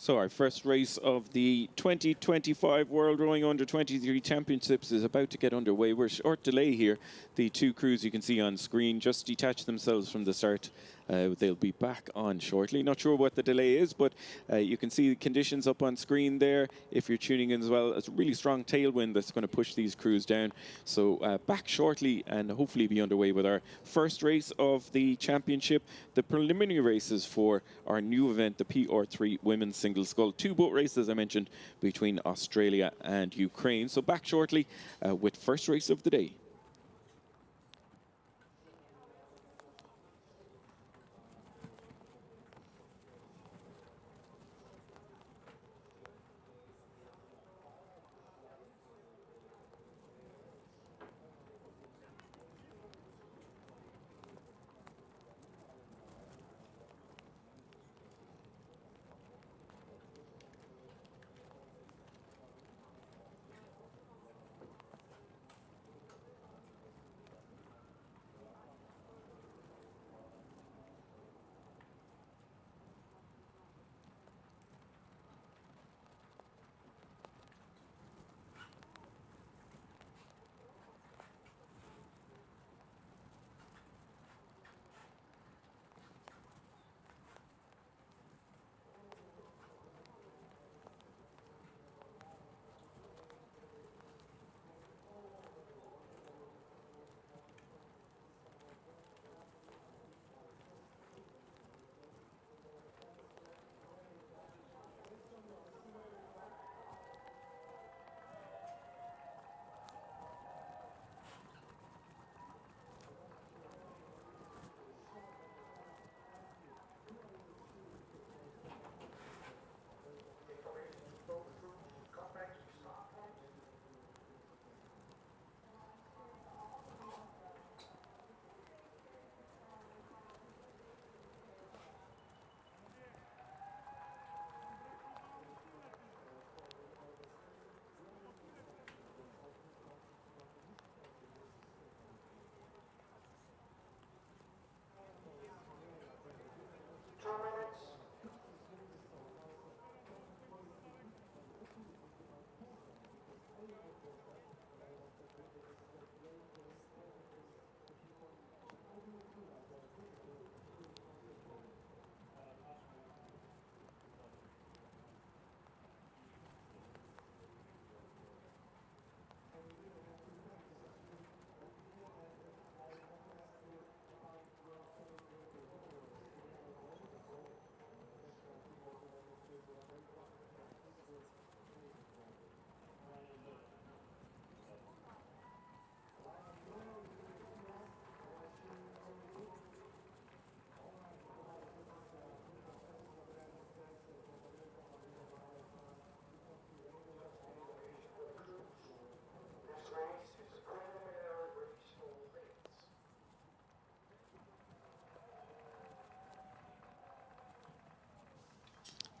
So our first race of the 2025 World Rowing Under 23 Championships is about to get underway. We're short delay here. The two crews you can see on screen just detach themselves from the start. They'll be back on shortly. Not sure what the delay is, but you can see the conditions up on screen there. If you're tuning in as well, it's a really strong tailwind that's going to push these crews down. So back shortly and hopefully be underway with our first race of the championship, the preliminary races for our new event, the PR3 Women's Single Scull. Two boat races, as I mentioned, between Australia and Ukraine. So back shortly with first race of the day.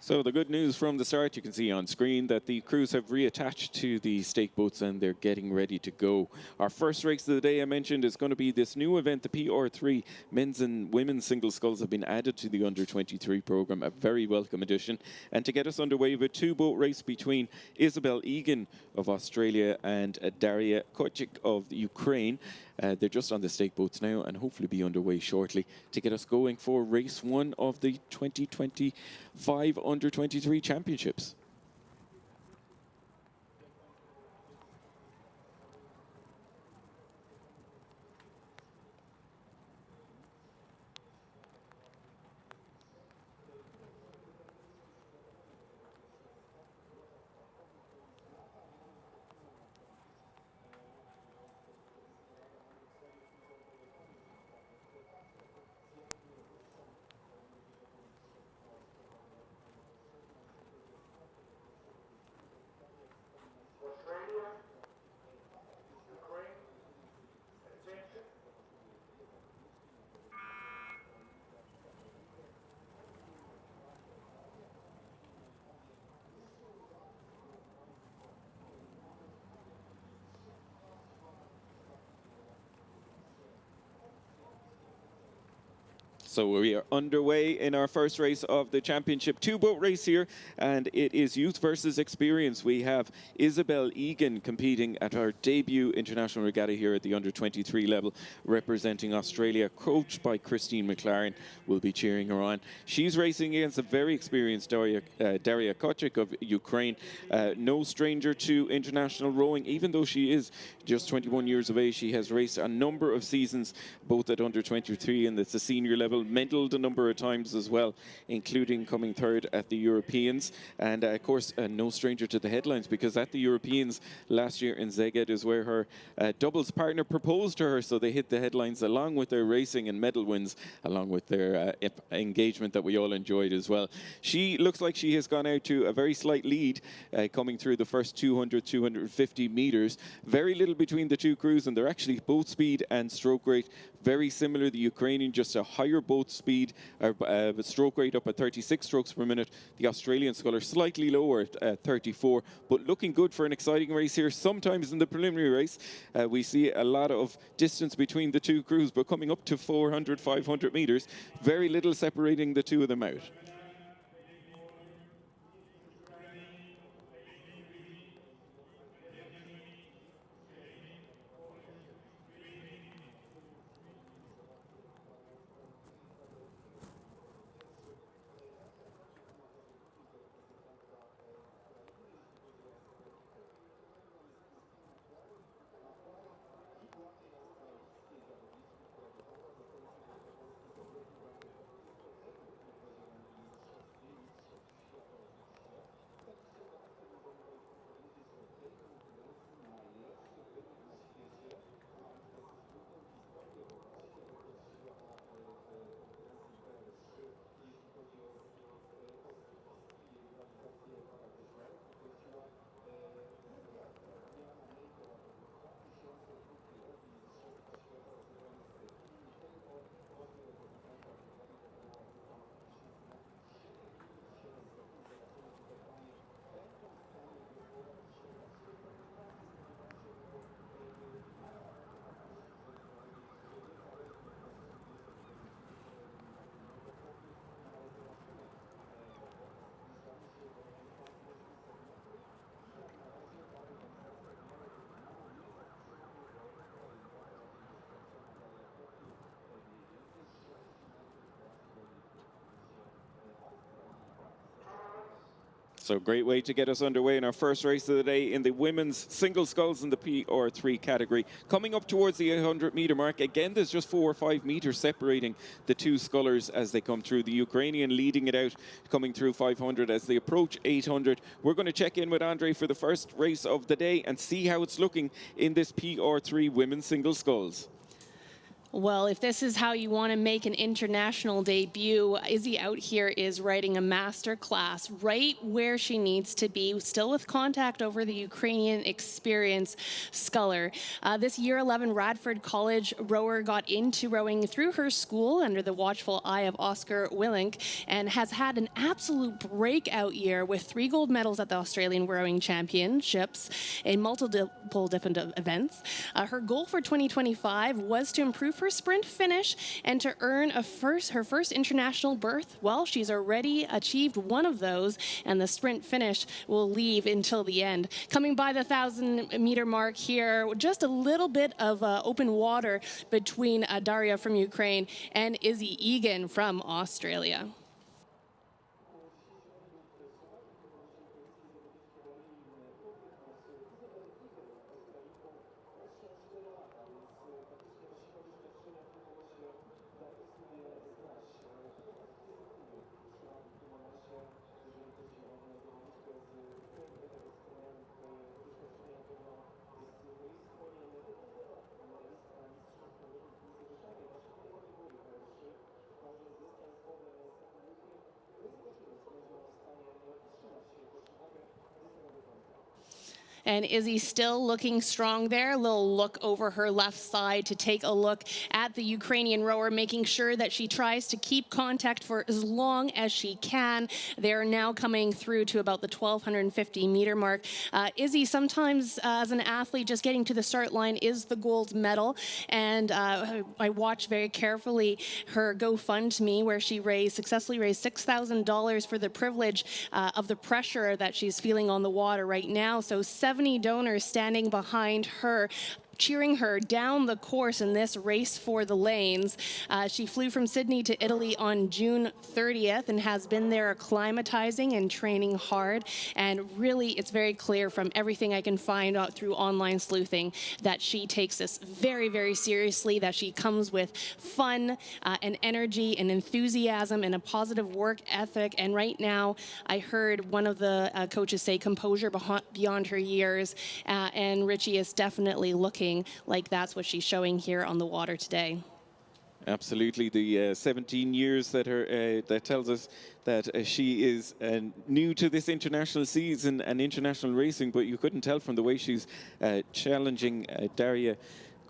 So the good news from the start, you can see on screen that the crews have reattached to the stake boats and they're getting ready to go. Our first race of the day, I mentioned, is going to be this new event, the PR3 Men's and Women's Single Sculls have been added to the Under-23 program, a very welcome addition. And to get us underway with two boat race between Isabel Egan of Australia and Daria Kochik of Ukraine. They're just on the stake boats now and hopefully be underway shortly to get us going for race one of the 2025 Under-23 Championships. So we are underway in our first race of the championship two-boat race here, and it is youth versus experience. We have Isabel Egan competing at our debut international regatta here at the under-23 level, representing Australia, coached by Christine McLaren. Will be cheering her on. She's racing against a very experienced Daria Kochik of Ukraine. No stranger to international rowing, even though she is just 21 years of age. She has raced a number of seasons, both at under-23 and at the senior level, medalled a number of times as well, including coming third at the Europeans. And of course, no stranger to the headlines, because at the Europeans last year in Szeged is where her doubles partner proposed to her, so they hit the headlines along with their racing and medal wins, along with their engagement that we all enjoyed as well. She looks like she has gone out to a very slight lead coming through the first 200, 250 meters. Very little between the two crews, and they're actually both speed and stroke rate very similar. The Ukrainian just a higher boat speed, stroke rate up at 36 strokes per minute. The Australian sculler slightly lower at 34, but looking good for an exciting race here. Sometimes in the preliminary race, we see a lot of distance between the two crews, but coming up to 400, 500 meters, very little separating the two of them out. So great way to get us underway in our first race of the day in the women's single sculls in the PR3 category. Coming up towards the 800-meter mark, again, there's just 4 or 5 meters separating the two scullers as they come through. The Ukrainian leading it out, coming through 500 as they approach 800. We're going to check in with Andre for the first race of the day and see how it's looking in this PR3 women's single sculls. Well, if this is how you want to make an international debut, Izzy out here is riding a master class right where she needs to be, still with contact over the Ukrainian experience sculler. This year 11 Radford College rower got into rowing through her school under the watchful eye of Oscar Willink and has had an absolute breakout year with 3 gold medals at the Australian Rowing Championships in multiple different events. Her goal for 2025 was to improve her sprint finish and to earn her first international berth. Well, she's already achieved one of those, and the sprint finish will leave until the end. Coming by the 1,000-meter mark here, just a little bit of open water between Daria from Ukraine and Izzy Egan from Australia. And Izzy still looking strong there. A little look over her left side to take a look at the Ukrainian rower, making sure that she tries to keep contact for as long as she can. They're now coming through to about the 1,250-meter mark. Izzy, sometimes as an athlete, just getting to the start line is the gold medal. And I watched very carefully her GoFundMe, where she successfully raised $6,000 for the privilege of the pressure that she's feeling on the water right now. So 70 donors standing behind her, cheering her down the course in this race for the lanes. She flew from Sydney to Italy on June 30th and has been there acclimatizing and training hard. And really, it's very clear from everything I can find out through online sleuthing that she takes this very, very seriously, that she comes with fun and energy and enthusiasm and a positive work ethic. And right now, I heard one of the coaches say composure beyond her years. And Richie is definitely looking like that's what she's showing here on the water today. Absolutely, the 17 years that that tells us that she is new to this international season and international racing, but you couldn't tell from the way she's challenging Daria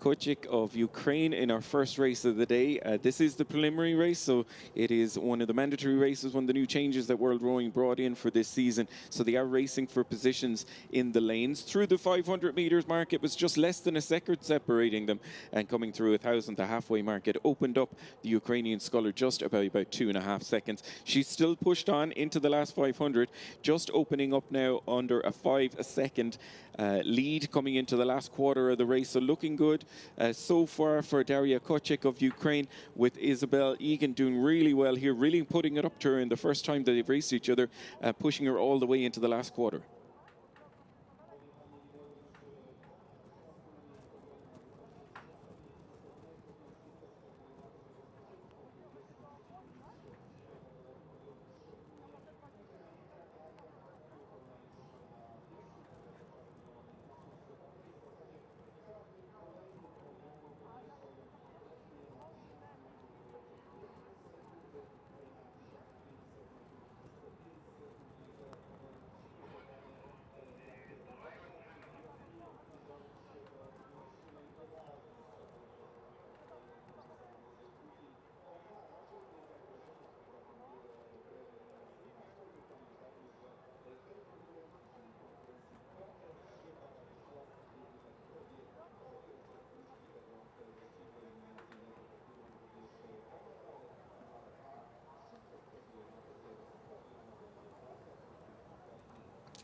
Kochik of Ukraine in our first race of the day. This is the preliminary race, so it is one of the mandatory races, one of the new changes that World Rowing brought in for this season. So they are racing for positions in the lanes. Through the 500 meters mark, it was just less than a second separating them, and coming through 1,000, the halfway mark, it opened up the Ukrainian sculler just about 2.5 seconds. She's still pushed on into the last 500, just opening up now under a 5-second lead coming into the last quarter of the race. So looking good so far for Daria Kochik of Ukraine, with Isabel Egan doing really well here, really putting it up to her in the first time that they've raced each other, pushing her all the way into the last quarter.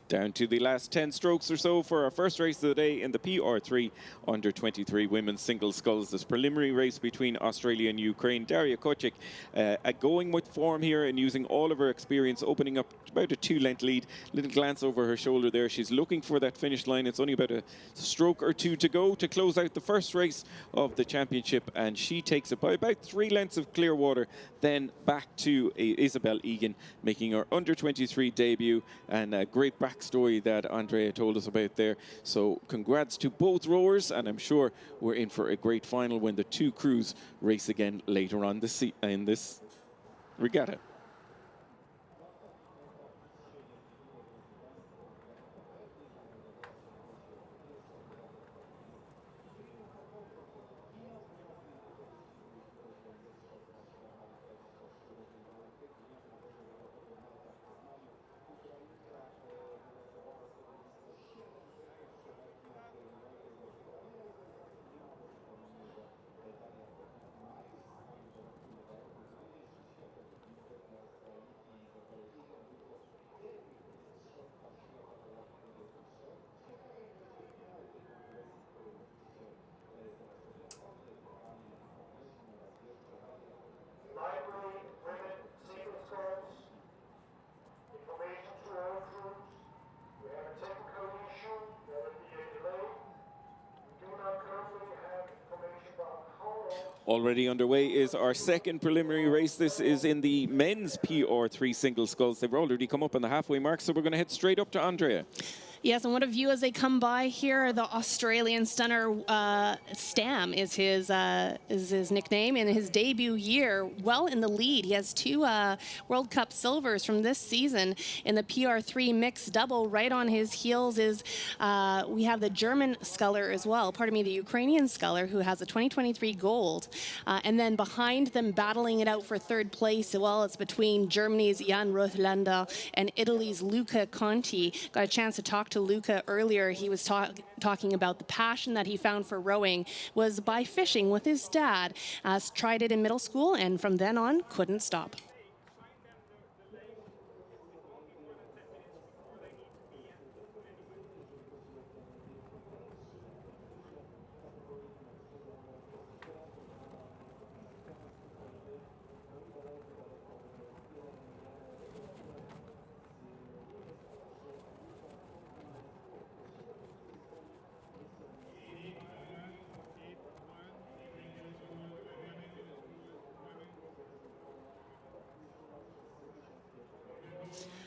Down to the last 10 strokes or so for our first race of the day in the PR3 under 23 women's single sculls. This preliminary race between Australia and Ukraine. Daria Kochik going with form here and using all of her experience, opening up about a 2-length lead. Little glance over her shoulder there. She's looking for that finish line. It's only about a stroke or two to go to close out the first race of the championship, and she takes it by about 3 lengths of clear water. Then back to Isabel Egan, making her under 23 debut, and a great backstory that Andrea told us about there. So congrats to both rowers, and I'm sure we're in for a great final when the two crews race again later on in this regatta. Already underway is our second preliminary race. This is in the men's PR3 single sculls. They've already come up on the halfway mark, so we're going to head straight up to Andrea. Yes, and what a view as they come by here. The Australian stunner, Stam is his nickname. In his debut year, well in the lead. He has two World Cup silvers from this season in the PR3 mixed double. Right on his heels is we have the German sculler as well. Pardon me, the Ukrainian sculler who has a 2023 gold. And then behind them, battling it out for third place. Well, it's between Germany's Jan Rothlander and Italy's Luca Conti. Got a chance to talk to Luca earlier. He was talking about the passion that he found for rowing was by fishing with his dad. Tried it in middle school and from then on couldn't stop.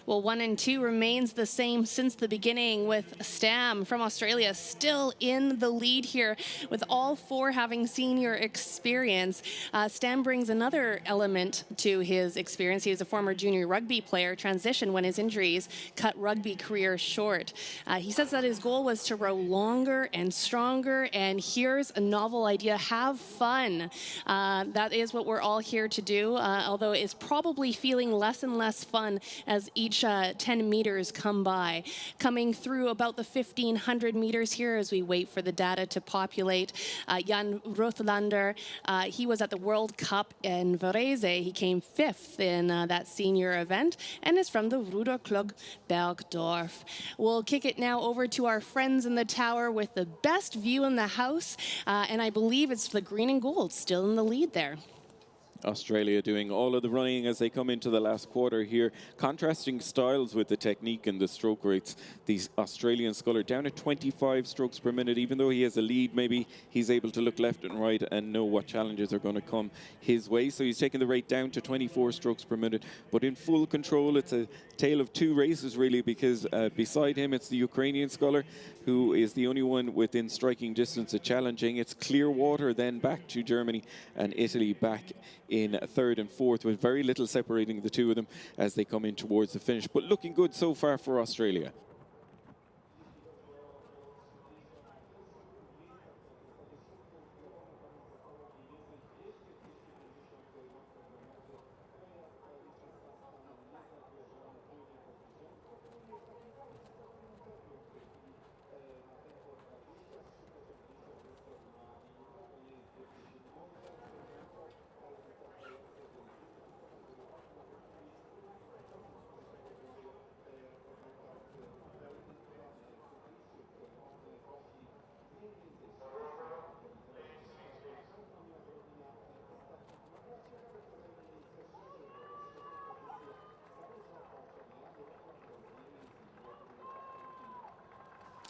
Well, 1 and 2 remains the same since the beginning, with Stam from Australia still in the lead here, with all four having senior experience. Stam brings another element to his experience. He was a former junior rugby player, transitioned when his injuries cut rugby career short. He says that his goal was to row longer and stronger, and here's a novel idea: have fun. That is what we're all here to do, although it's probably feeling less and less fun as each 10 meters come by. Coming through about the 1,500 meters here as we wait for the data to populate. Jan Rothlander, he was at the World Cup in Varese. He came 5th in that senior event and is from the Ruderklub Bergdorf. We'll kick it now over to our friends in the tower with the best view in the house, and I believe it's the green and gold still in the lead there. Australia doing all of the running as they come into the last quarter here. Contrasting styles with the technique and the stroke rates. The Australian sculler down at 25 strokes per minute. Even though he has a lead, maybe he's able to look left and right and know what challenges are going to come his way. So he's taking the rate down to 24 strokes per minute. But in full control, it's a tale of two races really, because beside him it's the Ukrainian sculler who is the only one within striking distance of challenging. It's Clearwater then back to Germany, and Italy back in third and fourth, with very little separating the two of them as they come in towards the finish. But looking good so far for Australia.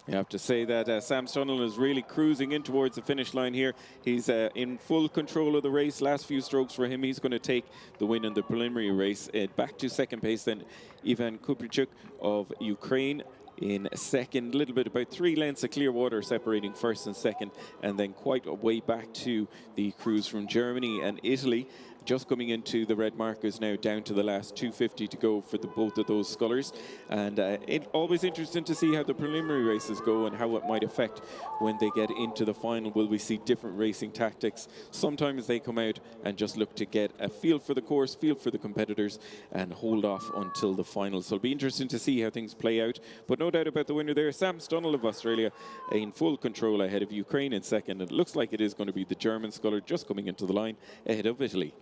You have to say that Sam Stunnell is really cruising in towards the finish line here. He's in full control of the race. Last few strokes for him. He's going to take the win in the preliminary race. Back to second place then Ivan Kuprichuk of Ukraine in second. A little bit, about 3 lengths of Clearwater separating first and second, and then quite a way back to the crews from Germany and Italy. Just coming into the red markers now, down to the last 250 to go for both of those scullers. And it's always interesting to see how the preliminary races go and how it might affect when they get into the final. Will we see different racing tactics? Sometimes they come out and just look to get a feel for the course, feel for the competitors, and hold off until the final. So it'll be interesting to see how things play out. But no doubt about the winner there, Sam Stunnell of Australia, in full control ahead of Ukraine in second. It looks like it is going to be the German sculler just coming into the line ahead of Italy.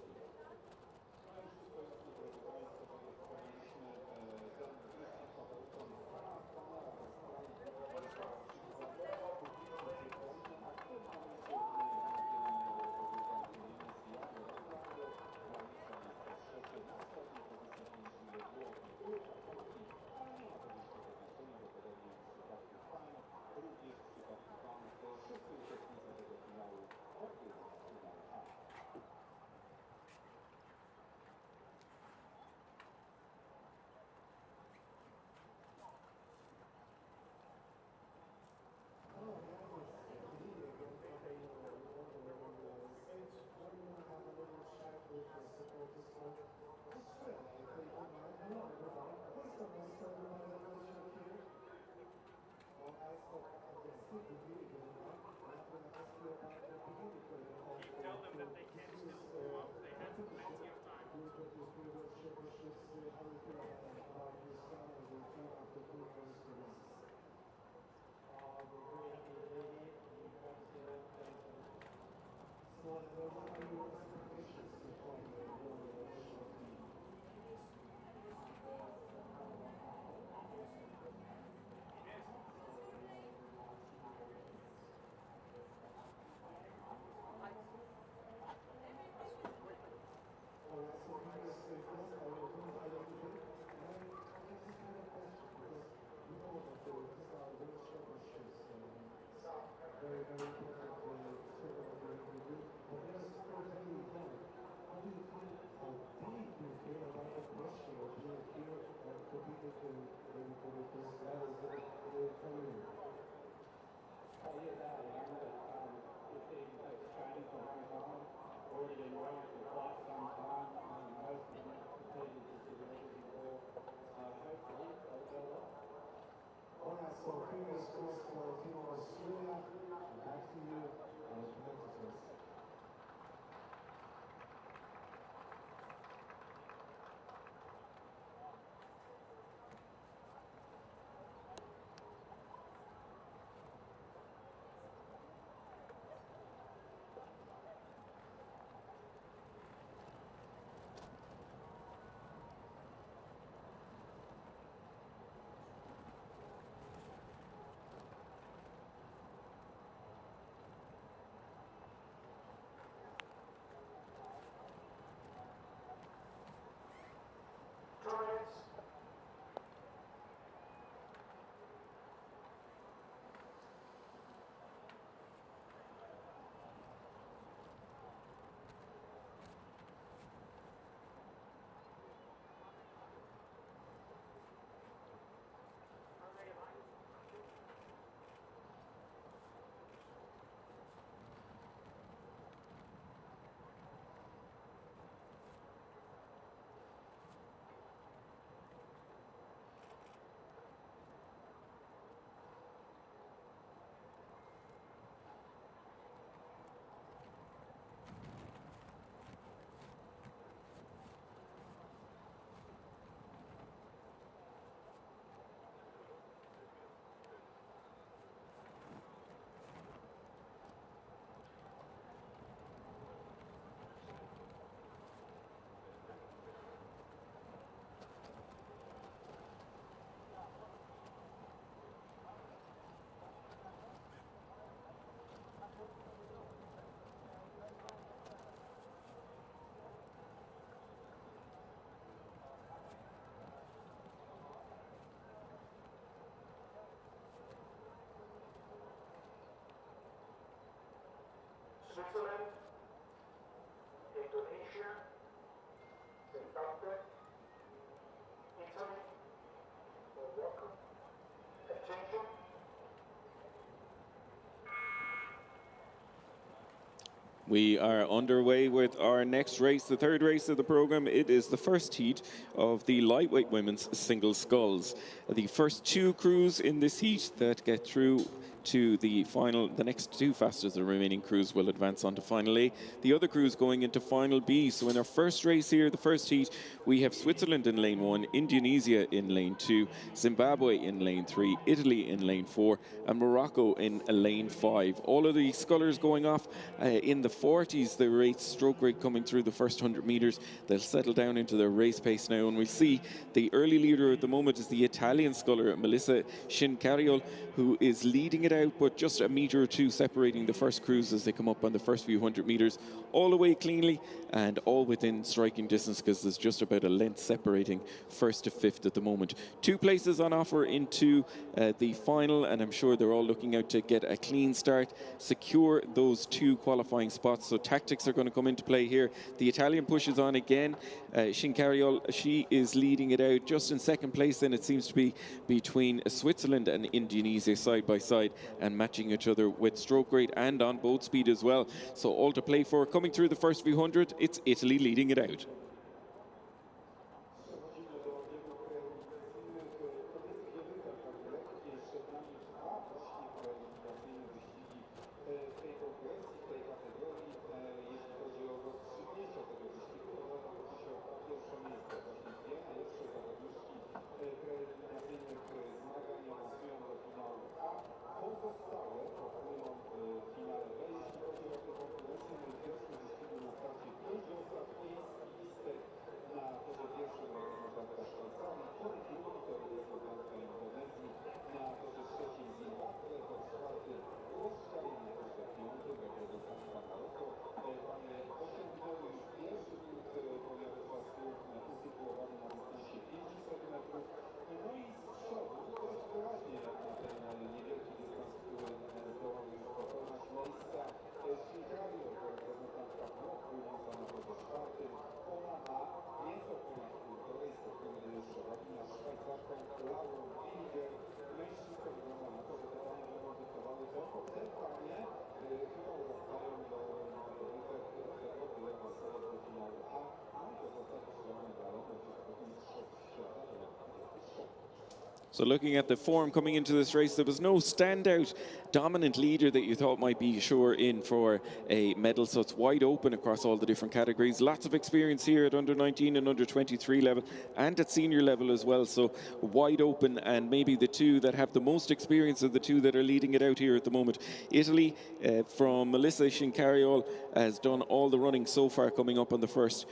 Switzerland, Indonesia, Zimbabwe, Italy, Morocco. Attention. We are underway with our next race, the third race of the program. It is the first heat of the lightweight women's single sculls. The first two crews in this heat that get through to the final, the next two fastest of the remaining crews will advance on to final A. The other crews going into final B. So in our first race here, the first heat, we have Switzerland in lane 1, Indonesia in lane 2, Zimbabwe in lane 3, Italy in lane 4, and Morocco in lane 5. All of the scullers going off in the 40s, the stroke rate coming through the first 100 metres. They'll settle down into their race pace now, and we see the early leader at the moment is the Italian sculler, Melissa Schincariol, who is leading it out, but just a metre or two separating the first crews as they come up on the first few 100 metres, all the way cleanly and all within striking distance, because there's just about a length separating first to fifth at the moment. Two places on offer into the final, and I'm sure they're all looking out to get a clean start, secure those two qualifying spots. So tactics are going to come into play here. The Italian pushes on again. Schincariol, she is leading it out. Just in second place, then it seems to be between Switzerland and Indonesia side by side, and matching each other with stroke rate and on boat speed as well. So all to play for. Coming through the first few hundred, it's Italy leading it out. So looking at the form coming into this race, there was no standout dominant leader that you thought might be sure in for a medal. So it's wide open across all the different categories. Lots of experience here at under 19 and under 23 level and at senior level as well. So wide open, and maybe the two that have the most experience are the two that are leading it out here at the moment. Italy from Melissa Shincariol has done all the running so far coming up on the first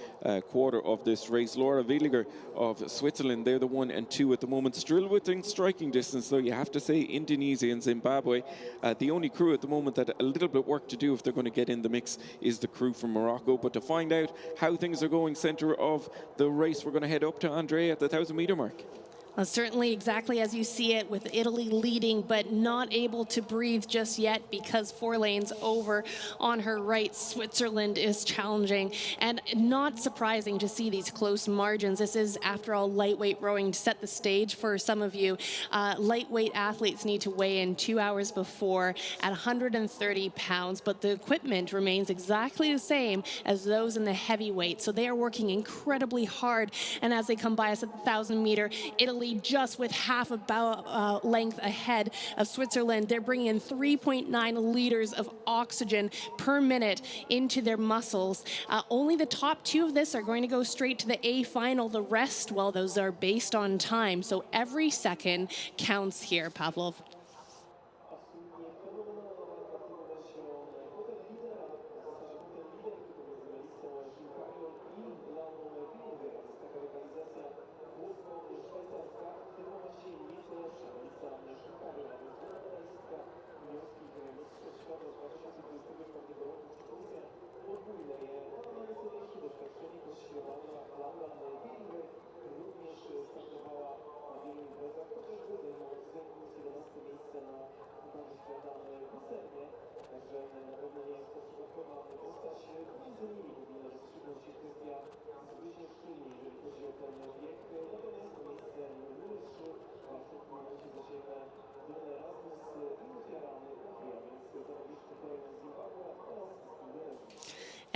quarter of this race. Laura Villiger of Switzerland, they're the 1 and 2 at the moment. Still within striking distance, though, you have to say Indonesia and Zimbabwe. The only crew at the moment that a little bit work to do if they're going to get in the mix is the crew from Morocco. But to find out how things are going center of the race, we're going to head up to Andrea at the 1,000-meter mark. Certainly exactly as you see it, with Italy leading but not able to breathe just yet because 4 lanes over on her right. Switzerland is challenging, and not surprising to see these close margins. This is, after all, lightweight rowing. To set the stage for some of you, lightweight athletes need to weigh in 2 hours before at 130 pounds, but the equipment remains exactly the same as those in the heavyweight. So they are working incredibly hard, and as they come by us at the 1,000-meter, Italy just with half a bow length ahead of Switzerland. They're bringing in 3.9 liters of oxygen per minute into their muscles. Only the top 2 of this are going to go straight to the A final. The rest, well, those are based on time. So every second counts here, Pavlov.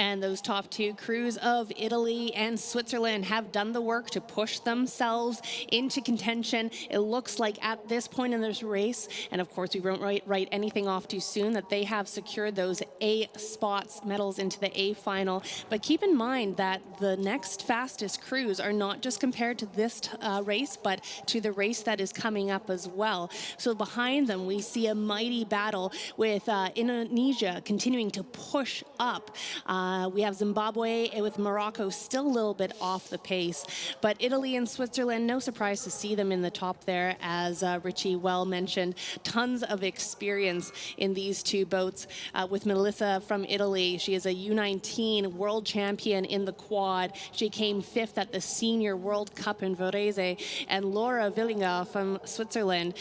And those top 2 crews of Italy and Switzerland have done the work to push themselves into contention. It looks like at this point in this race, and of course we won't write anything off too soon, that they have secured those A spots, medals into the A final. But keep in mind that the next fastest crews are not just compared to this race, but to the race that is coming up as well. So behind them, we see a mighty battle with Indonesia continuing to push up. We have Zimbabwe with Morocco still a little bit off the pace, but Italy and Switzerland, no surprise to see them in the top there, as Richie well mentioned. Tons of experience in these 2 boats. With Melissa from Italy, she is a U19 world champion in the quad. She came 5th at the Senior World Cup in Varese. And Laura Villinger from Switzerland,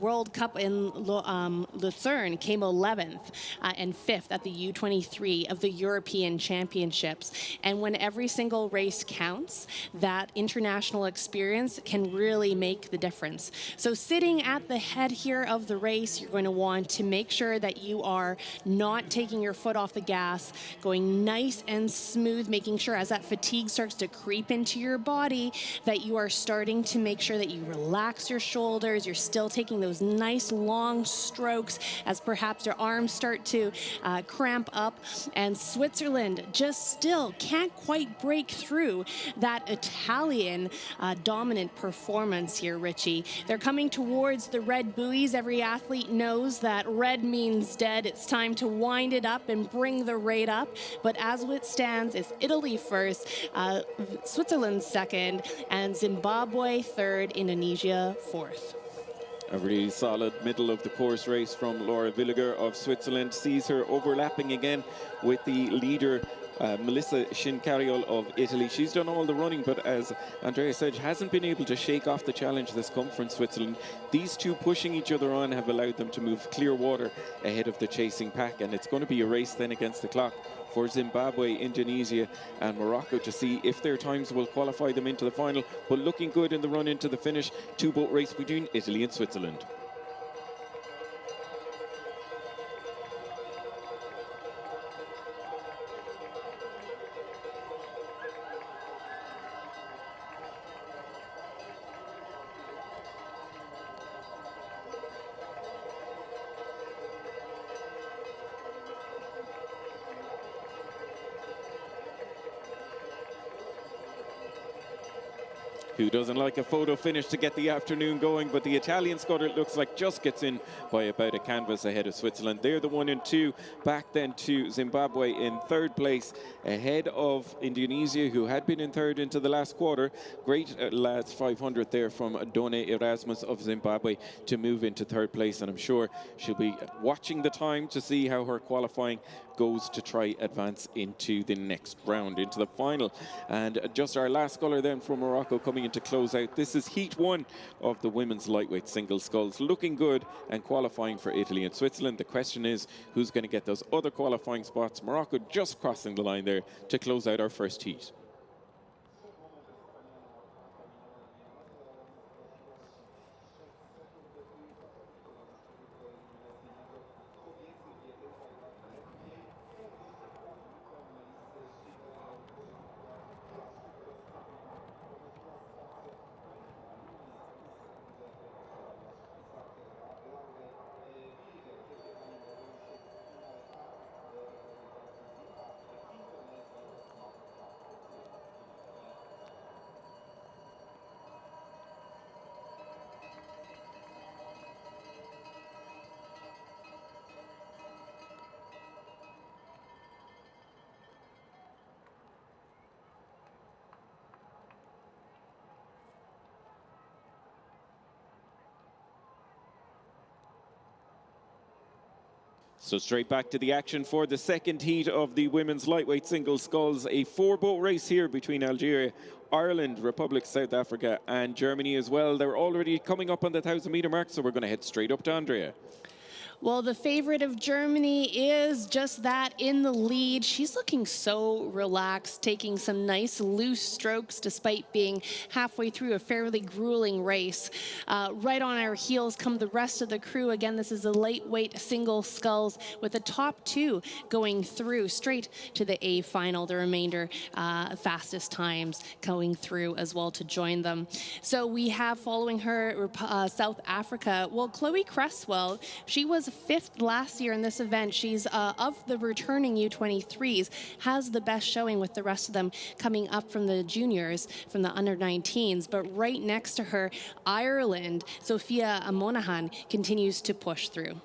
World Cup in Lucerne, came 11th and 5th at the U23 of the European Championships. And when every single race counts, that international experience can really make the difference. So sitting at the head here of the race, you're going to want to make sure that you are not taking your foot off the gas, going nice and smooth, making sure as that fatigue starts to creep into your body that you are starting to make sure that you relax your shoulders. You're still taking those nice long strokes as perhaps your arms start to cramp up. And Switzerland just still can't quite break through that Italian dominant performance here, Richie. They're coming towards the red buoys. Every athlete knows that red means dead. It's time to wind it up and bring the rate up. But as it stands, it's Italy first, Switzerland second, and Zimbabwe third, Indonesia fourth. A really solid middle of the course race from Laura Villiger of Switzerland. Sees her overlapping again with the leader Melissa Shincariol of Italy. She's done all the running, but as Andrea said, hasn't been able to shake off the challenge that's come from Switzerland. These two pushing each other on have allowed them to move clear water ahead of the chasing pack, and it's going to be a race then against the clock for Zimbabwe, Indonesia and Morocco to see if their times will qualify them into the final. But looking good in the run into the finish. Two-boat race between Italy and Switzerland. Who doesn't like a photo finish to get the afternoon going? But the Italian scutter, it looks like, just gets in by about a canvas ahead of Switzerland. They're the 1 and 2. Back then to Zimbabwe in third place, ahead of Indonesia, who had been in third into the last quarter. Great lads 500 there from Done Erasmus of Zimbabwe to move into third place. And I'm sure she'll be watching the time to see how her qualifying goes to try advance into the next round, into the final. And just our last sculler then from Morocco coming in to close out. This is heat 1 of the women's lightweight single sculls, looking good and qualifying for Italy and Switzerland. The question is, who's going to get those other qualifying spots? Morocco just crossing the line there to close out our first heat. So straight back to the action for the second heat of the women's lightweight single sculls. A 4-boat race here between Algeria, Ireland, Republic, South Africa and Germany as well. They're already coming up on the 1,000-meter mark, so we're going to head straight up to Andrea. Well, the favorite of Germany is just that, in the lead. She's looking so relaxed, taking some nice loose strokes despite being halfway through a fairly grueling race. Right on our heels come the rest of the crew. Again, this is the lightweight single sculls with the top 2 going through straight to the A final. The remainder fastest times going through as well to join them. So we have following her South Africa. Well, Chloe Cresswell, she was 5th last year in this event. She's of the returning U23s, has the best showing with the rest of them coming up from the juniors, from the under-19s. But right next to her, Ireland, Sophia Monaghan continues to push through.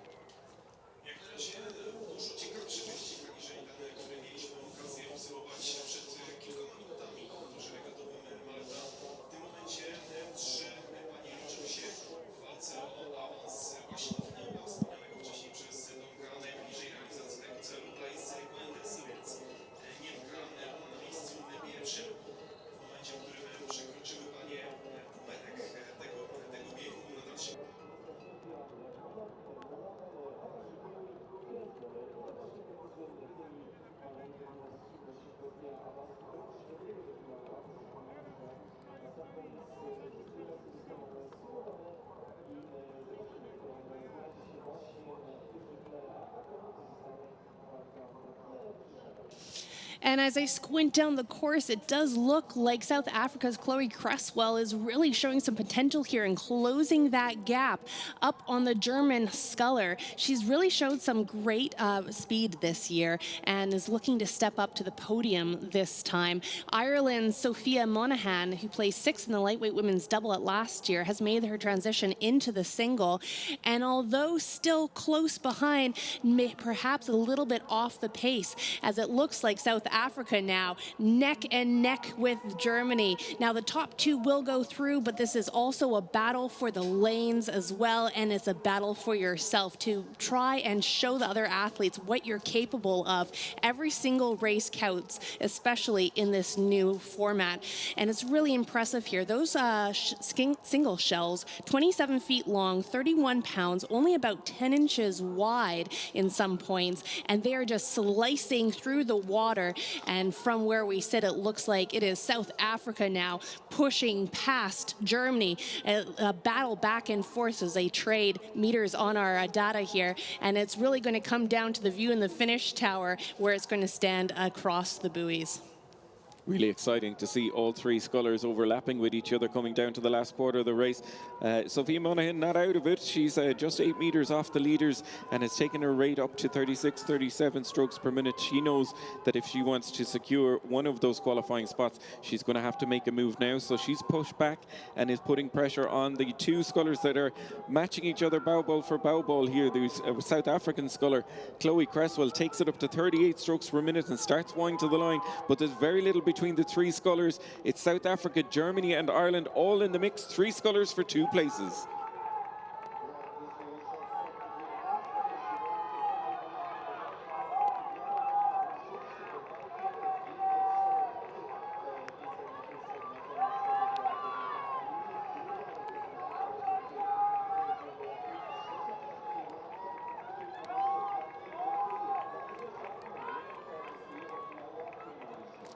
And as I squint down the course, it does look like South Africa's Chloe Cresswell is really showing some potential here and closing that gap up on the German sculler. She's really showed some great speed this year and is looking to step up to the podium this time. Ireland's Sophia Monaghan, who placed 6th in the lightweight women's double at last year, has made her transition into the single. And although still close behind, perhaps a little bit off the pace, as it looks like South Africa now neck and neck with Germany. Now the top 2 will go through, but this is also a battle for the lanes as well, and it's a battle for yourself to try and show the other athletes what you're capable of. Every single race counts, especially in this new format, and it's really impressive here. Those single shells, 27 feet long, 31 pounds, only about 10 inches wide in some points, and they are just slicing through the water. And from where we sit, it looks like it is South Africa now pushing past Germany. A battle back and forth as they trade meters on our data here. And it's really going to come down to the view in the finish tower, where it's going to stand across the buoys. Really exciting to see all three scullers overlapping with each other coming down to the last quarter of the race. Sophia Monaghan not out of it. She's just 8 metres off the leaders and has taken her rate up to 36, 37 strokes per minute. She knows that if she wants to secure one of those qualifying spots, she's going to have to make a move now. So she's pushed back and is putting pressure on the two scullers that are matching each other bow ball for bow ball here. There's a South African sculler, Chloe Cresswell, takes it up to 38 strokes per minute and starts winding to the line, but there's very little between the three scullers. It's South Africa, Germany and Ireland all in the mix. Three scullers for 2 places.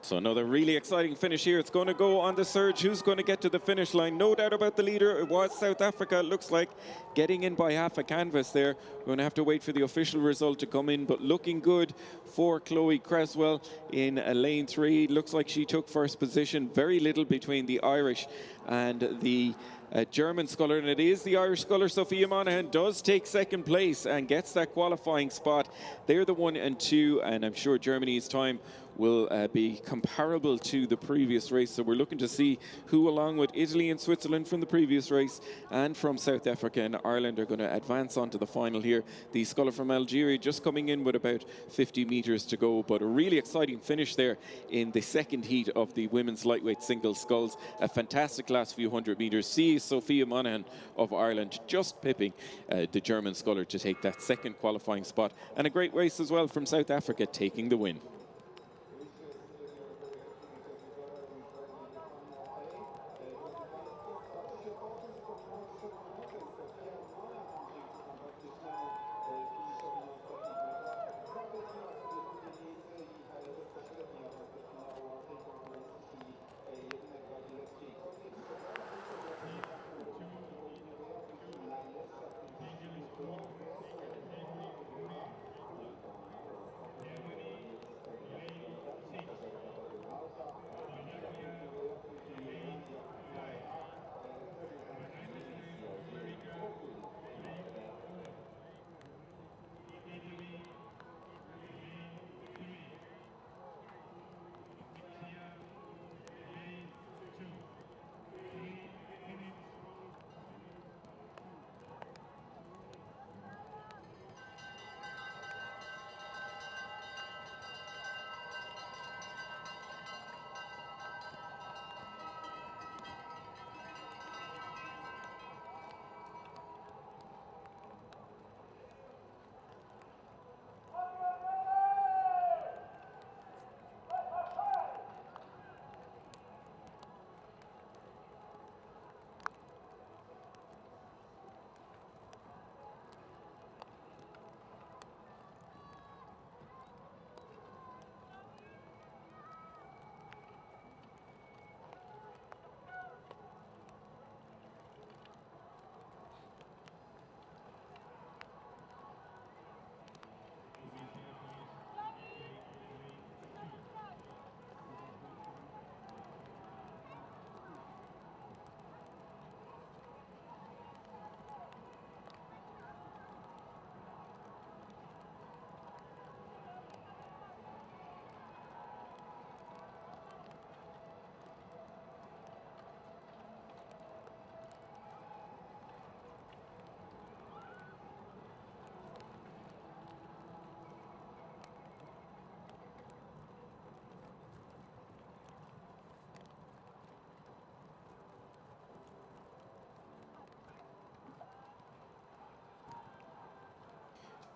So another really exciting finish here. It's going to go on the surge. Who's going to get to the finish line? No doubt about the leader. It was South Africa, it looks like, getting in by half a canvas there. We're going to have to wait for the official result to come in, but looking good for Chloe Cresswell in lane 3. Looks like she took first position. Very little between the Irish and the German sculler, and it is the Irish sculler. Sophia Monaghan does take second place and gets that qualifying spot. They're the 1 and 2, and I'm sure Germany's time will be comparable to the previous race. So we're looking to see who, along with Italy and Switzerland from the previous race and from South Africa and Ireland, are going to advance on to the final here. The sculler from Algeria just coming in with about 50 metres to go, but a really exciting finish there in the second heat of the women's lightweight single sculls. A fantastic last few hundred metres. See Sophia Monaghan of Ireland just pipping the German sculler to take that second qualifying spot, and a great race as well from South Africa taking the win.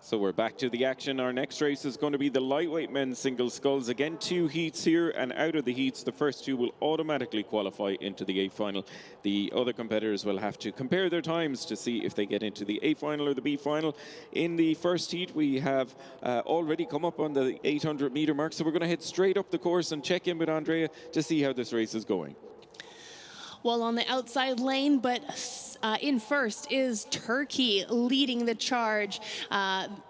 So we're back to the action. Our next race is going to be the lightweight men's single sculls. Again, 2 heats here, and out of the heats, the first 2 will automatically qualify into the A final. The other competitors will have to compare their times to see if they get into the A final or the B final. In the first heat, we have already come up on the 800 meter mark, so we're going to head straight up the course and check in with Andrea to see how this race is going. Well, on the outside lane, but In first is Turkey, leading the charge.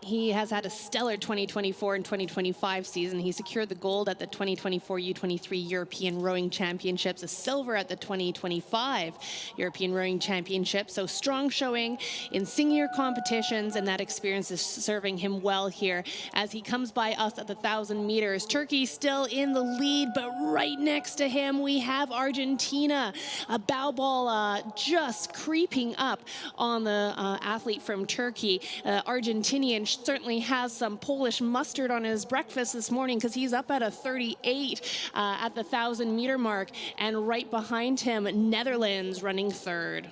He has had a stellar 2024 and 2025 season. He secured the gold at the 2024 U23 European Rowing Championships, a silver at the 2025 European Rowing Championships. So strong showing in senior competitions, and that experience is serving him well here as he comes by us at the 1,000 meters. Turkey still in the lead, but right next to him we have Argentina. A bow ball just creeping up on the athlete from Turkey. Argentinian certainly has some Polish mustard on his breakfast this morning, because he's up at a 38 at the 1,000-meter mark, and right behind him, Netherlands running third.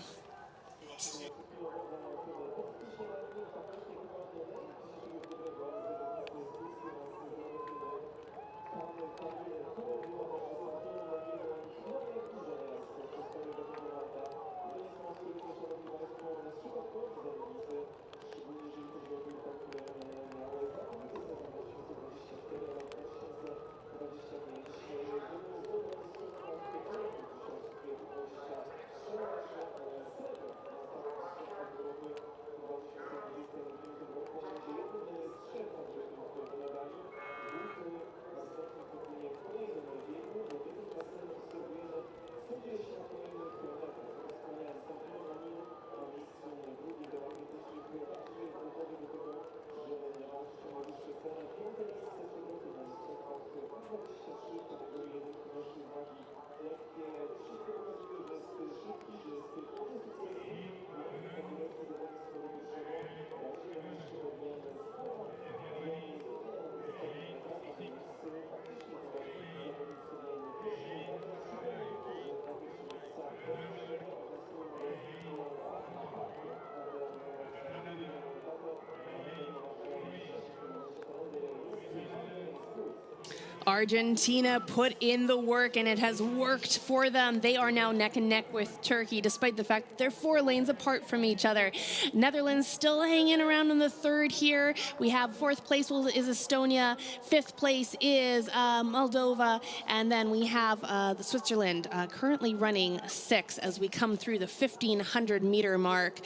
Argentina put in the work, and it has worked for them. They are now neck and neck with Turkey, despite the fact that they're 4 lanes apart from each other. Netherlands still hanging around in the third here. We have 4th place is Estonia, 5th place is Moldova, and then we have the Switzerland currently running 6th as we come through the 1,500-meter mark.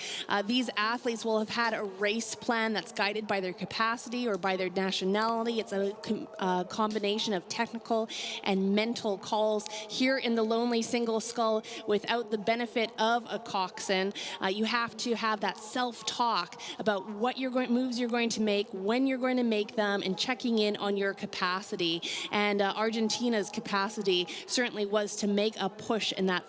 These athletes will have had a race plan that's guided by their capacity or by their nationality. It's a combination of technical and mental calls here in the lonely single scull without the benefit of a coxswain. You have to have that self-talk about what moves you're going to make, when you're going to make them, and checking in on your capacity. And Argentina's capacity certainly was to make a push in that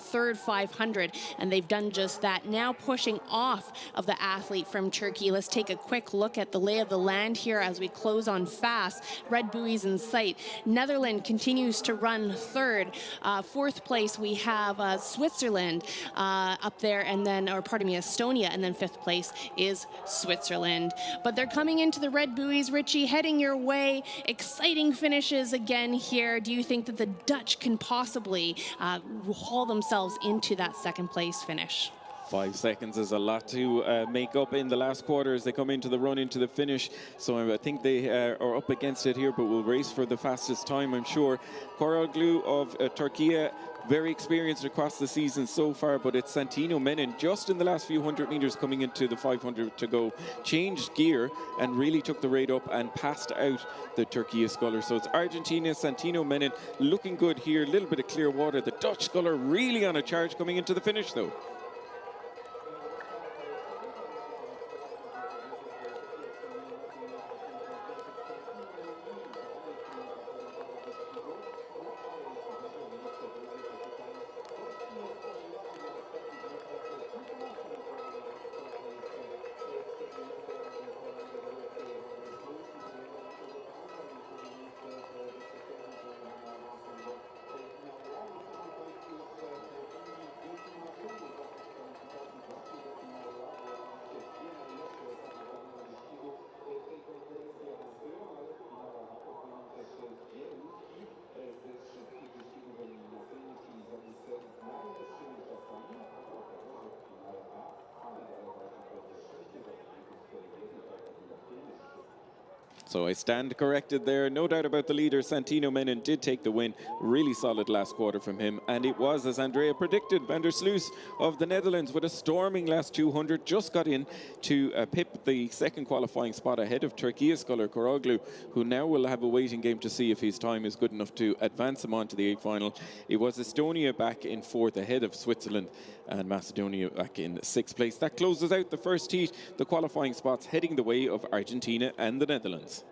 third 500, and they've done just that. Now pushing off of the athlete from Turkey. Let's take a quick look at the lay of the land here as we close on fast. Red buoys in sight. Netherlands continues to run third. 4th place, we have Switzerland up there, and then, or pardon me, Estonia, and then 5th place is Switzerland. But they're coming into the red buoys, Richie, heading your way. Exciting finishes again here. Do you think that the Dutch can possibly haul themselves into that 2nd place finish? 5 seconds is a lot to make up in the last quarter as they come into the run into the finish. So I think they are up against it here, but will race for the fastest time, I'm sure. Koroglu of Turkey, very experienced across the season so far, but it's Santino Menin just in the last few 100 meters coming into the 500 to go, changed gear and really took the rate up and passed out the Turkey sculler. So it's Argentina, Santino Menin looking good here, a little bit of clear water. The Dutch sculler really on a charge coming into the finish though. So I stand corrected there. No doubt about the leader. Santino Menin did take the win. Really solid last quarter from him. And it was, as Andrea predicted, Van der Sluis of the Netherlands with a storming last 200. Just got in to pip the second qualifying spot ahead of Turkey's Sculler Koroglu, who now will have a waiting game to see if his time is good enough to advance him on to the 8th final. It was Estonia back in 4th ahead of Switzerland and Macedonia back in 6th place. That closes out the first heat. The qualifying spots heading the way of Argentina and the Netherlands.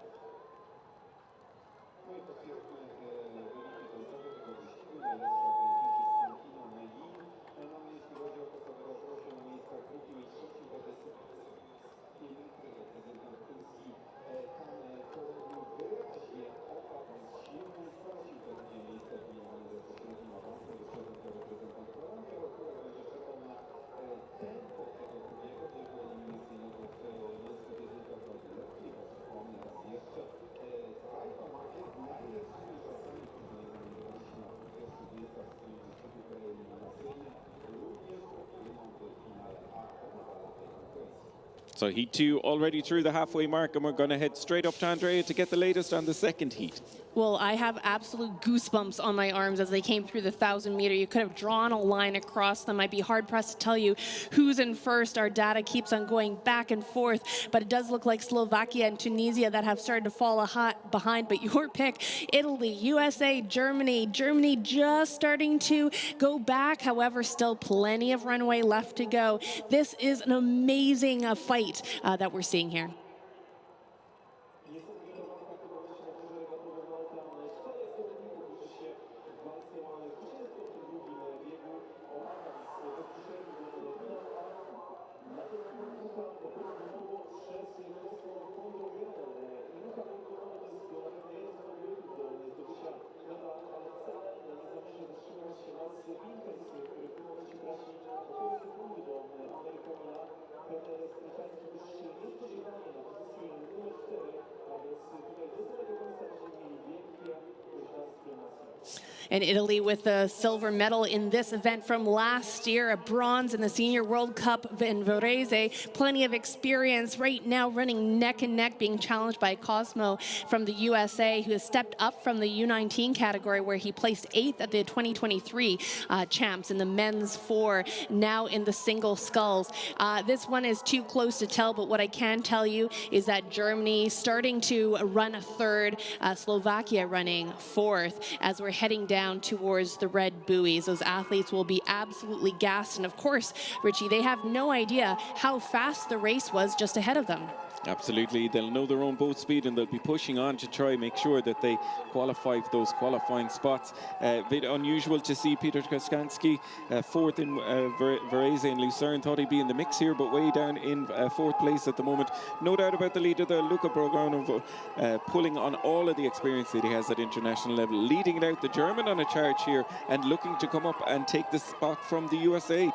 So heat 2 already through the halfway mark, and we're going to head straight up to Andrea to get the latest on the second heat. Well, I have absolute goosebumps on my arms as they came through the 1,000-meter. You could have drawn a line across them. I'd be hard-pressed to tell you who's in first. Our data keeps on going back and forth, but it does look like Slovakia and Tunisia that have started to fall behind. But your pick, Italy, USA, Germany. Germany just starting to go back. However, still plenty of runway left to go. This is an amazing fight that we're seeing here. And Italy with the silver medal in this event from last year, a bronze in the Senior World Cup in Varese. Plenty of experience right now running neck and neck, being challenged by Cosmo from the USA, who has stepped up from the U19 category where he placed 8th at the 2023 champs in the men's 4, now in the single sculls. This one is too close to tell, but what I can tell you is that Germany starting to run a 3rd, Slovakia running 4th as we're heading down towards the red buoys. Those athletes will be absolutely gassed. And of course, Richie, they have no idea how fast the race was just ahead of them. Absolutely. They'll know their own boat speed and they'll be pushing on to try and make sure that they qualify for those qualifying spots. A bit unusual to see Peter Kraskanski 4th in Varese and Lucerne. Thought he'd be in the mix here, but way down in 4th place at the moment. No doubt about the leader there, Luca Borganovo, pulling on all of the experience that he has at international level. Leading it out, the German on a charge here and looking to come up and take the spot from the USA.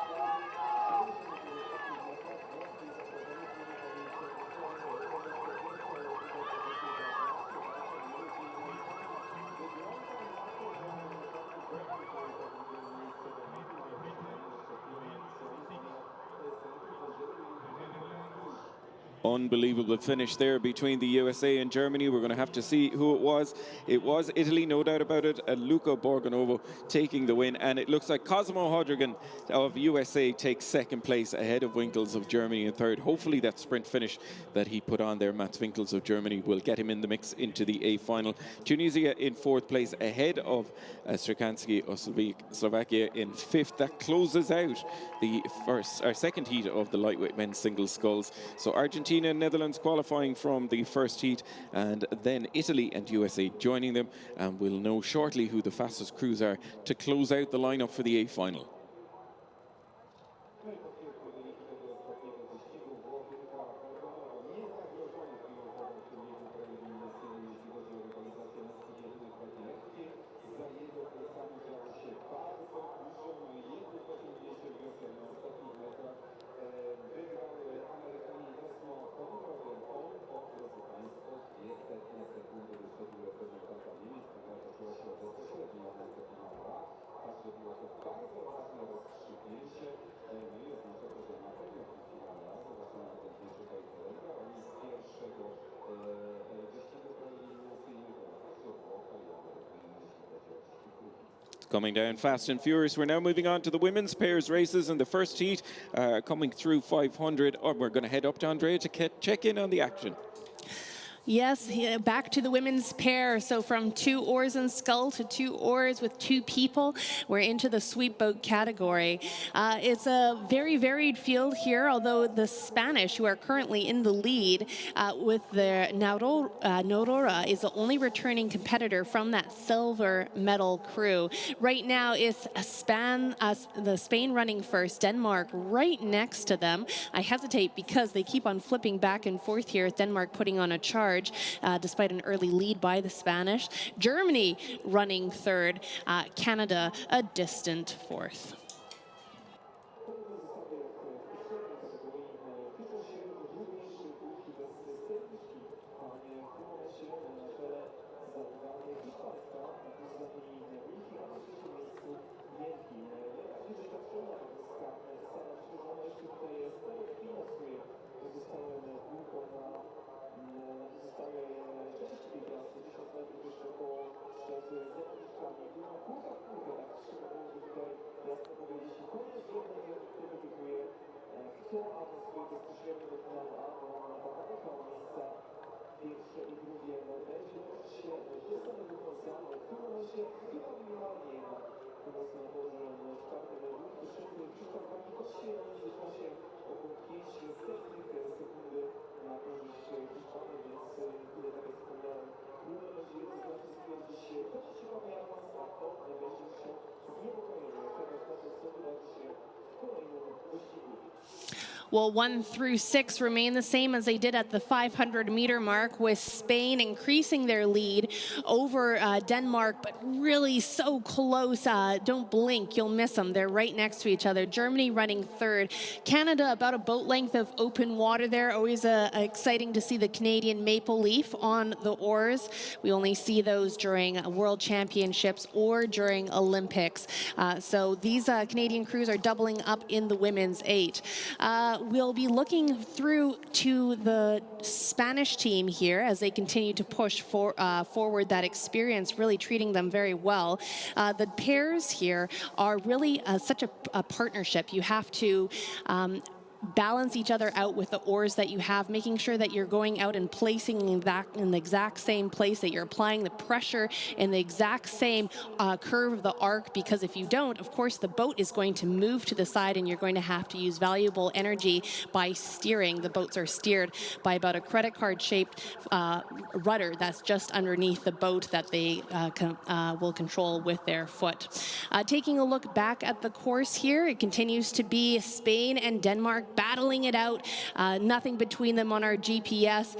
Unbelievable finish there between the USA and Germany. We're going to have to see who it was. It was Italy, no doubt about it. Luca Borganovo taking the win. And it looks like Cosmo Hodrigan of USA takes 2nd place ahead of Winkels of Germany in 3rd. Hopefully that sprint finish that he put on there, Mats Winkels of Germany, will get him in the mix into the A final. Tunisia in 4th place ahead of Strakanski of Slovakia in 5th. That closes out the second heat of the lightweight men's single sculls. So Argentina and Netherlands qualifying from the first heat, and then Italy and USA joining them, and we'll know shortly who the fastest crews are to close out the lineup for the A final. Coming down fast and furious. We're now moving on to the women's pairs races in the first heat, coming through 500. We're going to head up to Andrea to check in on the action. Yes, back to the women's pair. So from 2 oars and scull to 2 oars with 2 people, we're into the sweep boat category. It's a very varied field here, although the Spanish, who are currently in the lead with their Norora, is the only returning competitor from that silver medal crew. Right now, it's the Spain running first, Denmark right next to them. I hesitate because they keep on flipping back and forth here, with Denmark putting on a charge. Despite an early lead by the Spanish. Germany running third, Canada a distant fourth. Well, 1 through 6 remain the same as they did at the 500-meter mark, with Spain increasing their lead over Denmark, but really so close. Don't blink, you'll miss them. They're right next to each other. Germany running third. Canada about a boat length of open water there. Always exciting to see the Canadian maple leaf on the oars. We only see those during World Championships or during Olympics. So these Canadian crews are doubling up in the women's 8. We'll be looking through to the Spanish team here as they continue to push forward that experience, really treating them very well. The pairs here are really such a partnership. You have to balance each other out with the oars that you have, making sure that you're going out and placing that in the exact same place, that you're applying the pressure in the exact same curve of the arc, because if you don't, of course, the boat is going to move to the side and you're going to have to use valuable energy by steering. The boats are steered by about a credit card shaped rudder that's just underneath the boat that they will control with their foot. Taking a look back at the course here, it continues to be Spain and Denmark battling it out. Nothing between them on our GPS.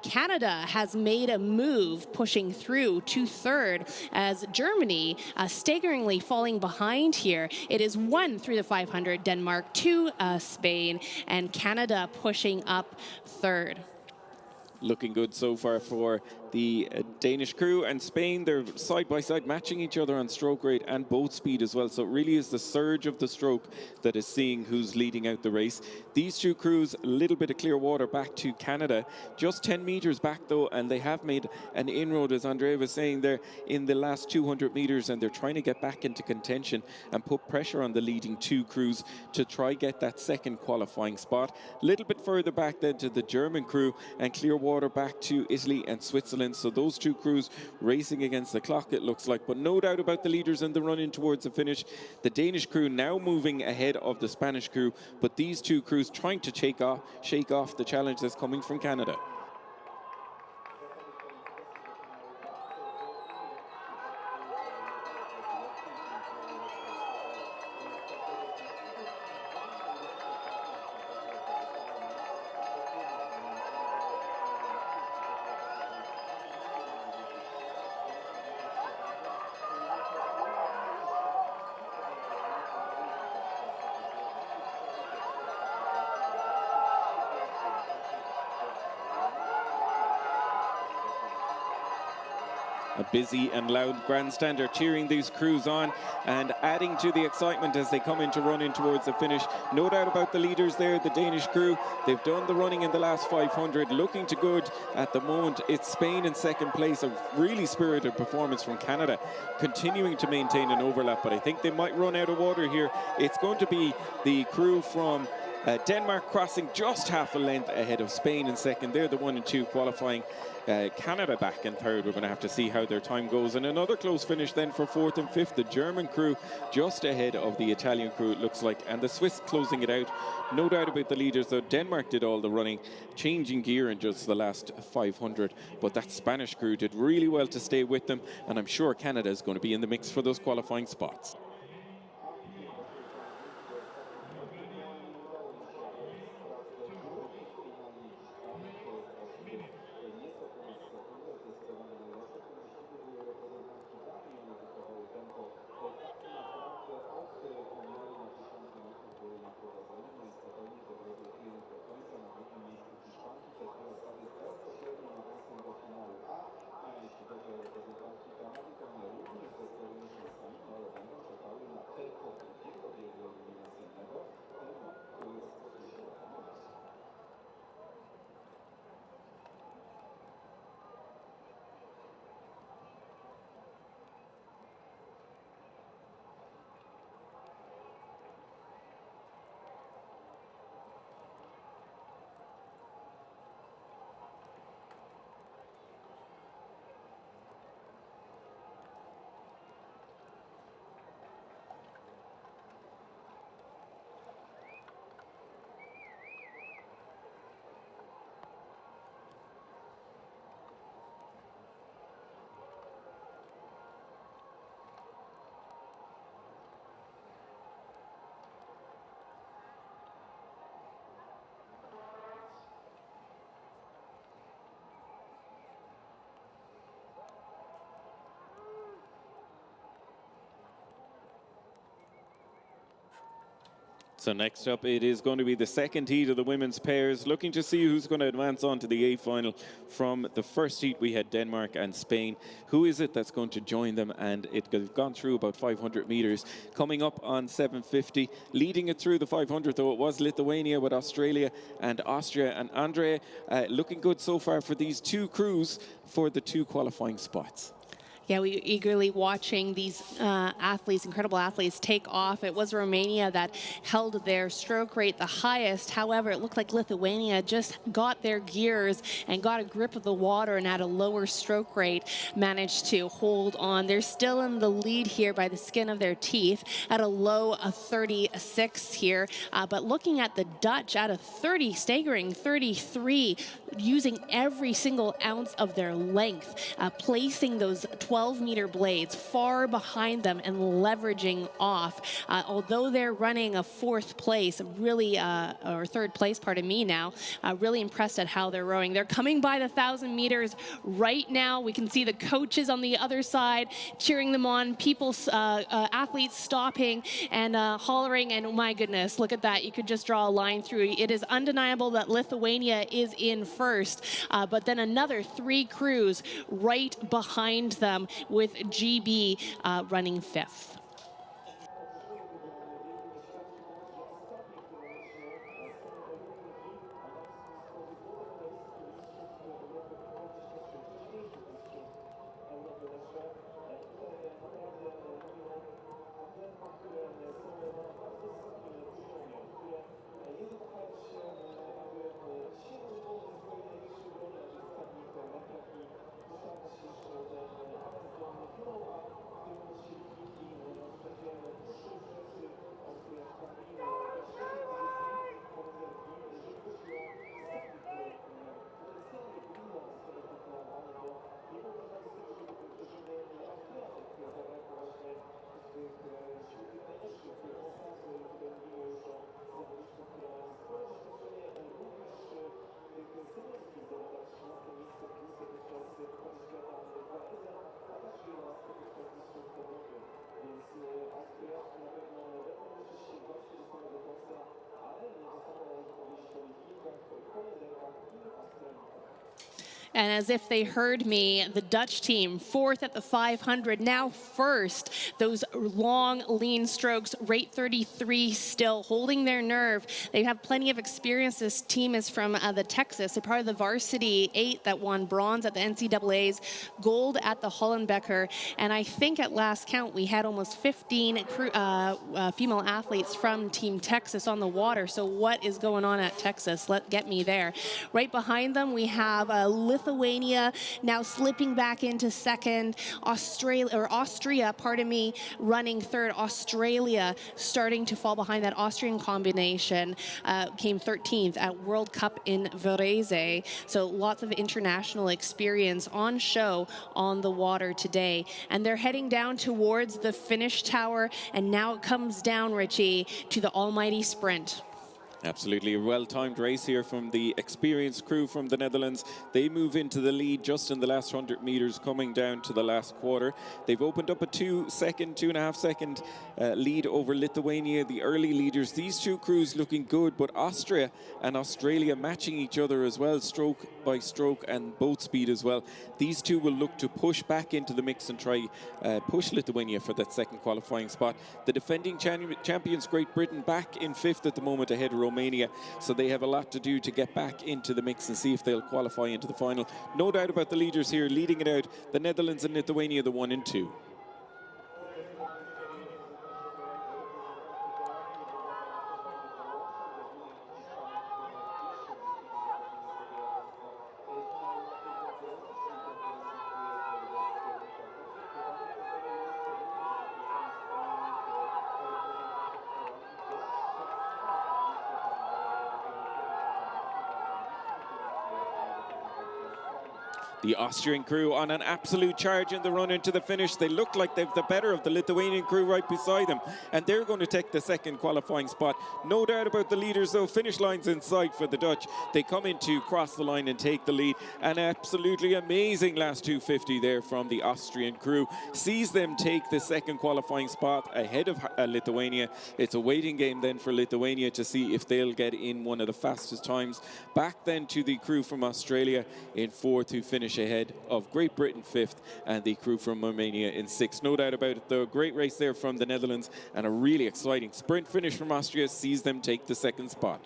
Canada has made a move, pushing through to third, as Germany staggeringly falling behind here. It is 1 through the 500, Denmark, 2 Spain, and Canada pushing up third. Looking good so far for the Danish crew, and Spain, they're side by side matching each other on stroke rate and boat speed as well. So it really is the surge of the stroke that is seeing who's leading out the race. These 2 crews, a little bit of clear water back to Canada, just 10 meters back though, and they have made an inroad, as Andrea was saying there, in the last 200 meters, and they're trying to get back into contention and put pressure on the leading 2 crews to try get that second qualifying spot. A little bit further back then to the German crew, and clear water back to Italy and Switzerland. So those 2 crews racing against the clock, it looks like, but no doubt about the leaders in the run-in towards the finish. The Danish crew now moving ahead of the Spanish crew, but these 2 crews trying to shake off the challenge that's coming from Canada. A busy and loud grandstand are cheering these crews on and adding to the excitement as they come in to run in towards the finish. No doubt about the leaders there, the Danish crew. They've done the running in the last 500, looking to good at the moment. It's Spain in second place, a really spirited performance from Canada, continuing to maintain an overlap, but I think they might run out of water here. It's going to be the crew from Denmark crossing just half a length ahead of Spain in second. They're the 1 and 2 qualifying. Canada back in third. We're going to have to see how their time goes. And another close finish then for fourth and fifth. The German crew just ahead of the Italian crew, it looks like. And the Swiss closing it out. No doubt about the leaders, though. Denmark did all the running, changing gear in just the last 500. But that Spanish crew did really well to stay with them. And I'm sure Canada is going to be in the mix for those qualifying spots. So next up, it is going to be the second heat of the women's pairs, looking to see who's going to advance on to the A final. From the first heat, we had Denmark and Spain. Who is it that's going to join them? And it's gone through about 500 meters. Coming up on 750, leading it through the 500, though, it was Lithuania with Australia and Austria. And Andre, looking good so far for these two crews for the two qualifying spots. Yeah, we eagerly watching these athletes, incredible athletes, take off. It was Romania that held their stroke rate the highest. However, it looked like Lithuania just got their gears and got a grip of the water and at a lower stroke rate managed to hold on. They're still in the lead here by the skin of their teeth at a low of 36 here. But looking at the Dutch at a 30, staggering 33, using every single ounce of their length, placing those 12-meter blades far behind them and leveraging off. Although they're running a fourth place, really, or third place, pardon me now, really impressed at how they're rowing. They're coming by the 1,000 meters right now. We can see the coaches on the other side cheering them on, people, athletes stopping and hollering, and oh my goodness, look at that. You could just draw a line through. It is undeniable that Lithuania is in first, but then another 3 crews right behind them, with GB running 5th. And as if they heard me, the Dutch team, fourth at the 500, now first. Those long, lean strokes, rate 33 still, holding their nerve. They have plenty of experience. This team is from the Texas. They're part of the varsity 8 that won bronze at the NCAAs, gold at the Hollenbecker. And I think at last count, we had almost 15 female athletes from Team Texas on the water. So what is going on at Texas? Get me there. Right behind them, we have Lithuania now slipping back into second. Austria, pardon me, running third. Australia starting to fall behind. That Austrian combination came 13th at World Cup in Varese. So lots of international experience on show on the water today. And they're heading down towards the finish tower. And now it comes down, Richie, to the almighty sprint. Absolutely a well-timed race here from the experienced crew from the Netherlands. They move into the lead just in the last 100 meters coming down to the last quarter. They've opened up a 2.5 second lead over Lithuania, the early leaders. These two crews looking good, but Austria and Australia matching each other as well, stroke by stroke and boat speed as well. These two will look to push back into the mix and try push Lithuania for that second qualifying spot. The defending champions Great Britain back in 5th at the moment ahead of Romania, so they have a lot to do to get back into the mix and see if they'll qualify into the final. No doubt about the leaders here leading it out, the Netherlands and Lithuania, the 1 and 2. The Austrian crew on an absolute charge in the run into the finish. They look like they've the better of the Lithuanian crew right beside them, and they're going to take the second qualifying spot. No doubt about the leaders though. Finish line's in sight for the Dutch. They come in to cross the line and take the lead. An absolutely amazing last 250 there from the Austrian crew. Sees them take the second qualifying spot ahead of Lithuania. It's a waiting game then for Lithuania to see if they'll get in one of the fastest times. Back then to the crew from Australia in 4th to finish ahead of Great Britain 5th and the crew from Romania in 6th. No doubt about it though, great race there from the Netherlands and a really exciting sprint finish from Austria sees them take the second spot.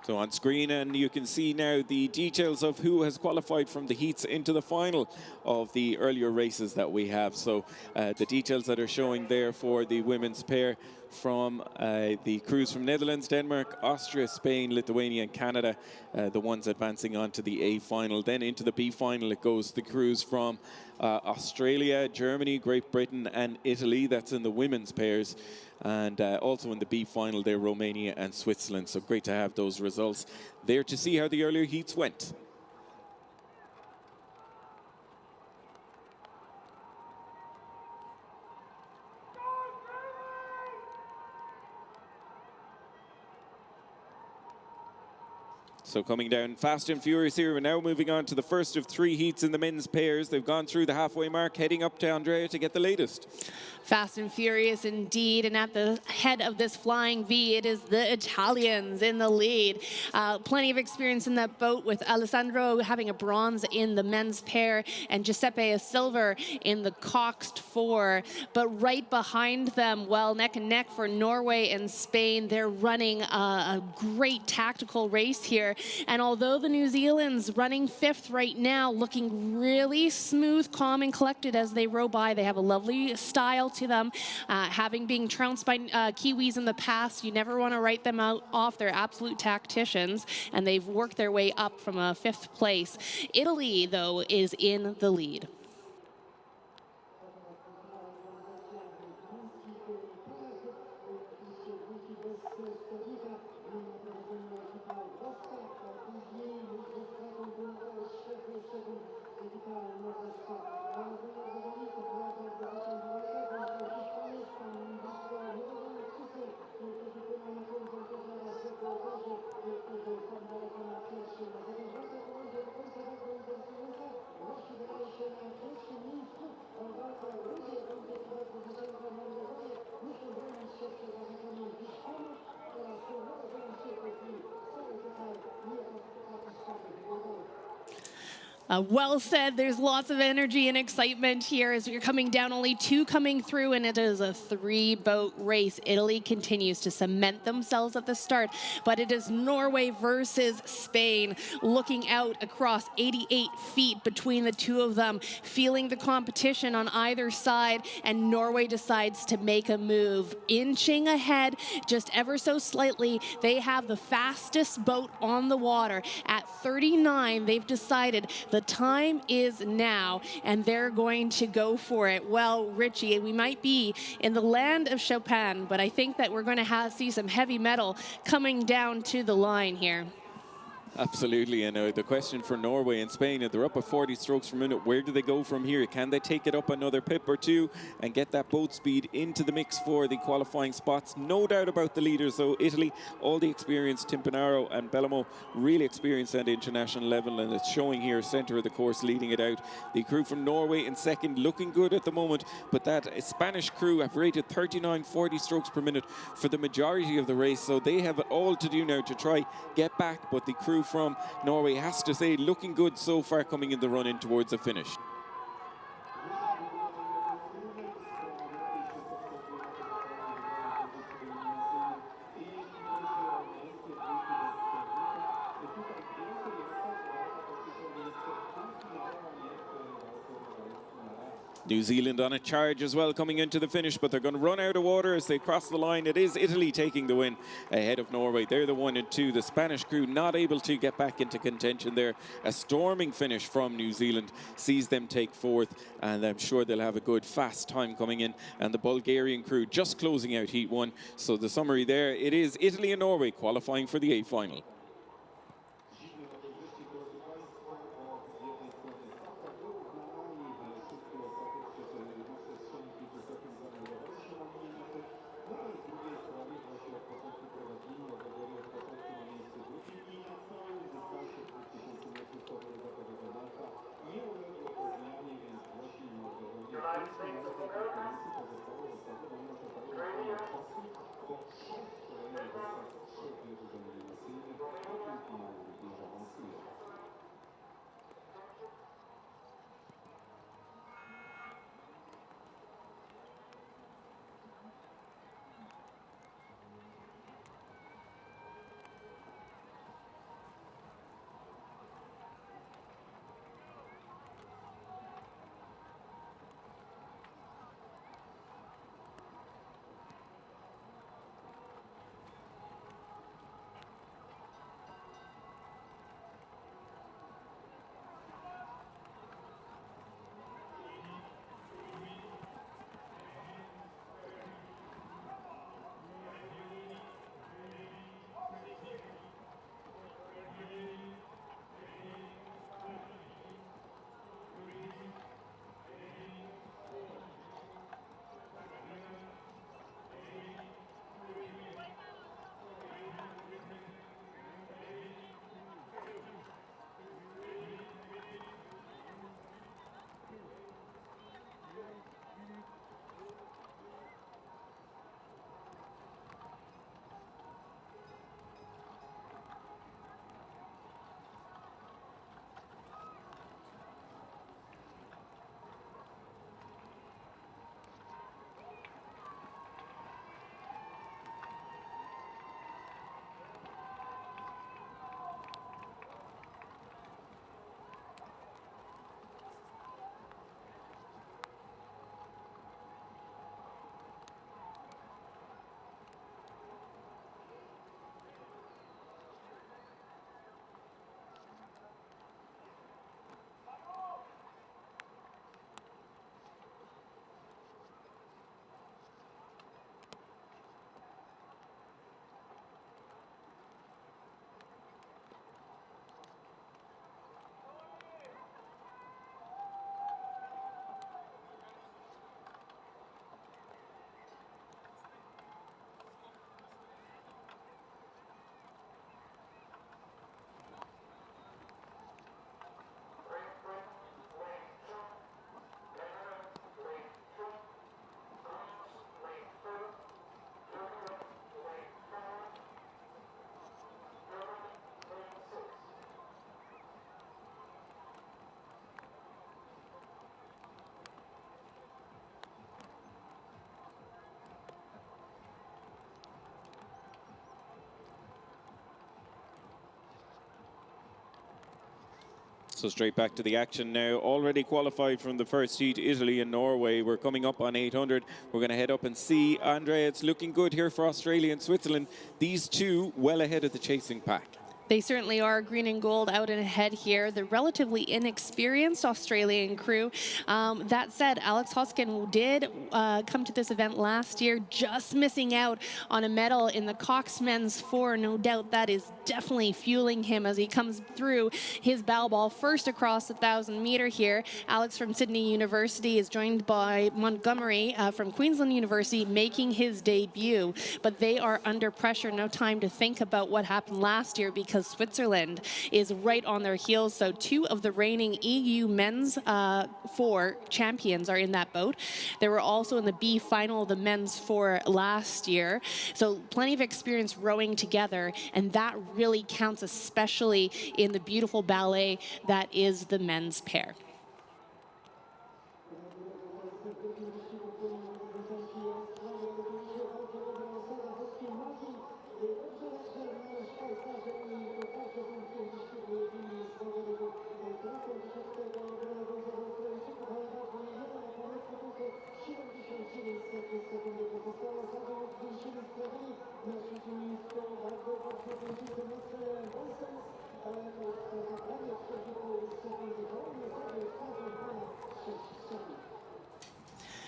So on screen, and you can see now the details of who has qualified from the heats into the final of the earlier races that we have. So the details that are showing there for the women's pair from the crews from Netherlands, Denmark, Austria, Spain, Lithuania and Canada, the ones advancing on to the A final. Then into the B final it goes the crews from Australia, Germany, Great Britain and Italy. That's in the women's pairs. And also in the B final there, Romania and Switzerland. So great to have those results there to see how the earlier heats went. So coming down fast and furious here. We're now moving on to the first of 3 heats in the men's pairs. They've gone through the halfway mark, heading up to Andrea to get the latest. Fast and furious indeed, and at the head of this flying V, it is the Italians in the lead. Plenty of experience in that boat with Alessandro having a bronze in the men's pair and Giuseppe a silver in the coxed 4. But right behind them, well, neck and neck for Norway and Spain. They're running a great tactical race here. And although the New Zealand's running 5th right now, looking really smooth, calm, and collected as they row by, they have a lovely style to them. Having been trounced by Kiwis in the past, you never want to write them off. They're absolute tacticians, and they've worked their way up from a 5th place. Italy, though, is in the lead. Well said. There's lots of energy and excitement here as you're coming down. Only 2 coming through, and it is a 3-boat race. Italy continues to cement themselves at the start, but it is Norway versus Spain. Looking out across 88 feet between the two of them, feeling the competition on either side, and Norway decides to make a move. Inching ahead just ever so slightly, they have the fastest boat on the water. At 39, they've decided the time is now, and they're going to go for it. Well, Richie, we might be in the land of Chopin, but I think that we're going to see some heavy metal coming down to the line here. Absolutely, and the question for Norway and Spain, if they're up at 40 strokes per minute, where do they go from here? Can they take it up another pip or two and get that boat speed into the mix for the qualifying spots? No doubt about the leaders, though. Italy, all the experience, Timpanaro and Bellamo, really experienced at international level, and it's showing here, centre of the course, leading it out. The crew from Norway in second, looking good at the moment, but that Spanish crew have rated 39, 40 strokes per minute for the majority of the race, so they have it all to do now to try get back, but the crew from Norway has to say looking good so far coming in the run in towards the finish. New Zealand on a charge as well coming into the finish, but they're going to run out of water as they cross the line. It is Italy taking the win ahead of Norway. They're the 1 and 2. The Spanish crew not able to get back into contention there. A storming finish from New Zealand sees them take 4th, and I'm sure they'll have a good fast time coming in. And the Bulgarian crew just closing out Heat 1. So the summary there, it is Italy and Norway qualifying for the A final. United States of America, Australia, Romania, So straight back to the action now. Already qualified from the first heat, Italy and Norway. We're coming up on 800. We're going to head up and see. Andrea, it's looking good here for Australia and Switzerland. These two well ahead of the chasing pack. They certainly are. Green and gold out and ahead here. The relatively inexperienced Australian crew. That said, Alex Hoskin did come to this event last year, just missing out on a medal in the Cox Men's 4. No doubt that is definitely fueling him as he comes through his bow ball first across the 1,000-meter here. Alex from Sydney University is joined by Montgomery from Queensland University, making his debut. But they are under pressure. No time to think about what happened last year because Switzerland is right on their heels. So 2 of the reigning EU men's 4 champions are in that boat. They were also in the B final of the men's 4 last year. So plenty of experience rowing together, and that really counts, especially in the beautiful ballet that is the men's pair.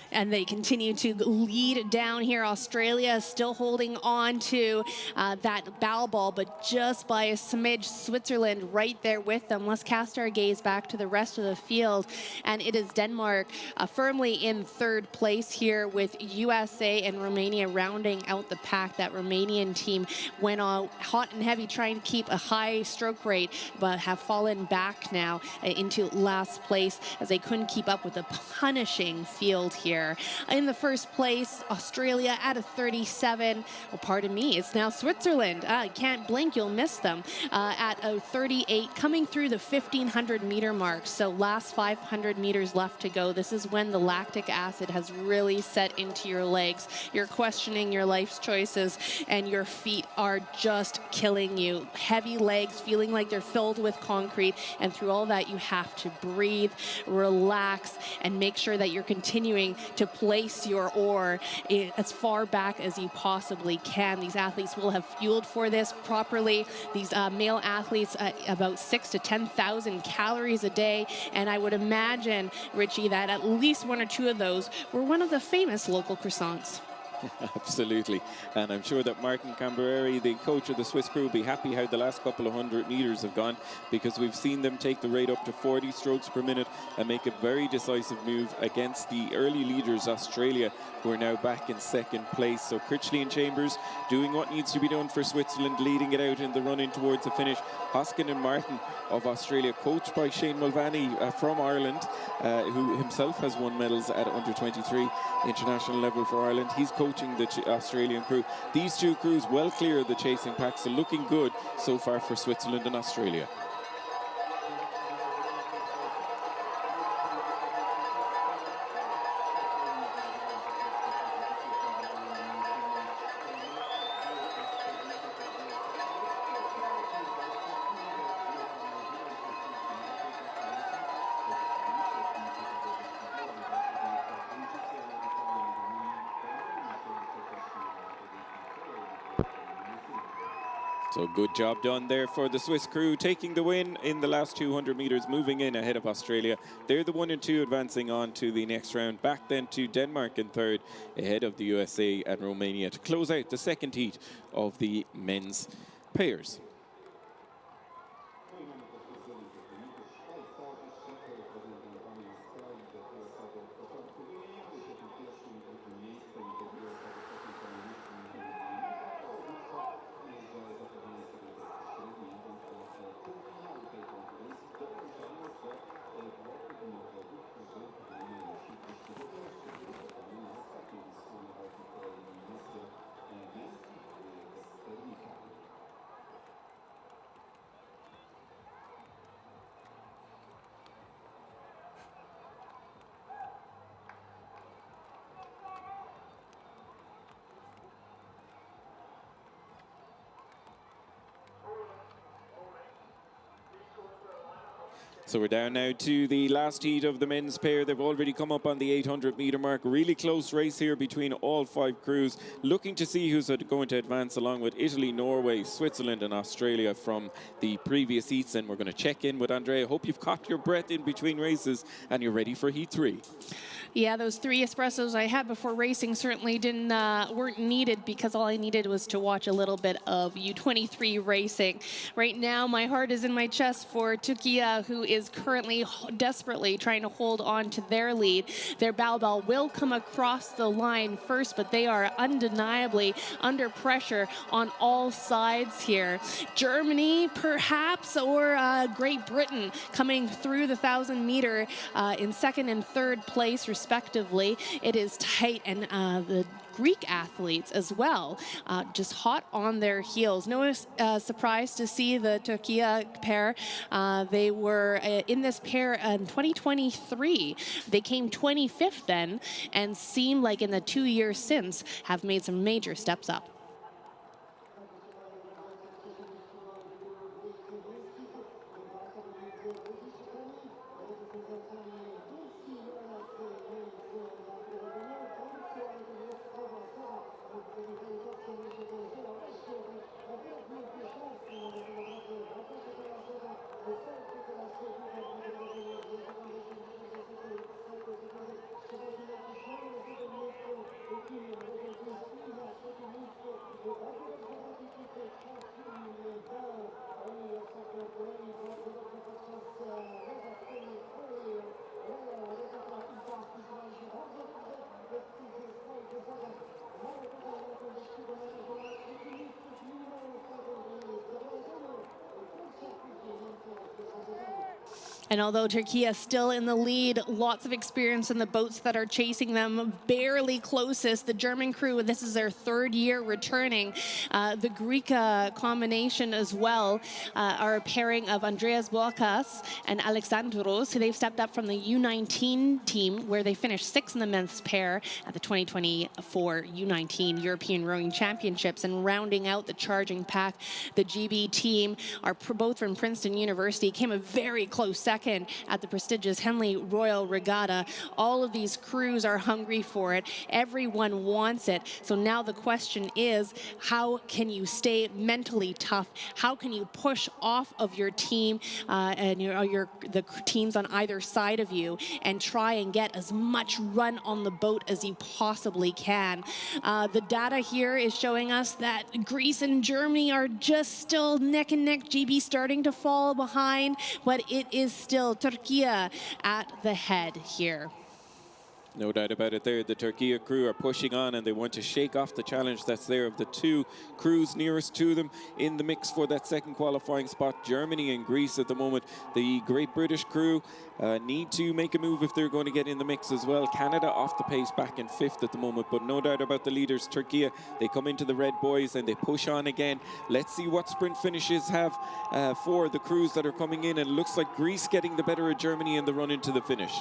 And they continue to lead down here. Australia still holding on to that bow ball, but just by a smidge. Switzerland right there with them. Let's cast our gaze back to the rest of the field. And it is Denmark firmly in 3rd place here, with USA and Romania rounding out the pack. That Romanian team went on hot and heavy trying to keep a high stroke rate, but have fallen back now into last place as they couldn't keep up with the punishing field here. In the first place, Australia at a 37. Well, pardon me, it's now Switzerland. Can't blink, you'll miss them. At a 38, coming through the 1,500 meter mark. So last 500 meters left to go. This is when the lactic acid has really set into your legs. You're questioning your life's choices, and your feet are just killing you. Heavy legs, feeling like they're filled with concrete. And through all that, you have to breathe, relax, and make sure that you're continuing to place your oar as far back as you possibly can. These athletes will have fueled for this properly. These male athletes, about 6,000 to 10,000 calories a day. And I would imagine, Richie, that at least 1 or 2 of those were one of the famous local croissants. Absolutely. And I'm sure that Martin Cambereri, the coach of the Swiss crew, will be happy how the last couple of 100 meters have gone, because we've seen them take the rate up to 40 strokes per minute and make a very decisive move against the early leaders, Australia, who are now back in 2nd place. So Critchley and Chambers doing what needs to be done for Switzerland, leading it out in the run in towards the finish. Hoskin and Martin of Australia, coached by Shane Mulvaney from Ireland, who himself has won medals at under 23 international level for Ireland. He's coaching the Australian crew. These 2 crews well clear of the chasing pack, so looking good so far for Switzerland and Australia. So good job done there for the Swiss crew, taking the win in the last 200 meters, moving in ahead of Australia. They're the 1 and 2 advancing on to the next round. Back then to Denmark in 3rd, ahead of the USA and Romania to close out the 2nd heat of the men's pairs. So we're down now to the last heat of the men's pair. They've already come up on the 800-meter mark. Really close race here between all 5 crews. Looking to see who's going to advance, along with Italy, Norway, Switzerland and Australia from the previous heats. And we're going to check in with Andrea. Hope you've caught your breath in between races and you're ready for heat 3. Yeah, those 3 espressos I had before racing certainly weren't needed, because all I needed was to watch a little bit of U23 racing. Right now, my heart is in my chest for Turkey, who is currently desperately trying to hold on to their lead. Their Balbal will come across the line first, but they are undeniably under pressure on all sides here. Germany, perhaps, or Great Britain coming through the 1,000-meter in 2nd and 3rd place, respectively. It is tight, and the Greek athletes as well, just hot on their heels. No surprise to see the Turkey pair. They were in this pair in 2023. They came 25th then, and seem like in the 2 years since have made some major steps up. And although Turkey is still in the lead, lots of experience in the boats that are chasing them, barely closest. The German crew, this is their 3rd year returning. The Greek combination as well are a pairing of Andreas Boakas and Alexandros. They've stepped up from the U19 team, where they finished 6th in the men's pair at the 2024 U19 European Rowing Championships. And rounding out the charging pack, the GB team are both from Princeton University, came a very close second at the prestigious Henley Royal Regatta. All of these crews are hungry for it. Everyone wants it. So now the question is, how can you stay mentally tough? How can you push off of your team and the teams on either side of you, and try and get as much run on the boat as you possibly can? The data here is showing us that Greece and Germany are just still neck and neck. GB starting to fall behind, but it is still Turkey at the head here. No doubt about it there. The Turkey crew are pushing on, and they want to shake off the challenge that's there of the 2 crews nearest to them in the mix for that 2nd qualifying spot. Germany and Greece at the moment. The Great British crew need to make a move if they're going to get in the mix as well. Canada off the pace, back in 5th at the moment, but no doubt about the leaders, Turkey. They come into the red boys and they push on again. Let's see what sprint finishes have for the crews that are coming in, and it looks like Greece getting the better of Germany in the run into the finish.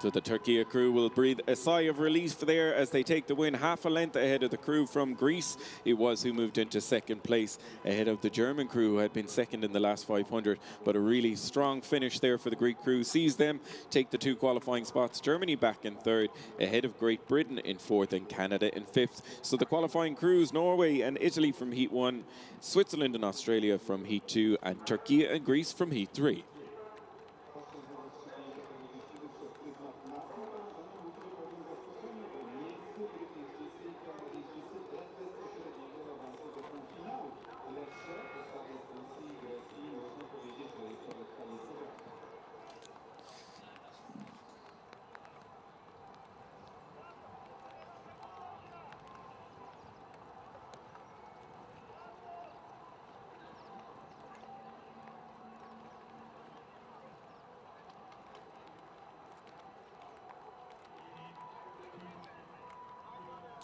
So the Turkey crew will breathe a sigh of relief there as they take the win, half a length ahead of the crew from Greece. It was who moved into 2nd place ahead of the German crew, who had been 2nd in the last 500. But a really strong finish there for the Greek crew sees them take the 2 qualifying spots. Germany back in 3rd, ahead of Great Britain in 4th and Canada in 5th. So the qualifying crews, Norway and Italy from Heat 1, Switzerland and Australia from Heat 2, and Turkey and Greece from Heat 3.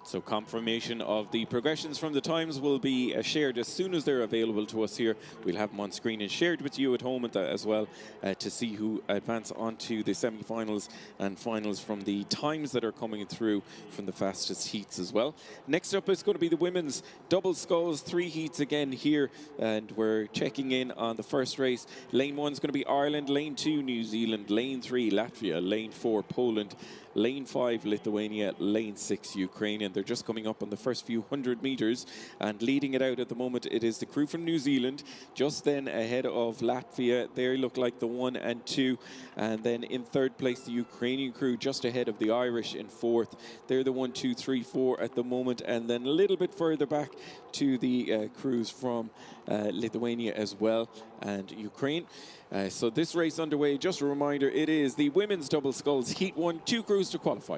So confirmation of the progressions from the times will be shared as soon as they're available to us here. We'll have them on screen and shared with you at home as well to see who advance onto the semi-finals and finals from the times that are coming through from the fastest heats as well. Next up is going to be the women's double sculls, 3 heats again here, and we're checking in on the first race. Lane 1 is going to be Ireland, lane 2 New Zealand, lane 3 Latvia, lane 4 Poland, lane 5 Lithuania, lane 6 Ukraine, and they're just coming up on the first few 100 meters, and leading it out at the moment it is the crew from New Zealand, just then ahead of Latvia. They look like the 1 and 2, and then in third place the Ukrainian crew, just ahead of the Irish in fourth. They're the 1, 2, 3, 4 at the moment, and then a little bit further back to the crews from Lithuania as well, and Ukraine. So this race underway, just a reminder, it is the women's double sculls heat 1, 2 crews to qualify.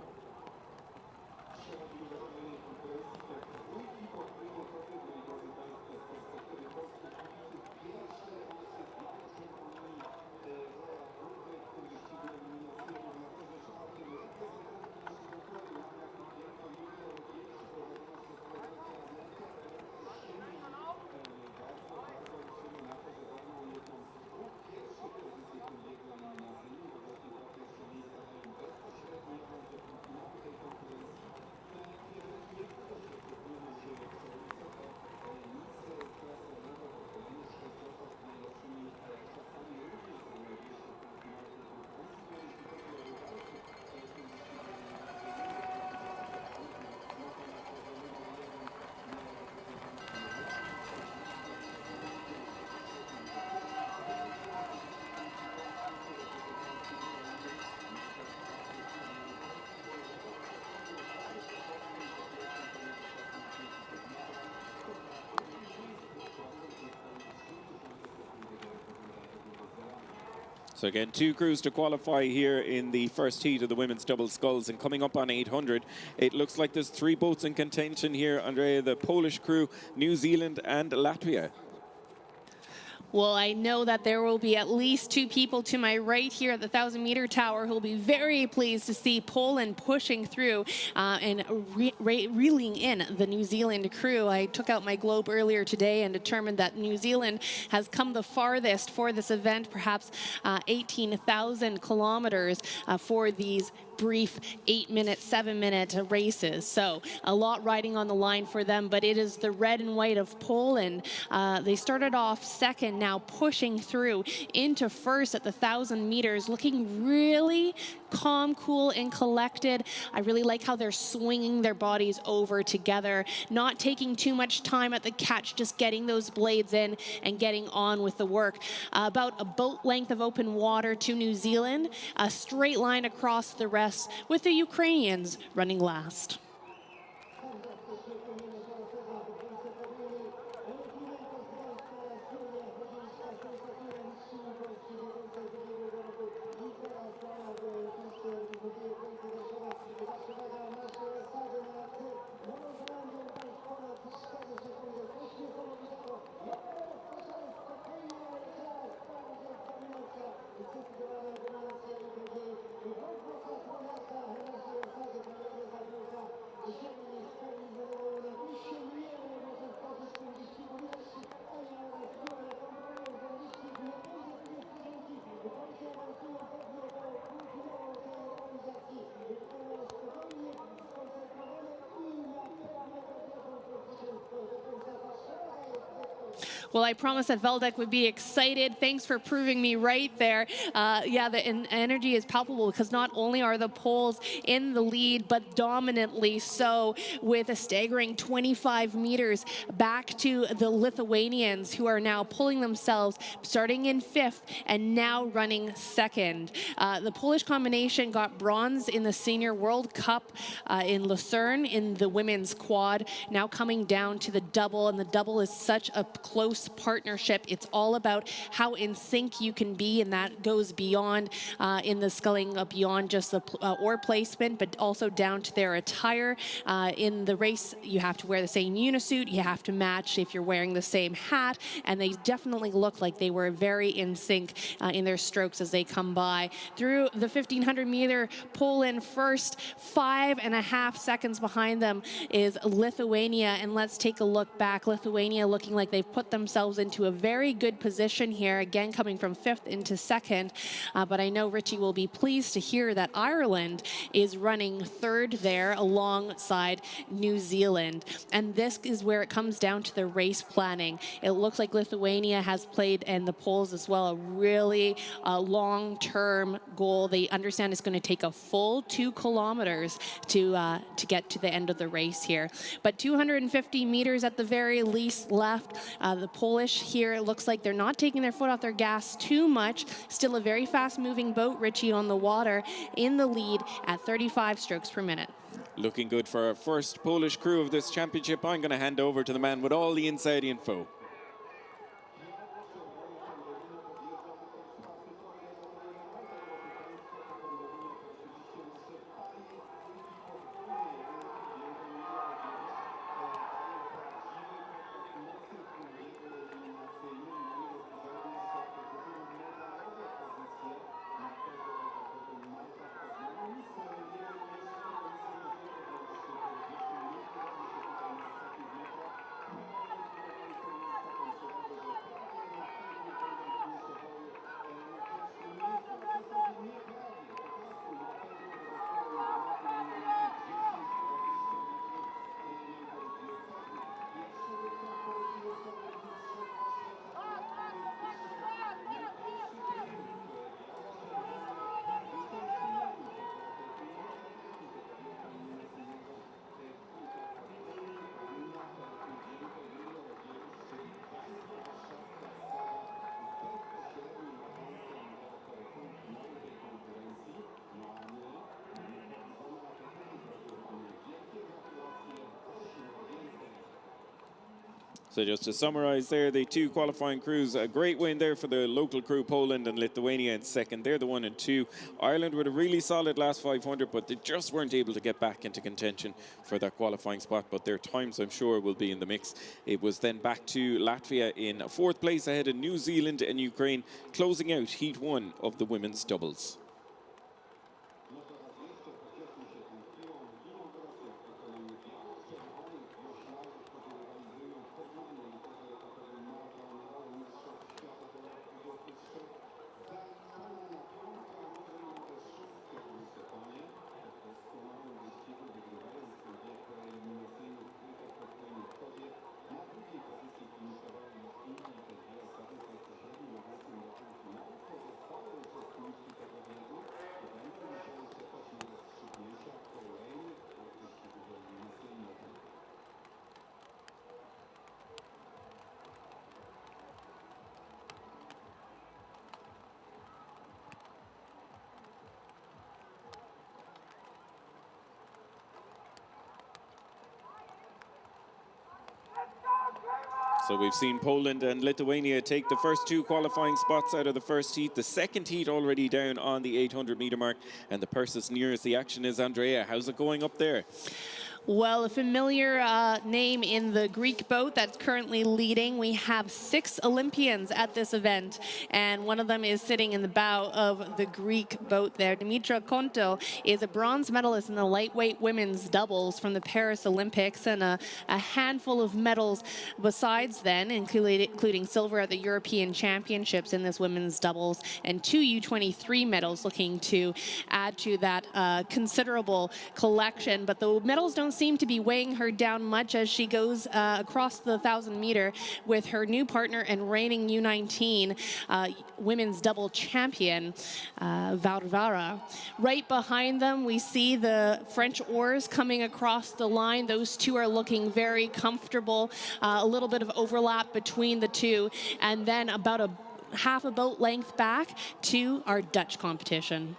So again, 2 crews to qualify here in the first heat of the women's double sculls, and coming up on 800, it looks like there's 3 boats in contention here, Andrea, the Polish crew, New Zealand and Latvia. Well, I know that there will be at least 2 people to my right here at the 1,000-meter tower who will be very pleased to see Poland pushing through and reeling in the New Zealand crew. I took out my globe earlier today and determined that New Zealand has come the farthest for this event, perhaps 18,000 kilometers for these brief 8-minute, 7-minute races. So a lot riding on the line for them, but it is the red and white of Poland. They started off second, now pushing through into first at the 1,000 meters, looking really calm, cool, and collected. I really like how they're swinging their bodies over together, not taking too much time at the catch, just getting those blades in and getting on with the work. About a boat length of open water to New Zealand, a straight line across the rest, with the Ukrainians running last. Well, I promised that Veldek would be excited. Thanks for proving me right there. Yeah, the energy is palpable because not only are the Poles in the lead, but dominantly so, with a staggering 25 meters back to the Lithuanians, who are now pulling themselves, starting in 5th and now running 2nd. The Polish combination got bronze in the Senior World Cup in Lucerne in the women's quad, now coming down to the double, and the double is such a close close partnership. It's all about how in sync you can be, and that goes beyond in the sculling, beyond just the oar placement, but also down to their attire. In the race, you have to wear the same unisuit. You have to match if you're wearing the same hat, and they definitely look like they were very in sync in their strokes as they come by. Through the 1500 meter, Poland first, 5.5 seconds behind them is Lithuania, and let's take a look back. Lithuania looking like they've put themselves into a very good position here, again coming from 5th into 2nd, but I know Richie will be pleased to hear that Ireland is running 3rd there alongside New Zealand, and this is where it comes down to the race planning. It looks like Lithuania has played, and the Poles as well, a really long-term goal. They understand it's going to take a full 2 kilometers to get to the end of the race here. But 250 meters at the very least left. The Polish here, it looks like they're not taking their foot off their gas too much. Still a very fast-moving boat, Richie, on the water, in the lead at 35 strokes per minute. Looking good for our first Polish crew of this championship. I'm going to hand over to the man with all the inside info. So just to summarize there, the 2 qualifying crews, a great win there for the local crew, Poland and Lithuania in 2nd. They're the 1 and 2. Ireland with a really solid last 500, but they just weren't able to get back into contention for that qualifying spot. But their times, I'm sure, will be in the mix. It was then back to Latvia in 4th place ahead of New Zealand and Ukraine, closing out Heat 1 of the women's doubles. So we've seen Poland and Lithuania take the first 2 qualifying spots out of the first heat. The second heat already down on the 800-meter mark, and the purses nearest the action is Andrea. How's it going up there? Well, a familiar name in the Greek boat that's currently leading. We have 6 Olympians at this event, and one of them is sitting in the bow of the Greek boat there. Dimitra Konto is a bronze medalist in the lightweight women's doubles from the Paris Olympics, and a handful of medals besides then, including silver at the European Championships in this women's doubles, and 2 U23 medals, looking to add to that considerable collection. But the medals don't seem to be weighing her down much as she goes across the 1,000-meter with her new partner and reigning U19 women's double champion, Varvara. Right behind them, we see the French oars coming across the line. Those 2 are looking very comfortable. A little bit of overlap between the 2, and then about a half a boat length back to our Dutch competition.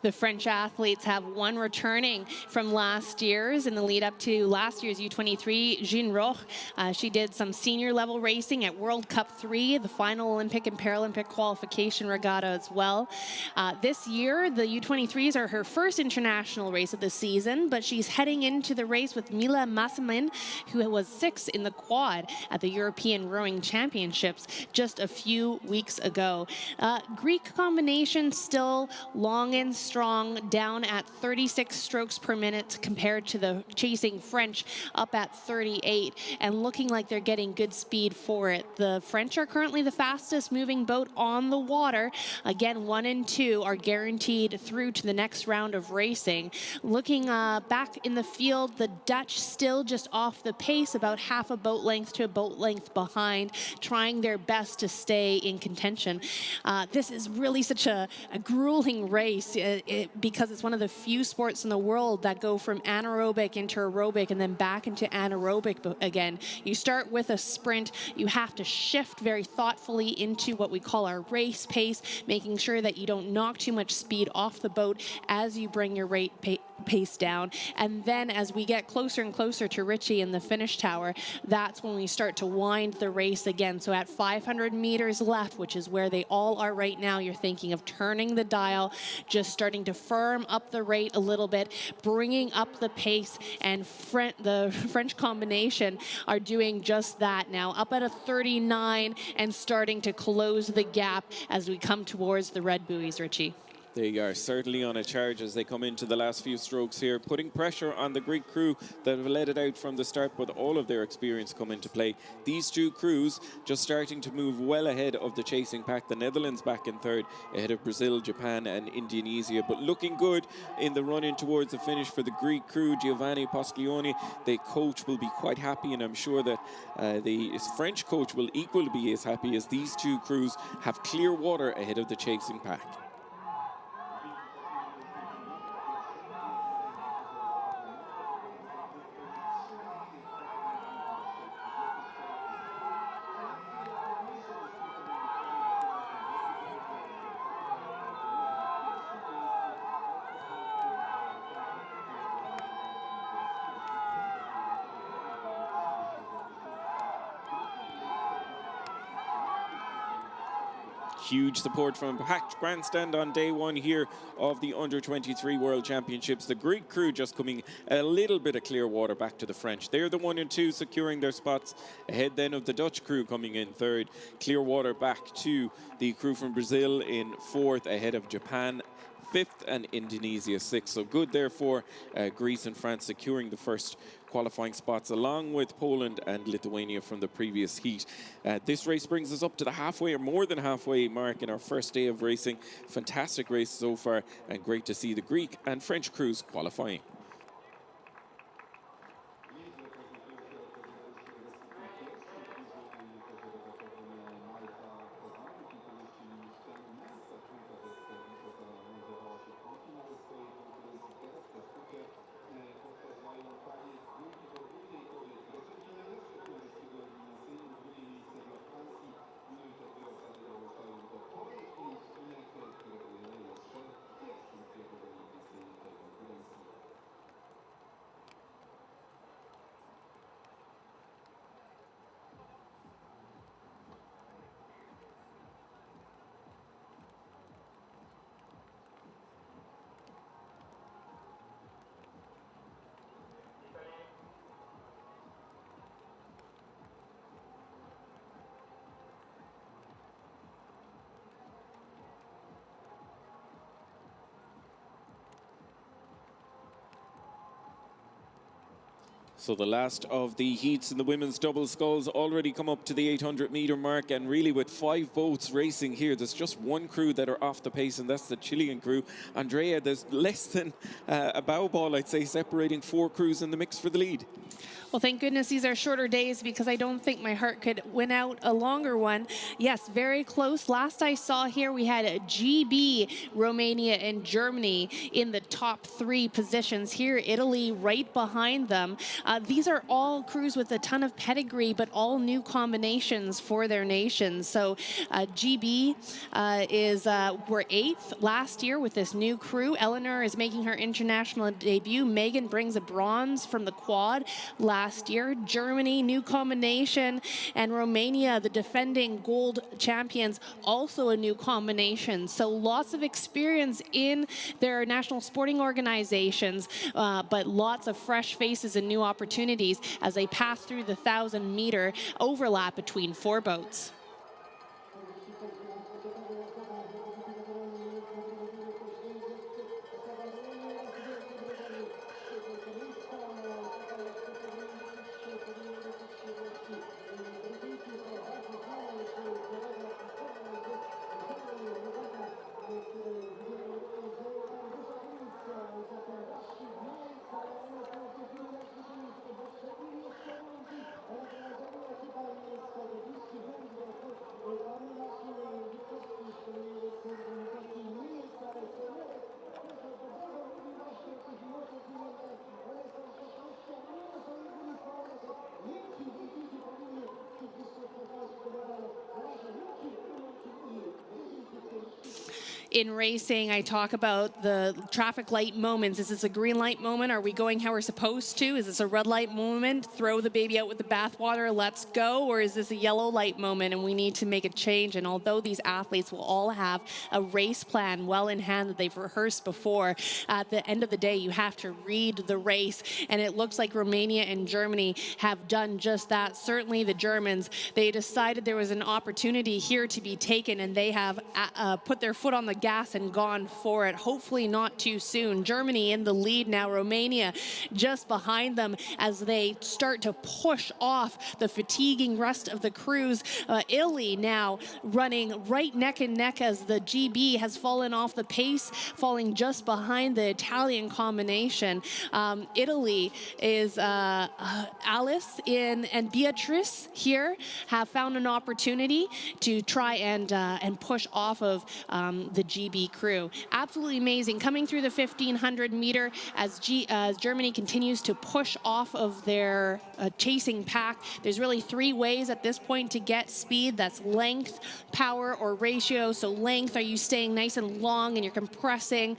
The French athletes have one returning from last year's in the lead up to last year's U23, Jean Roch. She did some senior level racing at World Cup 3, the final Olympic and Paralympic qualification regatta as well. This year, the U23s are her first international race of the season, but she's heading into the race with Mila Massamin, who was 6th in the quad at the European Rowing Championships just a few weeks ago. Greek combination still long and strong, down at 36 strokes per minute compared to the chasing French up at 38, and looking like they're getting good speed for it. The French are currently the fastest moving boat on the water. Again, 1 and 2 are guaranteed through to the next round of racing. Looking back in the field, the Dutch still just off the pace, about half a boat length to a boat length behind, trying their best to stay in contention. This is really such a grueling race. Because it's one of the few sports in the world that go from anaerobic into aerobic and then back into anaerobic again. You start with a sprint. You have to shift very thoughtfully into what we call our race pace, making sure that you don't knock too much speed off the boat as you bring your rate pace down. And then as we get closer and closer to Richie in the finish tower, that's when we start to wind the race again. So at 500 meters left, which is where they all are right now, you're thinking of turning the dial, just starting to firm up the rate a little bit, bringing up the pace, and the French combination are doing just that now, up at a 39 and starting to close the gap as we come towards the red buoys, Richie. They are certainly on a charge as they come into the last few strokes here, putting pressure on the Greek crew that have let it out from the start, but all of their experience come into play. These two crews just starting to move well ahead of the chasing pack. The Netherlands back in third, ahead of Brazil, Japan and Indonesia, but looking good in the run-in towards the finish for the Greek crew. Giovanni Posglione, the coach, will be quite happy, and I'm sure that the French coach will equally be as happy, as these two crews have clear water ahead of the chasing pack. Huge support from a packed grandstand on day one here of the Under-23 World Championships. The Greek crew just coming a little bit of clear water back to the French. They're the 1 and 2 securing their spots, ahead then of the Dutch crew coming in third. Clear water back to the crew from Brazil in fourth, ahead of Japan 5th and Indonesia 6th. So good there for Greece and France securing the first qualifying spots, along with Poland and Lithuania from the previous heat. This race brings us up to the halfway or more than halfway mark in our first day of racing. Fantastic race so far, and great to see the Greek and French crews qualifying. So the last of the heats in the women's double sculls already come up to the 800-meter mark, and really with 5 boats racing here, there's just one crew that are off the pace, and that's the Chilean crew. Andrea, there's less than a bow ball, I'd say, separating 4 crews in the mix for the lead. Well, thank goodness these are shorter days, because I don't think my heart could win out a longer one. Yes, very close. Last I saw here, we had GB, Romania, and Germany in the top 3 positions. Here, Italy right behind them. These are all crews with a ton of pedigree, but all new combinations for their nations. So GB were 8th last year with this new crew. Eleanor is making her international debut. Megan brings a bronze from the quad last year. Germany, new combination, and Romania, the defending gold champions, also a new combination. So lots of experience in their national sporting organizations, but lots of fresh faces and new opportunities as they pass through the 1,000-meter overlap between 4 boats. In racing, I talk about the traffic light moments. Is this a green light moment? Are we going how we're supposed to? Is this a red light moment? Throw the baby out with the bathwater, let's go? Or is this a yellow light moment and we need to make a change? And although these athletes will all have a race plan well in hand that they've rehearsed before, at the end of the day, you have to read the race. And it looks like Romania and Germany have done just that. Certainly the Germans, they decided there was an opportunity here to be taken, and they have put their foot on the gas and gone for it. Hopefully not too soon. Germany in the lead now. Romania just behind them as they start to push off the fatiguing rest of the crews. Italy now running right neck and neck as the GB has fallen off the pace, falling just behind the Italian combination. Italy is Alice and Beatrice here have found an opportunity to try and push off of the GB crew. Absolutely amazing. Coming through the 1,500 meter as Germany continues to push off of their chasing pack. There's really 3 ways at this point to get speed. That's length, power, or ratio. So length, are you staying nice and long and you're compressing?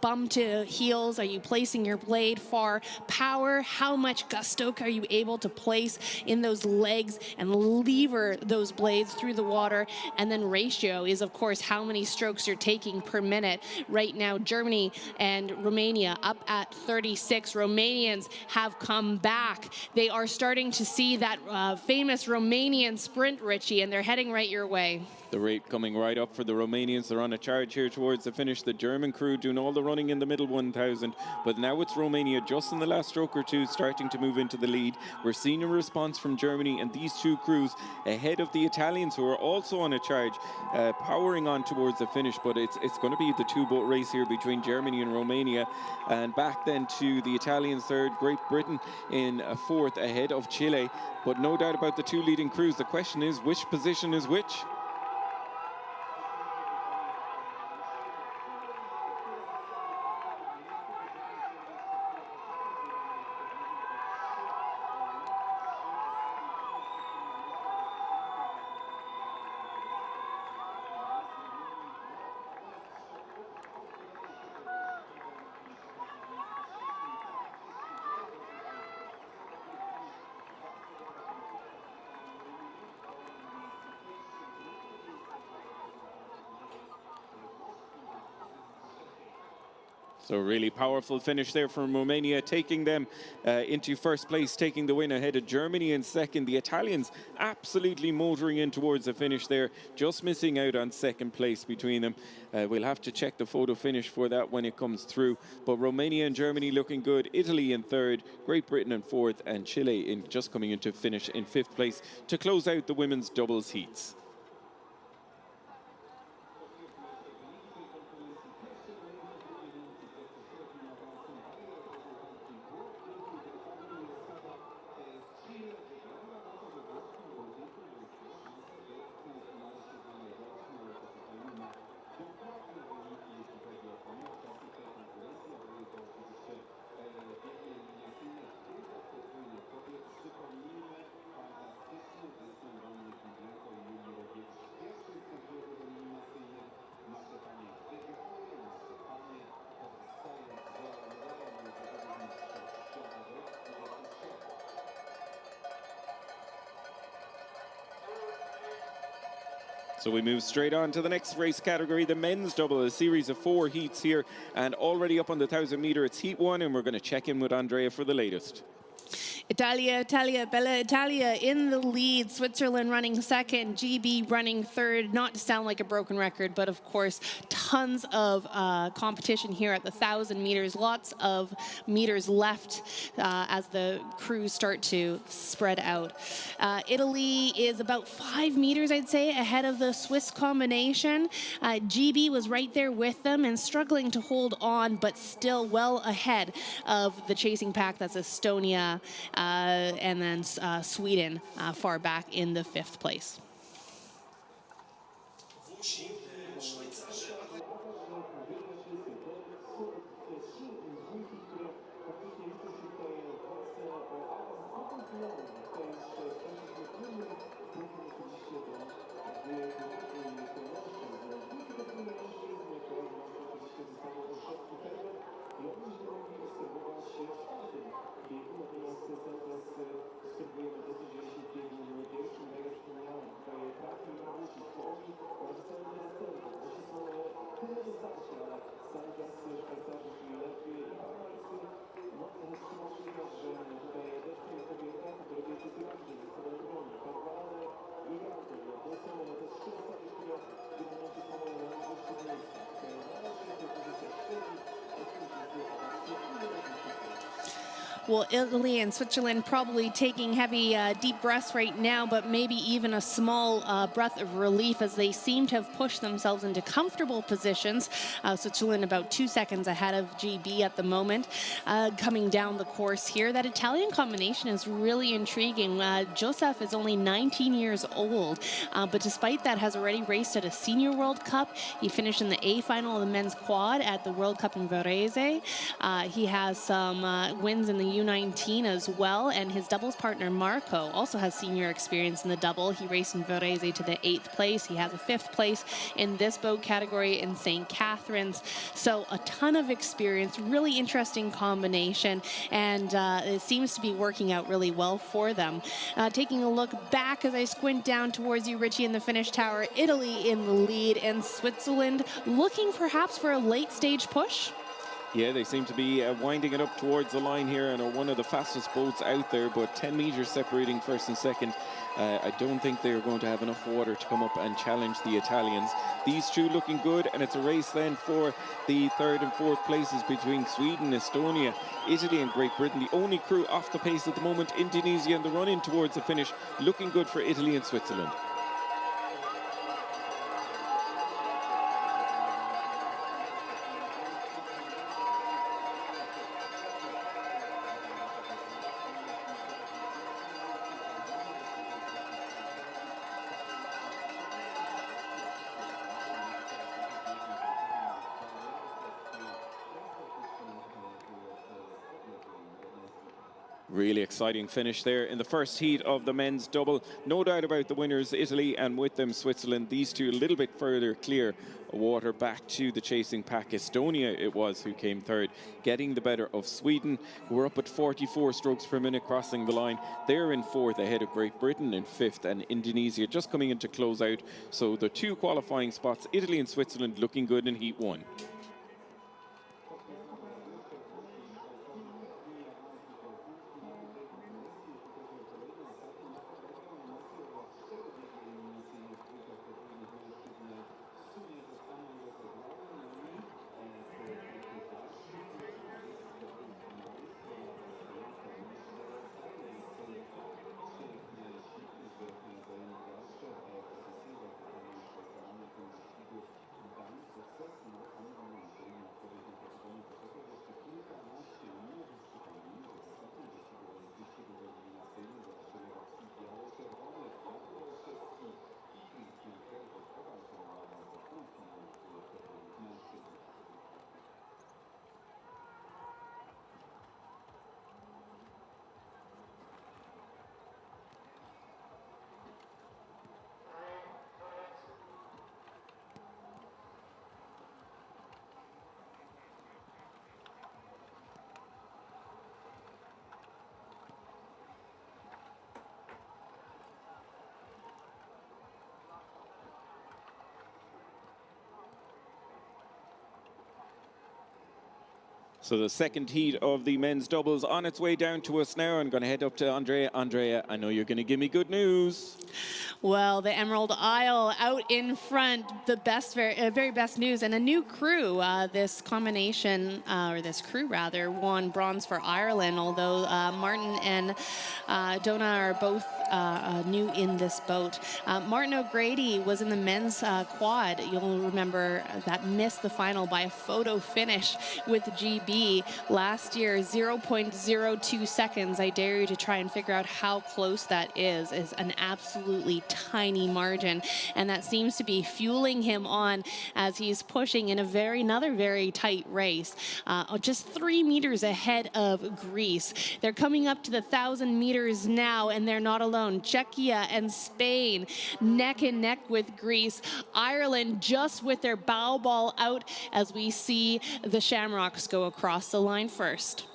Bum to heels, are you placing your blade far? Power, how much gusto are you able to place in those legs and lever those blades through the water? And then ratio is, of course, how many strokes you're taking per minute. Right now, Germany and Romania up at 36. Romanians have come back. They are starting to see that famous Romanian sprint, Richie, and they're heading right your way. The rate coming right up for the Romanians. They're on a charge here towards the finish. The German crew doing all the running in the middle 1,000. But now it's Romania just in the last stroke or two starting to move into the lead. We're seeing a response from Germany and these 2 crews ahead of the Italians, who are also on a charge, powering on towards the finish. But it's going to be the 2-boat race here between Germany and Romania. And back then to the Italians third, Great Britain in 4th ahead of Chile. But no doubt about the 2 leading crews. The question is, which position is which? So really powerful finish there from Romania, taking them into first place, taking the win ahead of Germany in second. The Italians absolutely motoring in towards the finish there, just missing out on second place between them. We'll have to check the photo finish for that when it comes through. But Romania and Germany looking good, Italy in third, Great Britain in fourth, and Chile in just coming into finish in fifth place to close out the women's doubles heats. So we move straight on to the next race category, the men's double, a series of 4 heats here, and already up on the 1,000 meter, it's heat 1, and we're going to check in with Andrea for the latest. Italia, Bella Italia in the lead. Switzerland running second, GB running third. Not to sound like a broken record, but of course, tons of competition here at the 1,000 meters. Lots of meters left as the crews start to spread out. Italy is about 5 meters, I'd say, ahead of the Swiss combination. GB was right there with them and struggling to hold on, but still well ahead of the chasing pack. That's Estonia, and then Sweden far back in the 5th place. Well, Italy and Switzerland probably taking heavy, deep breaths right now, but maybe even a small breath of relief as they seem to have pushed themselves into comfortable positions. Switzerland about 2 seconds ahead of GB at the moment. Coming down the course here, that Italian combination is really intriguing. Joseph is only 19 years old, but despite that has already raced at a Senior World Cup. He finished in the A final of the men's quad at the World Cup in Varese. He has some wins in the U19 as well, and his doubles partner Marco also has senior experience in the double. He raced in Varese to the 8th place. He has a 5th place in this boat category in St. Catharines. So a ton of experience, really interesting combination, and it seems to be working out really well for them. Taking a look back as I squint down towards you, Richie, in the finish tower, Italy in the lead and Switzerland looking perhaps for a late stage push. Yeah, they seem to be winding it up towards the line here and are one of the fastest boats out there, but 10 meters separating first and second. I don't think they're going to have enough water to come up and challenge the Italians. These two looking good, and it's a race then for the 3rd and 4th places between Sweden, Estonia, Italy and Great Britain. The only crew off the pace at the moment, Indonesia, and the run in towards the finish, looking good for Italy and Switzerland. Really exciting finish there in the first heat of the men's double. No doubt about the winners, Italy, and with them Switzerland. These two a little bit further clear water back to the chasing pack. Estonia it was who came third, getting the better of Sweden, who were up at 44 strokes per minute crossing the line. They're in 4th ahead of Great Britain in 5th, and Indonesia just coming in to close out. So the 2 qualifying spots, Italy and Switzerland, looking good in heat 1. So the second heat of the men's doubles on its way down to us now. I'm going to head up to Andrea. Andrea, I know you're going to give me good news. Well, the Emerald Isle out in front, the best, very best news, and a new crew. This combination, or this crew rather, won bronze for Ireland, although Martin and Donna are both new in this boat. Martin O'Grady was in the men's quad. You'll remember that missed the final by a photo finish with GB last year, 0.02 seconds. I dare you to try and figure out how close that is an absolutely tiny margin, and that seems to be fueling him on as he's pushing in another very tight race, just 3 meters ahead of Greece. They're coming up to the 1,000 meters now, and they're not alone. Czechia and Spain neck and neck with Greece. Ireland just with their bow ball out as we see the Shamrocks go across the line first.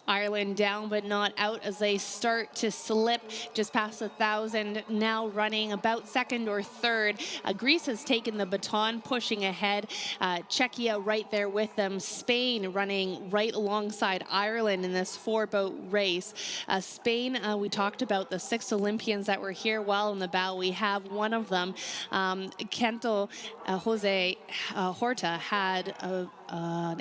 Ireland down but not out as they start to slip just past 1,000, now running about second or third. Greece has taken the baton, pushing ahead. Czechia right there with them. Spain running right alongside Ireland in this 4-boat race. Spain, we talked about the 6 Olympians that were here while in the bow. We have one of them. Kento Jose Horta had an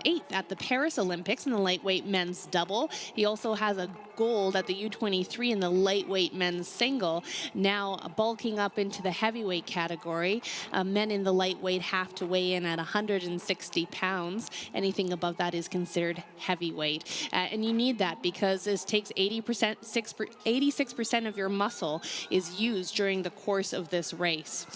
8th at the Paris Olympics in the lightweight men's double. He also has a gold at the U23 in the lightweight men's single. Now bulking up into the heavyweight category. Men in the lightweight have to weigh in at 160 pounds. Anything above that is considered heavyweight. And you need that because this takes 86% of your muscle is used during the course of this race.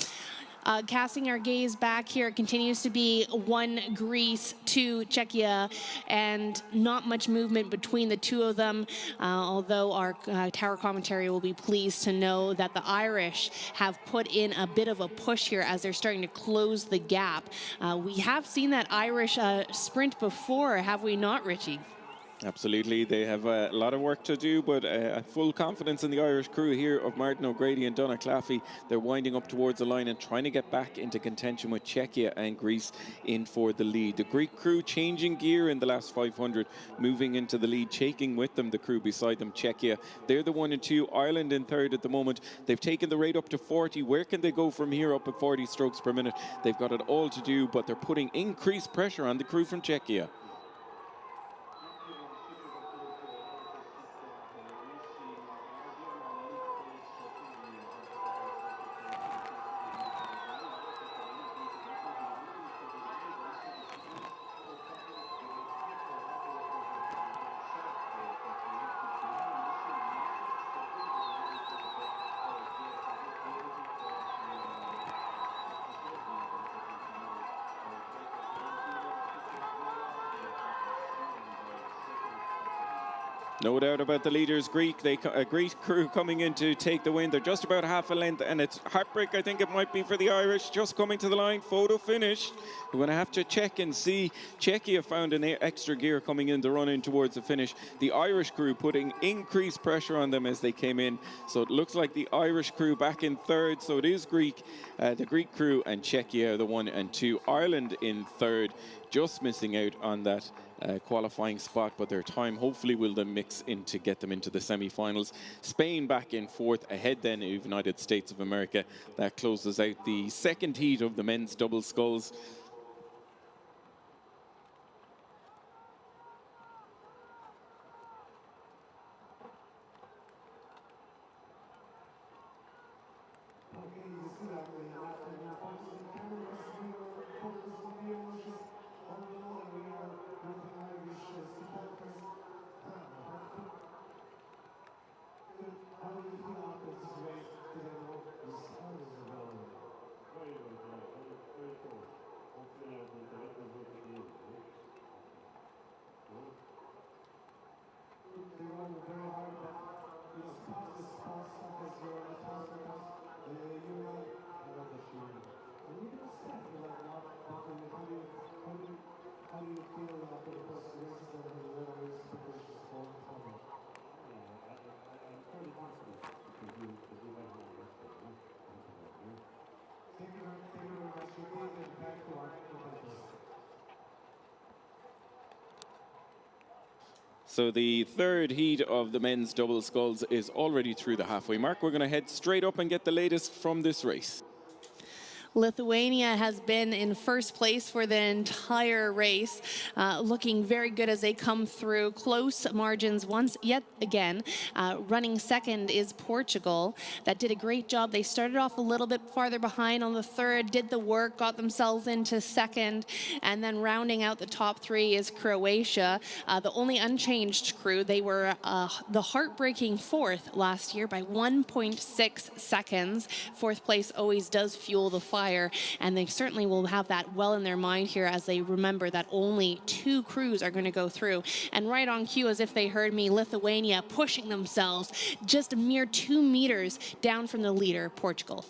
Casting our gaze back here, it continues to be 1 Greece, 2 Czechia, and not much movement between the two of them, although our tower commentary will be pleased to know that the Irish have put in a bit of a push here as they're starting to close the gap. We have seen that Irish sprint before, have we not, Richie? Absolutely, they have a lot of work to do, but full confidence in the Irish crew here of Martin O'Grady and Donna Claffey. They're winding up towards the line and trying to get back into contention with Czechia and Greece in for the lead. The Greek crew changing gear in the last 500, moving into the lead, taking with them the crew beside them, Czechia. They're the 1 and 2, Ireland in third at the moment. They've taken the rate up to 40. Where can they go from here up at 40 strokes per minute? They've got it all to do, but they're putting increased pressure on the crew from Czechia. No doubt about the leaders, Greek. A Greek crew coming in to take the win. They're just about half a length, and it's heartbreak, I think it might be, for the Irish. Just coming to the line, photo finish. We're going to have to check and see. Czechia found an extra gear coming in to run in towards the finish. The Irish crew putting increased pressure on them as they came in. So it looks like the Irish crew back in third. So it is Greek, the Greek crew, and Czechia are the 1 and 2. Ireland in third, just missing out on that qualifying spot, but their time hopefully will then mix in to get them into the semi-finals. Spain back in fourth, ahead then of United States of America. That closes out the second heat of the men's double sculls. So the third heat of the men's double sculls is already through the halfway mark. We're going to head straight up and get the latest from this race. Lithuania has been in first place for the entire race, looking very good as they come through. Close margins once yet again. Running second is Portugal. That did a great job. They started off a little bit farther behind on the third, did the work, got themselves into second, and then rounding out the top three is Croatia. The only unchanged crew, they were the heartbreaking fourth last year by 1.6 seconds. Fourth place always does fuel the fire. And they certainly will have that well in their mind here as they remember that only 2 crews are going to go through. And right on cue, as if they heard me, Lithuania pushing themselves just a mere 2 meters down from the leader, Portugal.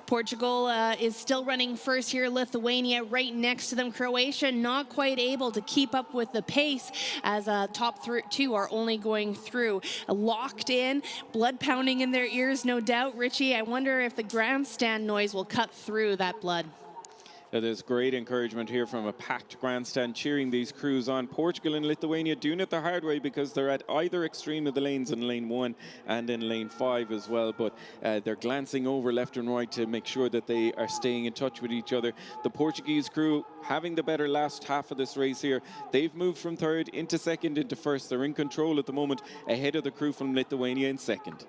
Portugal is still running first here. Lithuania right next to them. Croatia not quite able to keep up with the pace as top 2 are only going through. Locked in, blood pounding in their ears, no doubt. Richie, I wonder if the grandstand noise will cut through that blood. There's great encouragement here from a packed grandstand cheering these crews on. Portugal and Lithuania doing it the hard way because they're at either extreme of the lanes in lane 1 and in lane 5 as well. But they're glancing over left and right to make sure that they are staying in touch with each other. The Portuguese crew having the better last half of this race here. They've moved from third into second into first. They're in control at the moment, ahead of the crew from Lithuania in second.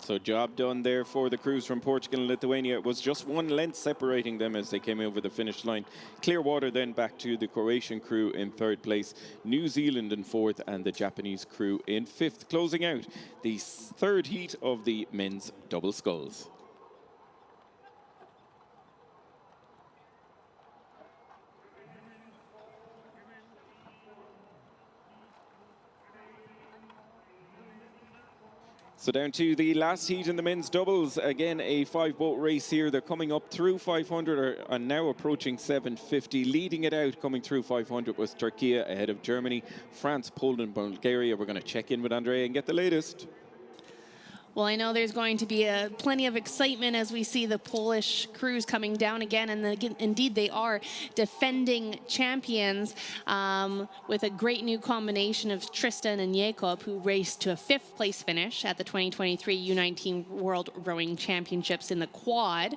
So job done there for the crews from Portugal and Lithuania. It was just 1 length separating them as they came over the finish line. Clear water then back to the Croatian crew in 3rd place, New Zealand in 4th, and the Japanese crew in 5th, closing out the 3rd heat of the men's double sculls. So down to the last heat in the men's doubles. Again, a 5-boat race here. They're coming up through 500 and now approaching 750. Leading it out, coming through 500 was Turkey ahead of Germany, France, Poland, Bulgaria. We're going to check in with Andrea and get the latest. Well, I know there's going to be plenty of excitement as we see the Polish crews coming down again, and indeed they are defending champions with a great new combination of Tristan and Jakob, who raced to a 5th place finish at the 2023 U19 World Rowing Championships in the quad.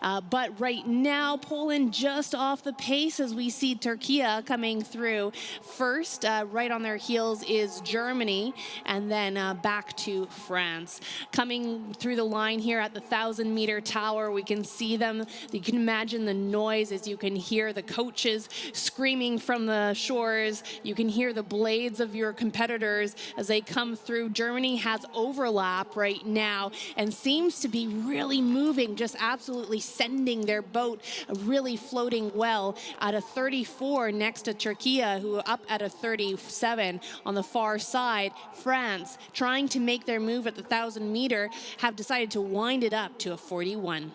But right now, Poland just off the pace as we see Turkey coming through first. Right on their heels is Germany, and then back to France. Coming through the line here at the 1,000-meter tower, we can see them. You can imagine the noise as you can hear the coaches screaming from the shores. You can hear the blades of your competitors as they come through. Germany has overlap right now and seems to be really moving, just absolutely sending their boat really floating well at a 34 next to Turkey, who are up at a 37 on the far side. France, trying to make their move at the 1,000 meter, have decided to wind it up to a 41.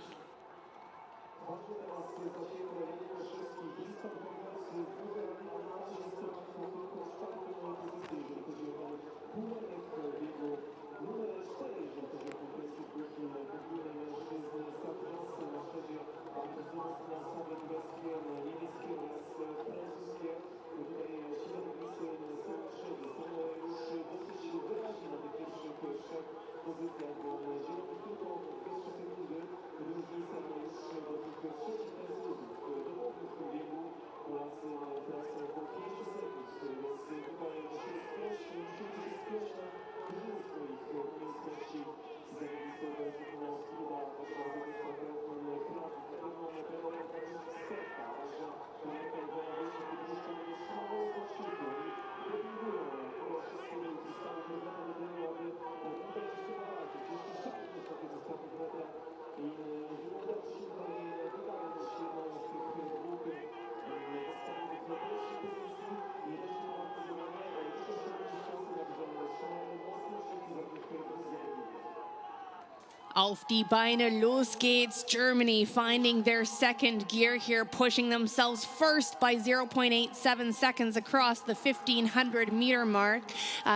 Auf die Beine, los geht's. Germany finding their second gear here, pushing themselves first by 0.87 seconds across the 1,500 meter mark.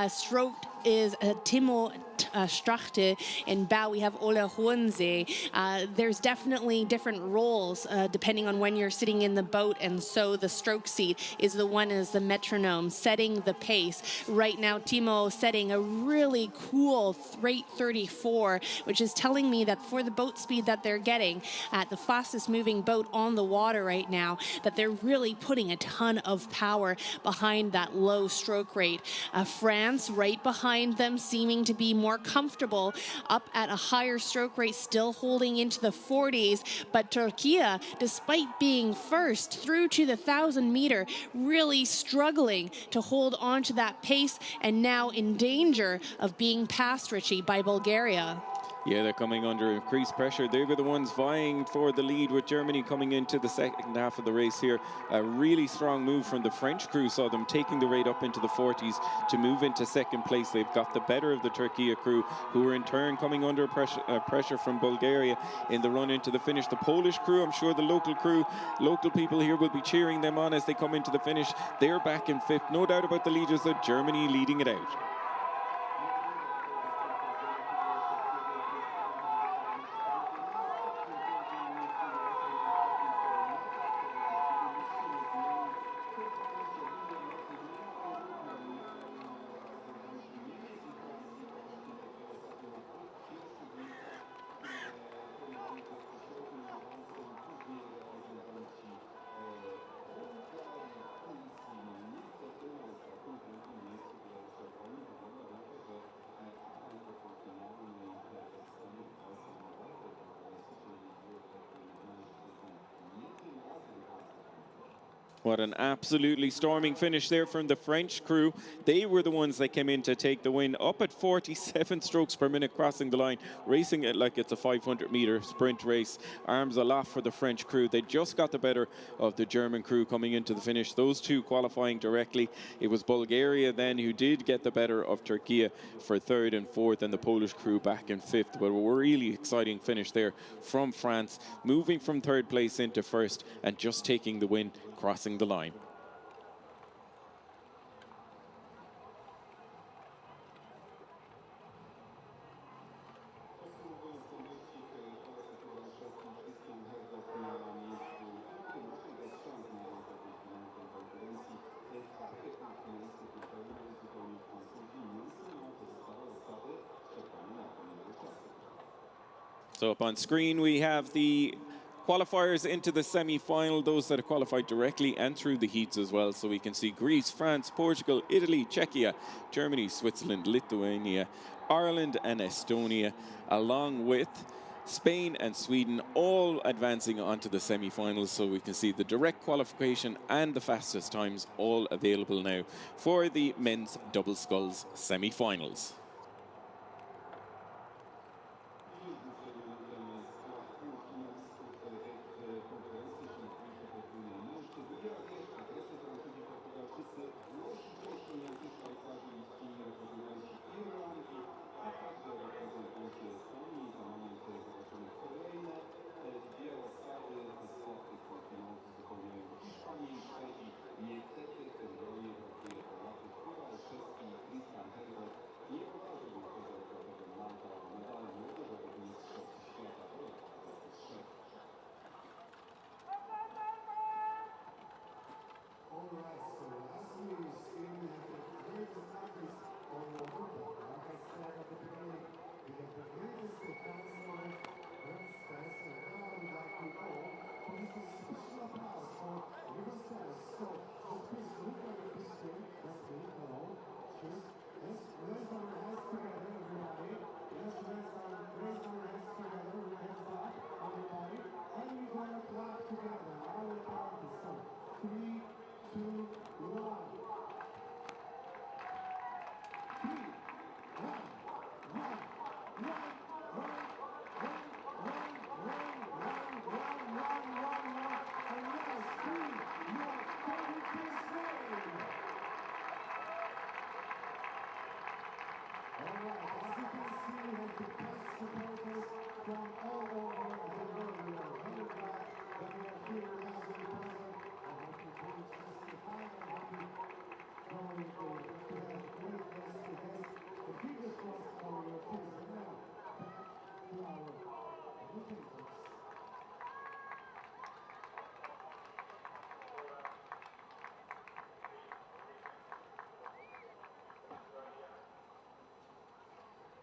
Stroked is Timo Strachte. In bow, we have Ola Hohensee. There's definitely different roles depending on when you're sitting in the boat, and so the stroke seat is the one as the metronome, setting the pace. Right now, Timo setting a really cool rate 34, which is telling me that for the boat speed that they're getting at the fastest moving boat on the water right now, that they're really putting a ton of power behind that low stroke rate. France right behind them, seeming to be more comfortable, up at a higher stroke rate, still holding into the 40s. But Turkey, despite being first through to the 1,000 meter, really struggling to hold on to that pace, and now in danger of being passed, Richie, by Bulgaria. Yeah, they're coming under increased pressure. They were the ones vying for the lead, with Germany coming into the second half of the race here. A really strong move from the French crew, saw them taking the rate up into the 40s to move into second place. They've got the better of the Turkey crew, who are in turn coming under pressure from Bulgaria in the run into the finish. The Polish crew, I'm sure the local people here will be cheering them on as they come into the finish. They're back in fifth. No doubt about the leaders, though. Germany leading it out. What an absolutely storming finish there from the French crew. They were the ones that came in to take the win, up at 47 strokes per minute crossing the line, racing it like it's a 500-meter sprint race. Arms aloft for the French crew. They just got the better of the German crew coming into the finish. Those two qualifying directly. It was Bulgaria then who did get the better of Turkey for third and fourth, and the Polish crew back in fifth. But a really exciting finish there from France, moving from third place into first and just taking the win, crossing the line. So up on screen we have the qualifiers into the semi-final, those that have qualified directly and through the heats as well. So we can see Greece, France, Portugal, Italy, Czechia, Germany, Switzerland, Lithuania, Ireland and Estonia, along with Spain and Sweden, all advancing onto the semi-finals. So we can see the direct qualification and the fastest times all available now for the men's double sculls semi-finals.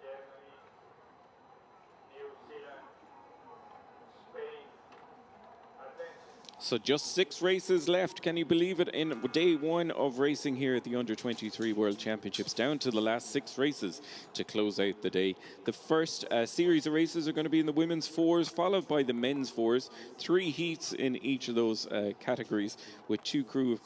Germany, New Zealand, Spain, advancing. So just 6 races left. Can you believe it? In day 1 of racing here at the Under-23 World Championships, down to the last 6 races to close out the day. The first series of races are going to be in the women's 4s, followed by the men's 4s. 3 heats in each of those categories, with 2 crew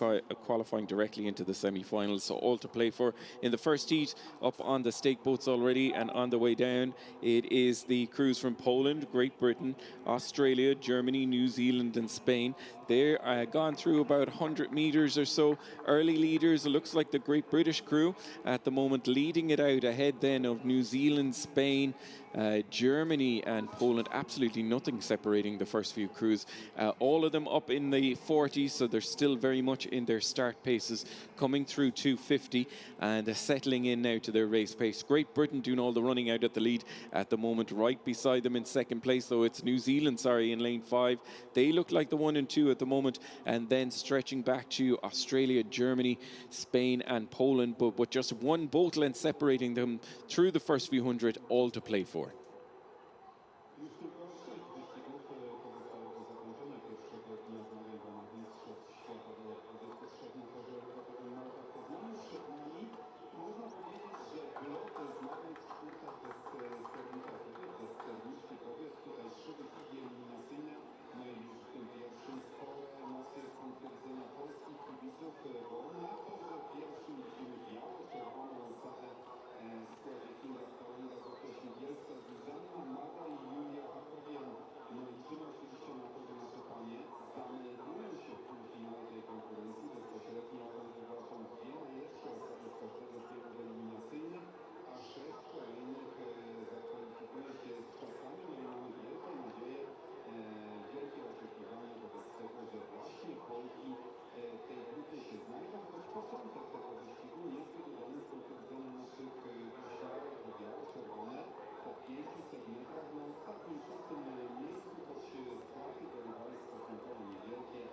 qualifying directly into the semi-finals. So all to play for. In the first heat, up on the stake boats already, and on the way down, it is the crews from Poland, Great Britain, Australia, Germany, New Zealand and Spain. They're gone through about 100 metres or so. Early leaders, it looks like the Great British crew at the moment leading it out ahead then of New Zealand, Spain, Germany and Poland. Absolutely nothing separating the first few crews. All of them up in the 40s, so they're still very much in their start paces, coming through 250 and settling in now to their race pace. Great Britain doing all the running out at the lead at the moment. Right beside them in second place, though, it's New Zealand, in lane 5. They look like the 1 and 2 at the moment, and then stretching back to Australia, Germany, Spain and Poland, but just 1 boat length separating them through the first few hundred, all to play for. Już tylko 6 wyścigów pozostało do zakończenia pierwszego dnia zmagań w ramach Mistrzostw Świata do 23 na torze rekordowym Markach Poznaniu. Przed nami można powiedzieć, że blok zmagań w sztuczkach bezsternikowych, bezsterniczki kobiet. Tutaj 3 wyścigi eliminacyjne. No i już w tym pierwszym spore emocje z punktu widzenia polskich kibiców, bo na torze pierwszym widzimy biało-czerwoną osadę w składzie Kinga Stałęga, Zofia Śmigielska, Zuzanna Mada i Julia Hakowian. No i liczymy oczywiście na to, że nasze panie zameldują się w półfinale tej konkurencji. Bezpośrednio wywalczą 2 najlepsze osoby z każdego z biegów eliminacyjnych, a 6 kolejnych zakwalifikuje się z czasami. No i mamy wielkie nadzieje, wielkie oczekiwania wobec tego, że właśnie Polki w tej grupie się znajdą, choć początek tego wyścigu niezbyt udany z punktu widzenia naszych wisiarek, bo biało-czerwone po 500 metrach na ostatnim 6. miejscu, choć straty do rywali stosunkowo niewielkie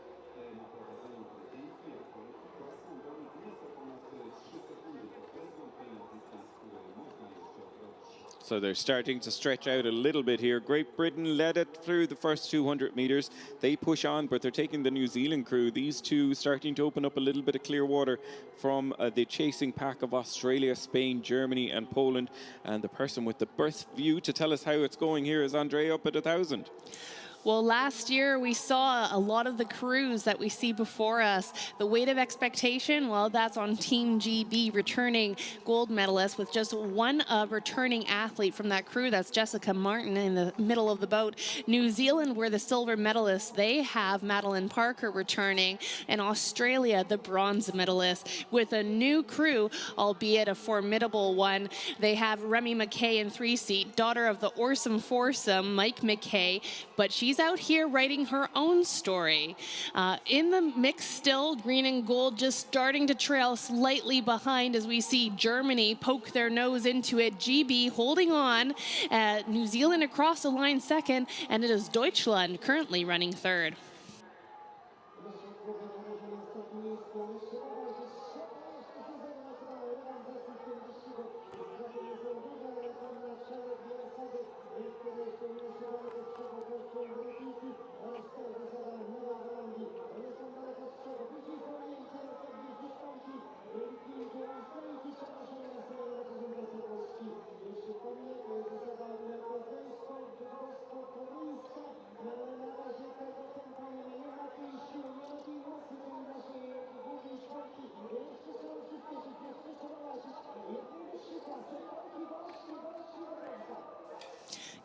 na prowadzeniu zwycięstwie, a Polki klasą donik nieco ponad 3 sekundy. To bez wątpienia dystans, który można jeszcze odrobić. So they're starting to stretch out a little bit here. Great Britain led it through the first 200 metres. They push on, but they're taking the New Zealand crew. These two starting to open up a little bit of clear water from the chasing pack of Australia, Spain, Germany and Poland. And the person with the birth view to tell us how it's going here is Andre up at 1,000. Well, last year we saw a lot of the crews that we see before us. The weight of expectation, well, that's on Team GB, returning gold medalist with just 1 returning athlete from that crew. That's Jessica Martin in the middle of the boat. New Zealand were the silver medalists. They have Madeline Parker returning. And Australia, the bronze medalist, with a new crew, albeit a formidable one. They have Remy McKay in 3-seat, daughter of the Orsum foursome, Mike McKay, but she's out here writing her own story. In the mix still, green and gold just starting to trail slightly behind as we see Germany poke their nose into it. GB holding on, New Zealand across the line second, and it is Deutschland currently running third. Na środku na razie na ostatnim miejscu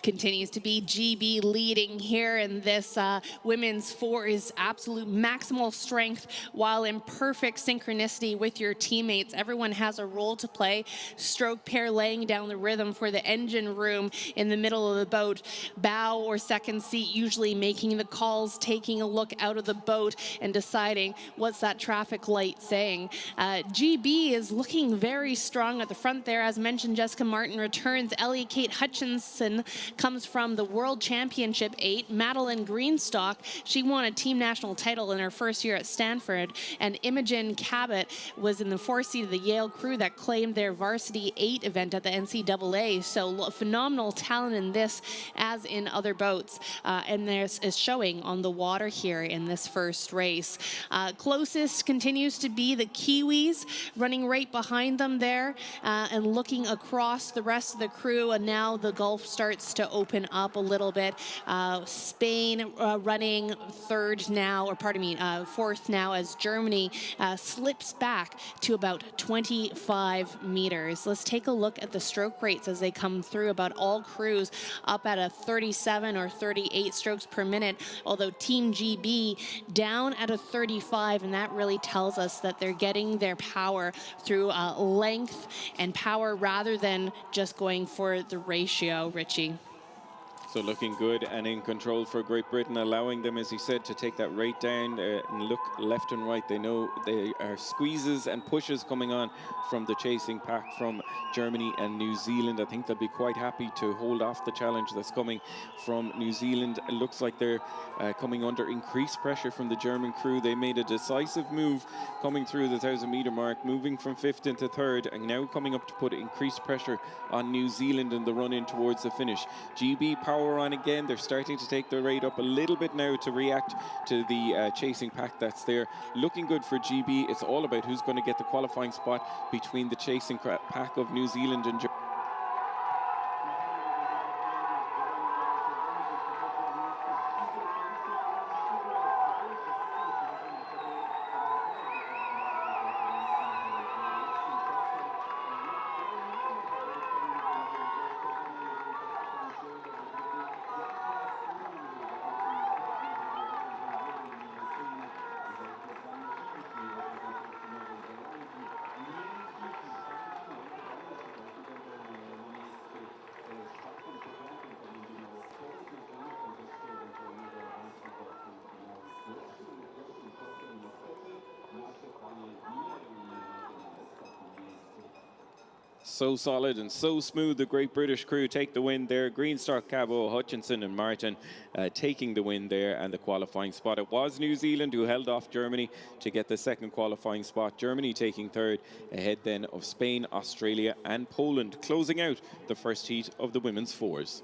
Continues to be GB leading here, and this women's four is absolute maximal strength while in perfect synchronicity with your teammates. Everyone has a role to play. Stroke pair laying down the rhythm for the engine room in the middle of the boat. Bow or second seat usually making the calls, taking a look out of the boat and deciding what's that traffic light saying. GB is looking very strong at the front there. As mentioned, Jessica Martin returns. Ellie Kate Hutchinson comes from the World Championship 8. Madeline Greenstock, she won a team national title in her first year at Stanford. And Imogen Cabot was in the 4th seed of the Yale crew that claimed their varsity 8 event at the NCAA. So phenomenal talent in this as in other boats. And this is showing on the water here in this first race. Closest continues to be the Kiwis, running right behind them there and looking across the rest of the crew. And now the Gulf starts to open up a little bit. Spain running third now, or pardon me, fourth now, as Germany slips back to about 25 meters. Let's take a look at the stroke rates as they come through. About all crews up at a 37 or 38 strokes per minute, although Team GB down at a 35, and that really tells us that they're getting their power through length and power rather than just going for the ratio, Richie. So looking good and in control for Great Britain, allowing them, as he said, to take that rate down and look left and right. They know there are squeezes and pushes coming on from the chasing pack from Germany and New Zealand. I think they'll be quite happy to hold off the challenge that's coming from New Zealand. It looks like they're coming under increased pressure from the German crew. They made a decisive move coming through the 1,000-meter mark, moving from 5th into 3rd, and now coming up to put increased pressure on New Zealand in the run-in towards the finish. GB power on again. They're starting to take the rate up a little bit now to react to the chasing pack that's there. Looking good for GB. It's all about who's going to get the qualifying spot between the chasing pack of New Zealand and Germany. So solid and so smooth. The Great British crew take the win there. Greenstock, Cabo, Hutchinson and Martin taking the win there and the qualifying spot. It was New Zealand who held off Germany to get the second qualifying spot. Germany taking 3rd, ahead then of Spain, Australia and Poland, closing out the first heat of the women's fours.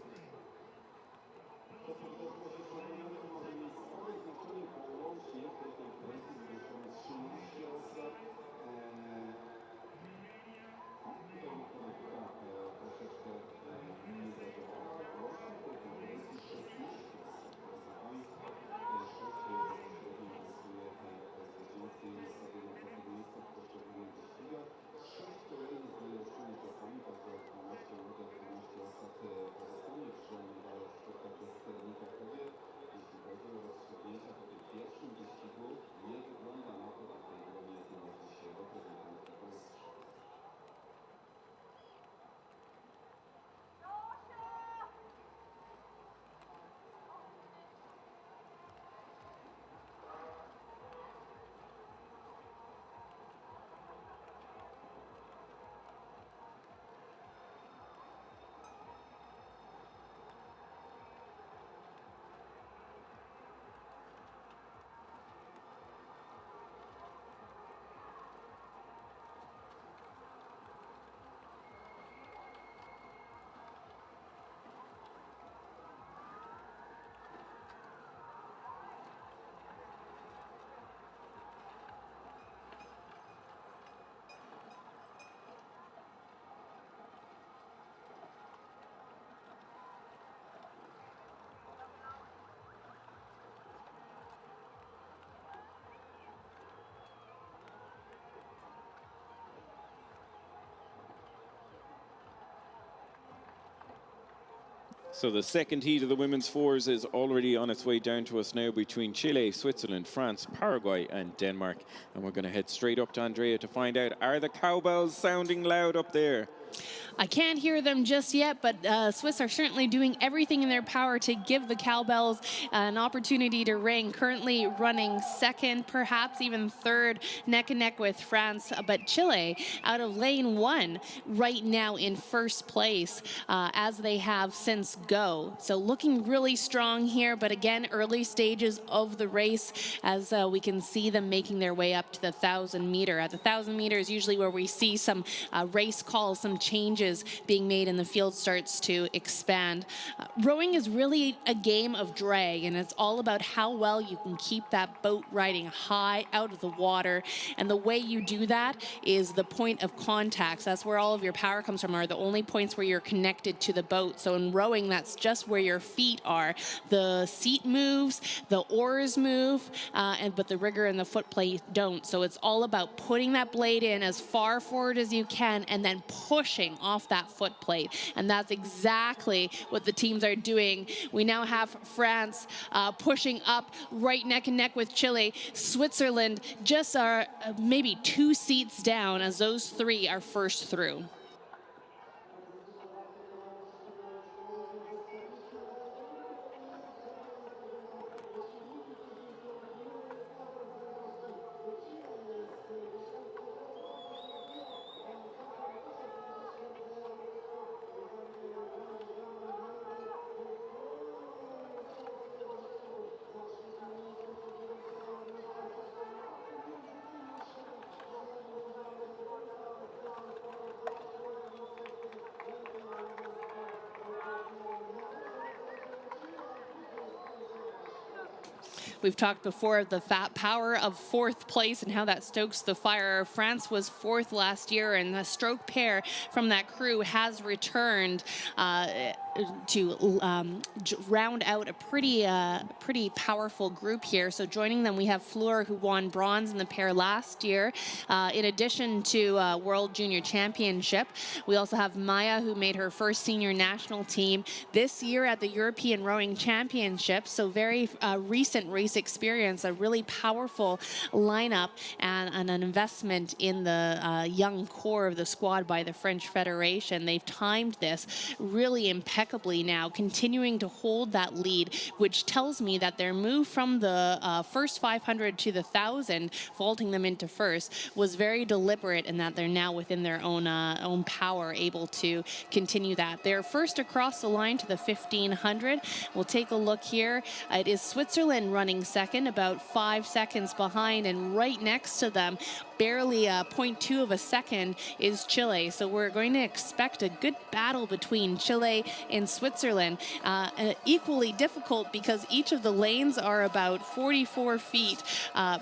So the second heat of the women's fours is already on its way down to us now between Chile, Switzerland, France, Paraguay and Denmark. And we're going to head straight up to Andrea to find out, are the cowbells sounding loud up there? I can't hear them just yet, but Swiss are certainly doing everything in their power to give the cowbells an opportunity to ring. Currently running second, perhaps even third, neck and neck with France. But Chile, out of lane one, right now in first place, as they have since go. So looking really strong here, but again, early stages of the race, as we can see them making their way up to the 1,000 meter. At the 1,000 meter is usually where we see some race calls, some changes being made and the field starts to expand. Rowing is really a game of drag, and it's all about how well you can keep that boat riding high out of the water. And the way you do that is the point of contacts. That's where all of your power comes from, are the only points where you're connected to the boat. So in rowing, that's just where your feet are. The seat moves, the oars move, but the rigger and the foot plate don't. So it's all about putting that blade in as far forward as you can and then pushing off that foot plate. And that's exactly what the teams are doing. We now have France pushing up right neck and neck with Chile. Switzerland just are maybe 2 seats down as those 3 are first through. We've talked before of the power of fourth place and how that stokes the fire. France was fourth last year, and the stroke pair from that crew has returned to round out a pretty powerful group here. So joining them, we have Fleur, who won bronze in the pair last year. In addition to World Junior Championship, we also have Maya, who made her first senior national team this year at the European Rowing Championship. So very recent race experience, a really powerful lineup, and an investment in the young core of the squad by the French Federation. They've timed this really impeccably now, continuing to hold that lead, which tells me that their move from the first 500 to the 1,000, vaulting them into first, was very deliberate, and that they're now within their own power, able to continue that. They're first across the line to the 1,500. We'll take a look here. It is Switzerland running second, about 5 seconds behind, and right next to them, barely 0.2 of a second, is Chile. So we're going to expect a good battle between Chile and Switzerland. Equally difficult because each of the lanes are about 44 feet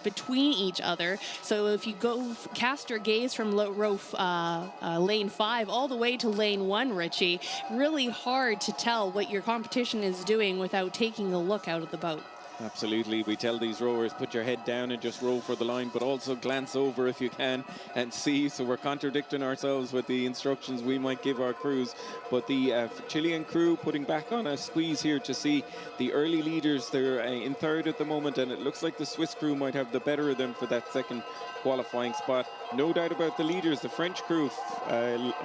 between each other. So if you go cast your gaze from lane 5 all the way to lane 1, Richie, really hard to tell what your competition is doing without taking a look out of the boat. Absolutely. We tell these rowers, put your head down and just row for the line, but also glance over if you can and see. So we're contradicting ourselves with the instructions we might give our crews. But the Chilean crew putting back on a squeeze here to see the early leaders. They're in third at the moment, and it looks like the Swiss crew might have the better of them for that second qualifying spot. No doubt about the leaders. The French crew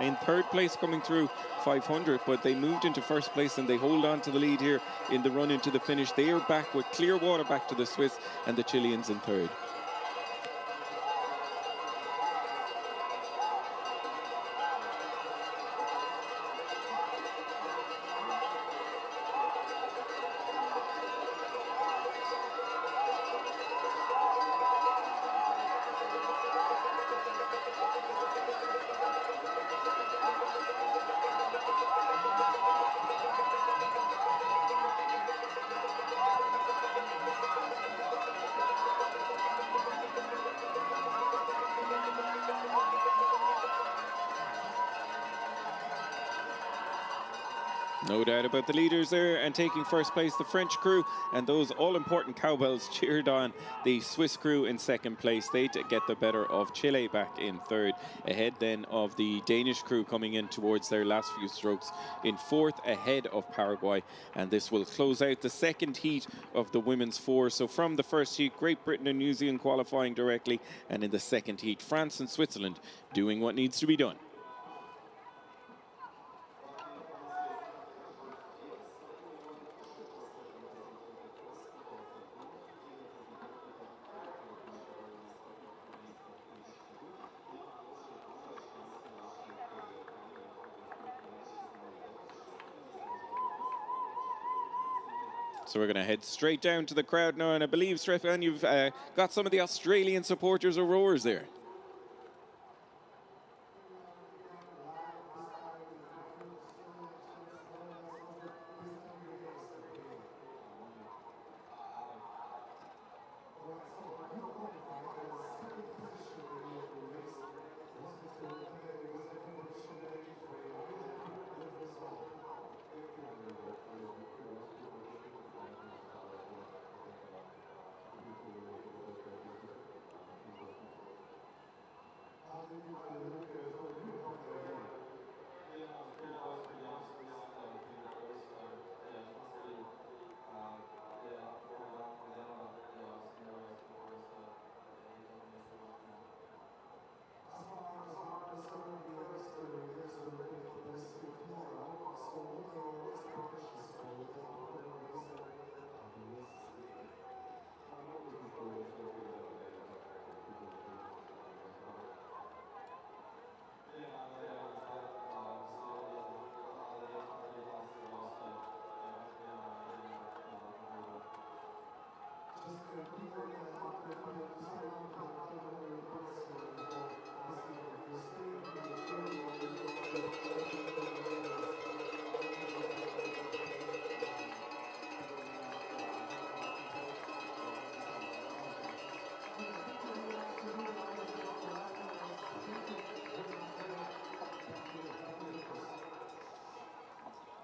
in third place coming through 500, but they moved into first place and they hold on to the lead here in the run into the finish. They are back with clear water back to the Swiss, and the Chileans in third. No doubt about the leaders there, and taking first place, the French crew, and those all-important cowbells cheered on the Swiss crew in second place. They get the better of Chile back in third, ahead then of the Danish crew coming in towards their last few strokes in fourth, ahead of Paraguay. And this will close out the second heat of the women's four. So from the first heat, Great Britain and New Zealand qualifying directly, and in the second heat, France and Switzerland doing what needs to be done. So we're going to head straight down to the crowd now, and I believe, Stefan, you've got some of the Australian supporters or rowers there.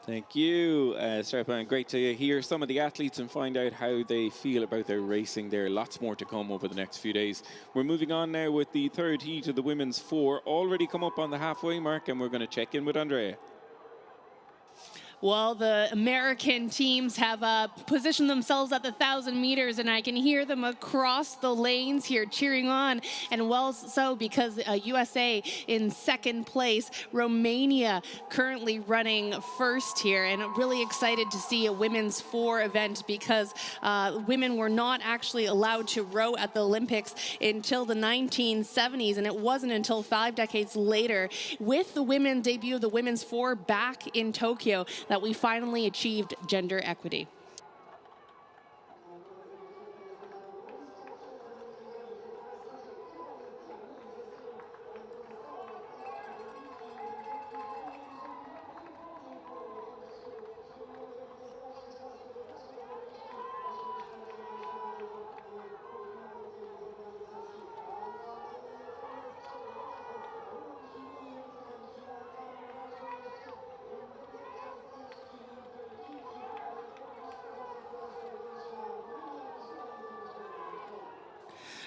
Thank you, Stefan. Great to hear some of the athletes and find out how they feel about their racing there. Lots more to come over the next few days. We're moving on now with the third heat of the women's four. Already come up on the halfway mark, and we're going to check in with Andrea. Well, the American teams have positioned themselves at the 1,000 meters, and I can hear them across the lanes here cheering on, and well so, because USA in second place, Romania currently running first here, and really excited to see a women's four event, because women were not actually allowed to row at the Olympics until the 1970s, and it wasn't until 5 decades later, with the women's debut of the women's four back in Tokyo, that we finally achieved gender equity.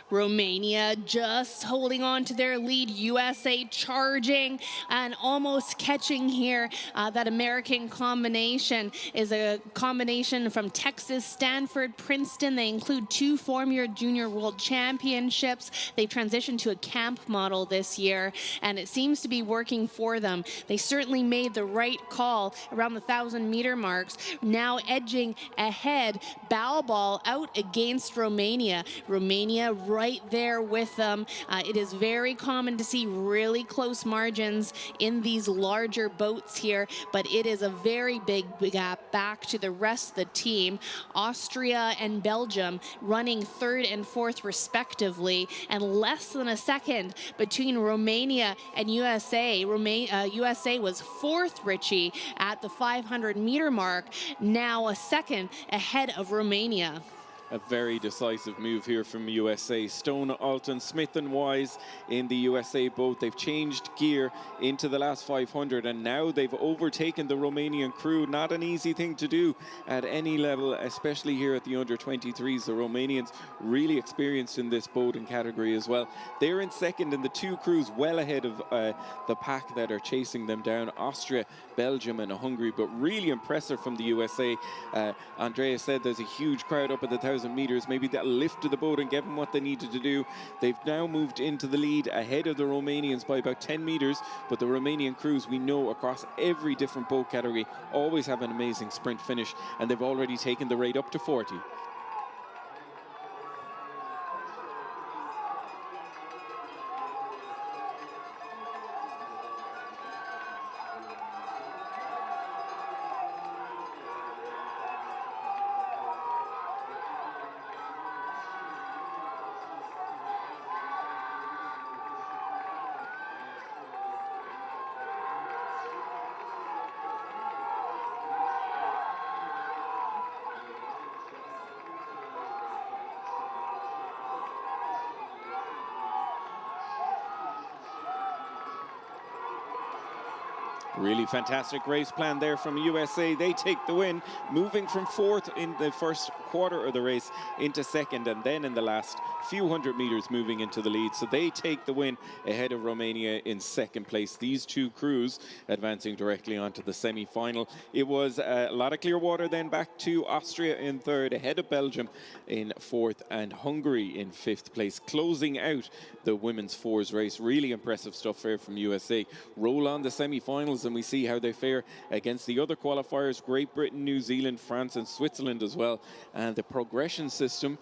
Romania just holding on to their lead. USA charging and almost catching here. That American combination is a combination from Texas, Stanford, Princeton. They include 2 former junior world championships. They transitioned to a camp model this year, and it seems to be working for them. They certainly made the right call around the 1,000-meter marks. Now edging ahead, bow ball out against Romania. Romania right there with them. It is very common to see really close margins in these larger boats here, but it is a very big gap back to the rest of the team. Austria and Belgium running third and fourth respectively, and less than a second between Romania and USA. USA was fourth, Richie, at the 500-meter mark, now a second ahead of Romania. A very decisive move here from USA. Stone, Alton, Smith and Wise in the USA boat. They've changed gear into the last 500 and now they've overtaken the Romanian crew. Not an easy thing to do at any level, especially here at the under-23s. The Romanians really experienced in this boating category as well. They're in second and the two crews well ahead of the pack that are chasing them down. Austria, Belgium and Hungary, but really impressive from the USA. Andrea said there's a huge crowd up at the 1,000 meters. Maybe that lifted the boat and gave them what they needed to do. They've now moved into the lead ahead of the Romanians by about 10 meters, but the Romanian crews, we know across every different boat category, always have an amazing sprint finish, and they've already taken the rate up to 40. Really fantastic race plan there from USA. They take the win, moving from fourth in the first quarter of the race into second, and then in the last few hundred meters moving into the lead. So they take the win ahead of Romania in second place. These two crews advancing directly onto the semi-final. It was a lot of clear water, then back to Austria in third, ahead of Belgium in fourth, and Hungary in fifth place. Closing out the women's fours race. Really impressive stuff there from USA. Roll on the semi-finals and we see how they fare against the other qualifiers: Great Britain, New Zealand, France and Switzerland as well. And the progression system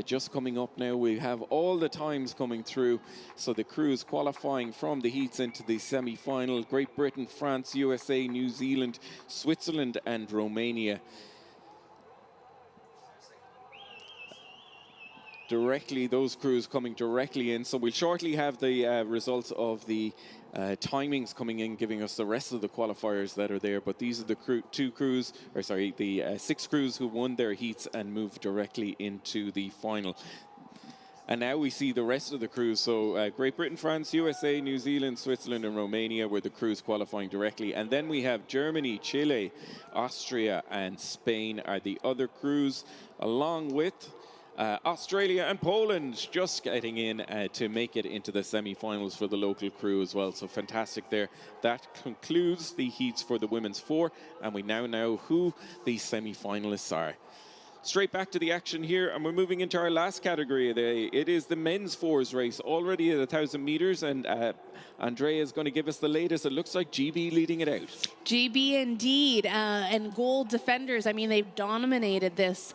just coming up now. We have all the times coming through, so the crews qualifying from the heats into the semi-final: Great Britain, France, USA, New Zealand, Switzerland and Romania. Directly, those crews coming directly in. So we'll shortly have the results of the timings coming in, giving us the rest of the qualifiers that are there. But these are the the 6 crews who won their heats and moved directly into the final. And now we see the rest of the crews. So Great Britain, France, USA, New Zealand, Switzerland and Romania were the crews qualifying directly. And then we have Germany, Chile, Austria and Spain are the other crews, along with Australia and Poland just getting in to make it into the semi-finals for the local crew as well. So fantastic there. That concludes the heats for the women's 4, and we now know who the semi-finalists are. Straight back to the action here, and we're moving into our last category of the day. It is the men's 4s race, already at 1,000 meters, and Andrea is going to give us the latest. It looks like GB leading it out. GB indeed, and gold defenders. I mean, they've dominated this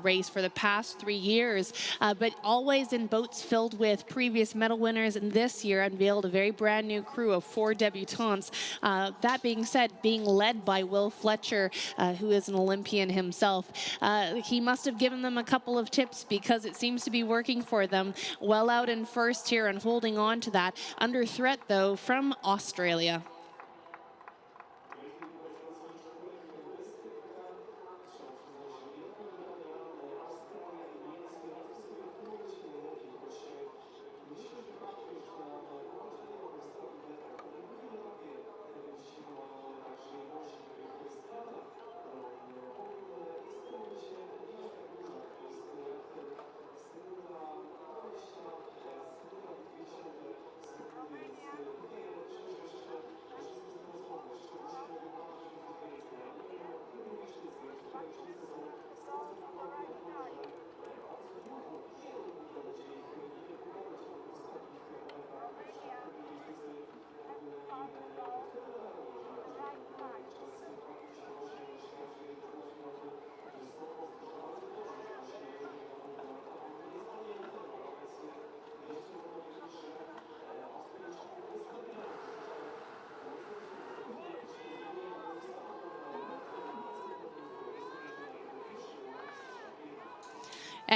race for the past 3 years, but always in boats filled with previous medal winners, and this year unveiled a very brand new crew of 4 debutantes. That being said, being led by Will Fletcher, who is an Olympian himself. He must have given them a couple of tips, because it seems to be working for them. Well out in first here and holding on to that. Under threat, though, from Australia.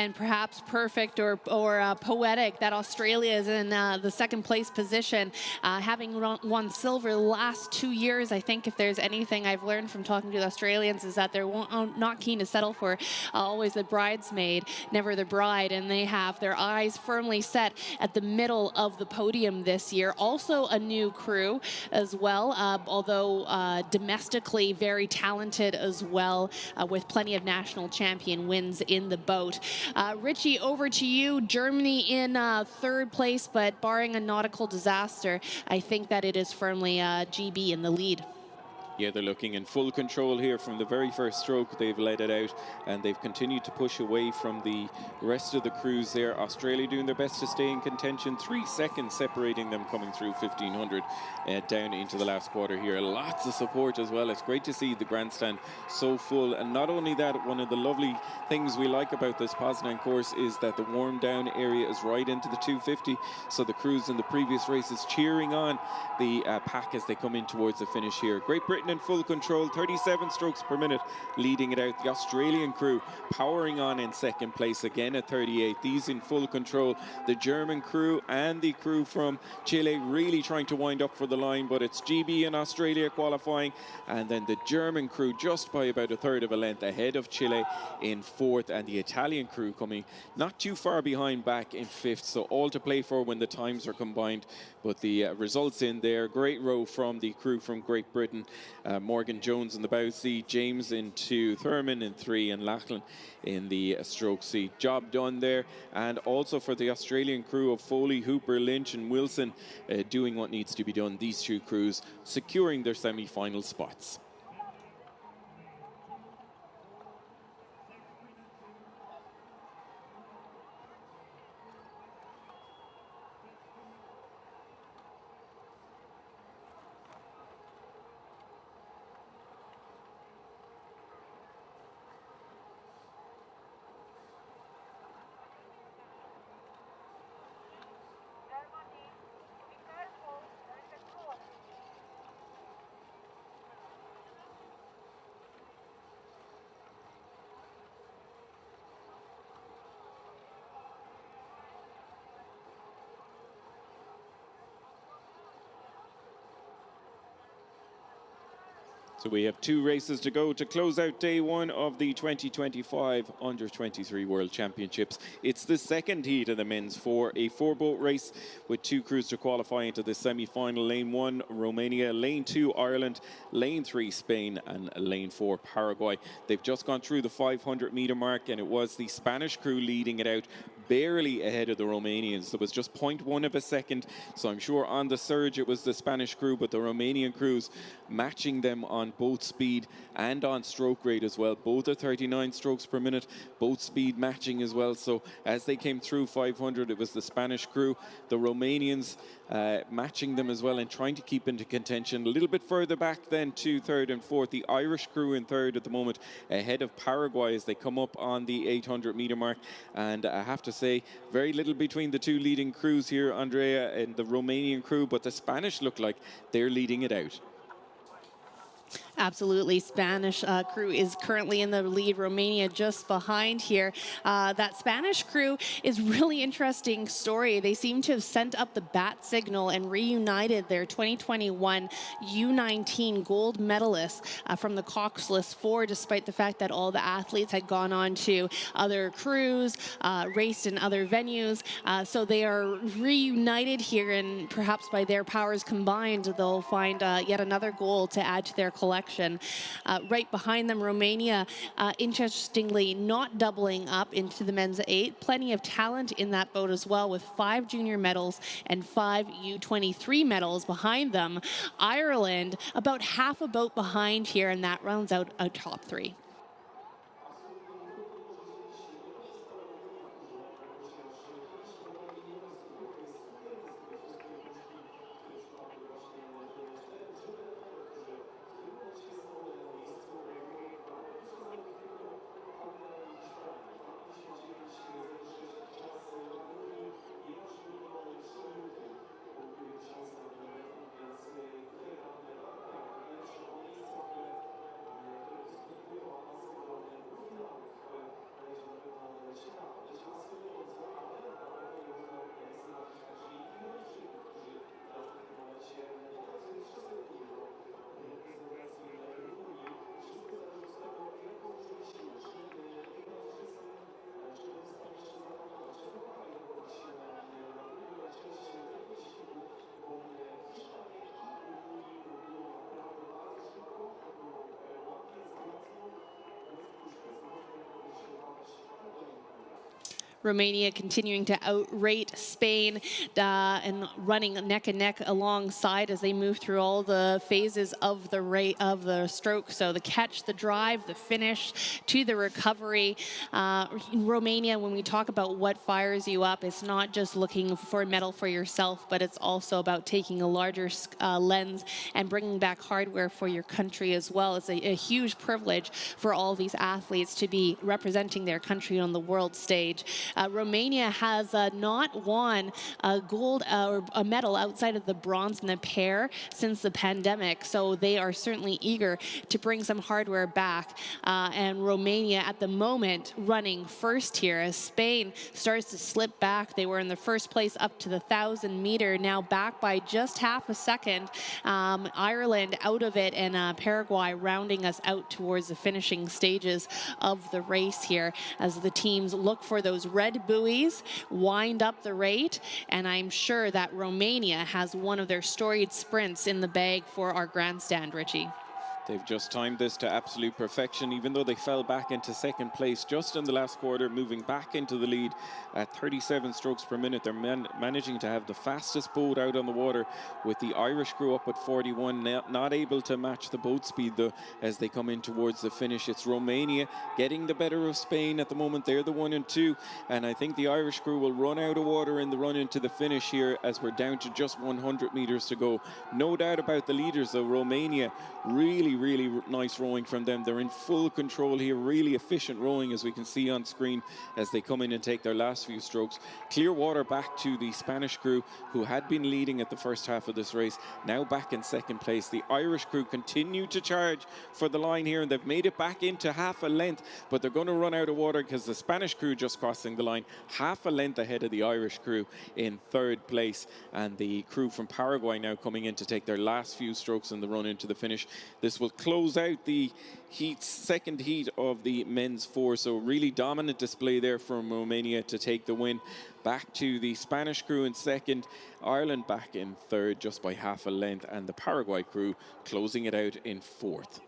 and perhaps perfect or poetic that Australia is in the second place position, having won silver the last 2 years. I think if there's anything I've learned from talking to the Australians is that they're not keen to settle for always the bridesmaid, never the bride, and they have their eyes firmly set at the middle of the podium this year. Also a new crew as well, although domestically very talented as well, with plenty of national champion wins in the boat. Richie, over to you. Germany in third place, but barring a nautical disaster, I think that it is firmly GB in the lead. Yeah, they're looking in full control here from the very first stroke. They've let it out, and they've continued to push away from the rest of the crews there. Australia doing their best to stay in contention. 3 seconds separating them coming through 1500 down into the last quarter here. Lots of support as well. It's great to see the grandstand so full. And not only that, one of the lovely things we like about this Poznan course is that the warm down area is right into the 250. So the crews in the previous races cheering on the pack as they come in towards the finish here. Great Britain in full control, 37 strokes per minute, leading it out. The Australian crew powering on in second place again at 38. These in full control. The German crew and the crew from Chile really trying to wind up for the line, but it's GB and Australia qualifying, and then the German crew just by about a third of a length ahead of Chile in fourth, and the Italian crew coming not too far behind back in fifth. So all to play for when the times are combined, but the results in there. Great row from the crew from Great Britain. Morgan Jones in the bow seat, James in 2, Thurman in 3, and Lachlan in the stroke seat. Job done there. And also for the Australian crew of Foley, Hooper, Lynch and Wilson doing what needs to be done. These two crews securing their semi-final spots. So we have 2 races to go to close out day 1 of the 2025 Under-23 World Championships. It's the second heat of the men's for a 4-boat race with 2 crews to qualify into the semi-final. Lane 1, Romania. Lane 2, Ireland. Lane 3, Spain. And Lane 4, Paraguay. They've just gone through the 500-meter mark, and it was the Spanish crew leading it out, barely ahead of the Romanians. There was just 0.1 of a second, so I'm sure on the surge it was the Spanish crew, but the Romanian crews matching them on both speed and on stroke rate as well. Both are 39 strokes per minute, both speed matching as well. So as they came through 500, it was the Spanish crew, the Romanians matching them as well and trying to keep into contention. A little bit further back then to third and fourth. The Irish crew in third at the moment, ahead of Paraguay as they come up on the 800-meter mark. And I have to say, very little between the 2 leading crews here, Andrea, and the Romanian crew, but the Spanish look like they're leading it out. Absolutely. Spanish crew is currently in the lead. Romania just behind here. That Spanish crew is really interesting story. They seem to have sent up the bat signal and reunited their 2021 U19 gold medalists from the Coxless 4, despite the fact that all the athletes had gone on to other crews, raced in other venues. So they are reunited here, and perhaps by their powers combined, they'll find yet another goal to add to their collection. Right behind them, Romania, interestingly, not doubling up into the men's 8. Plenty of talent in that boat as well, with 5 junior medals and 5 U23 medals behind them. Ireland, about half a boat behind here, and that rounds out a top 3. Romania continuing to outrate Spain and running neck and neck alongside as they move through all the phases of the stroke. So the catch, the drive, the finish to the recovery. In Romania, when we talk about what fires you up, it's not just looking for a medal for yourself, but it's also about taking a larger lens and bringing back hardware for your country as well. It's a huge privilege for all these athletes to be representing their country on the world stage. Romania has not won a gold or a medal outside of the bronze in the pair since the pandemic, so they are certainly eager to bring some hardware back. And Romania at the moment running first here as Spain starts to slip back. They were in the first place up to the 1,000-meter, now back by just half a second. Ireland out of it, and Paraguay rounding us out towards the finishing stages of the race here as the teams look for those red buoys, wind up the rate, and I'm sure that Romania has one of their storied sprints in the bag for our grandstand, Richie. They've just timed this to absolute perfection, even though they fell back into second place just in the last quarter, moving back into the lead at 37 strokes per minute. They're managing to have the fastest boat out on the water, with the Irish crew up at 41, not able to match the boat speed though as they come in towards the finish. It's Romania getting the better of Spain at the moment. They're the 1 and 2, and I think the Irish crew will run out of water in the run into the finish here as we're down to just 100 meters to go. No doubt about the leaders though. Romania, really nice rowing from them. They're in full control here, really efficient rowing as we can see on screen as they come in and take their last few strokes. Clear water back to the Spanish crew, who had been leading at the first half of this race, now back in second place. The Irish crew continue to charge for the line here, and they've made it back into half a length, but they're going to run out of water because the Spanish crew just crossing the line half a length ahead of the Irish crew in third place, and the crew from Paraguay now coming in to take their last few strokes in the run into the finish. This will close out the second heat of the men's 4, so really dominant display there from Romania to take the win. Back to the Spanish crew in second, Ireland back in third just by half a length, and the Paraguay crew closing it out in fourth.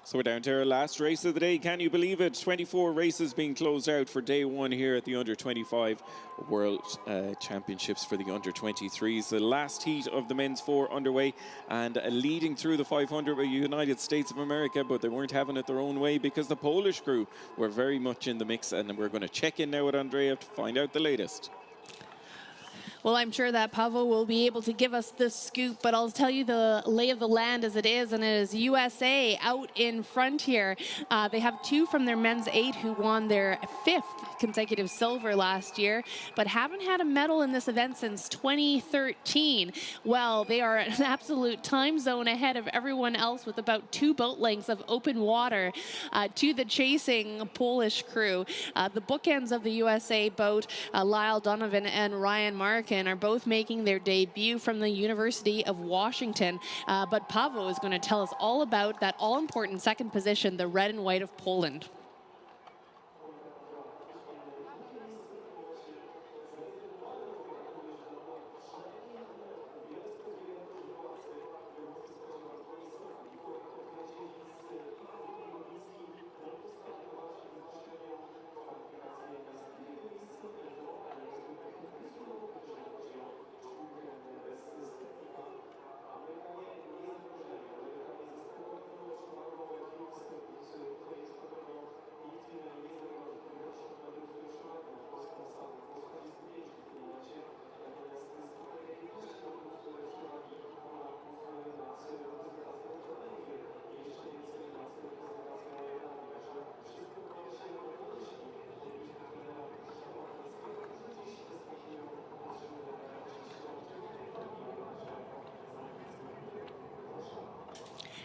So we're down to our last race of the day. Can you believe it? 24 races being closed out for day one here at the Under-25 World Championships for the Under-23s. The last heat of the men's 4 underway, and leading through the 500 were United States of America, but they weren't having it their own way because the Polish crew were very much in the mix, and we're going to check in now with Andrea to find out the latest. Well, I'm sure that Pavo will be able to give us the scoop, but I'll tell you the lay of the land as it is, and it is USA out in front here. They have two from their men's 8 who won their 5th consecutive silver last year, but haven't had a medal in this event since 2013. Well, they are an absolute time zone ahead of everyone else with about 2 boat lengths of open water to the chasing Polish crew. The bookends of the USA boat, Lyle Donovan and Ryan Markin, are both making their debut from the University of Washington. But Pavo is going to tell us all about that all-important second position, the red and white of Poland.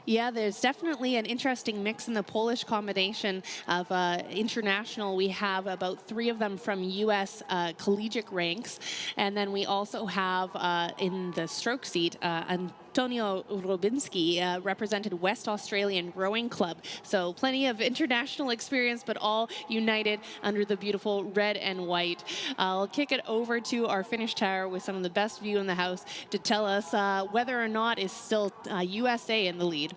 Yeah, there's definitely an interesting mix in the Polish combination of international. We have about 3 of them from U.S. Collegiate ranks. And then we also have in the stroke seat, Antonio Robinski represented West Australian Rowing Club. So plenty of international experience, but all united under the beautiful red and white. I'll kick it over to our finish tower with some of the best view in the house to tell us whether or not is still USA in the lead.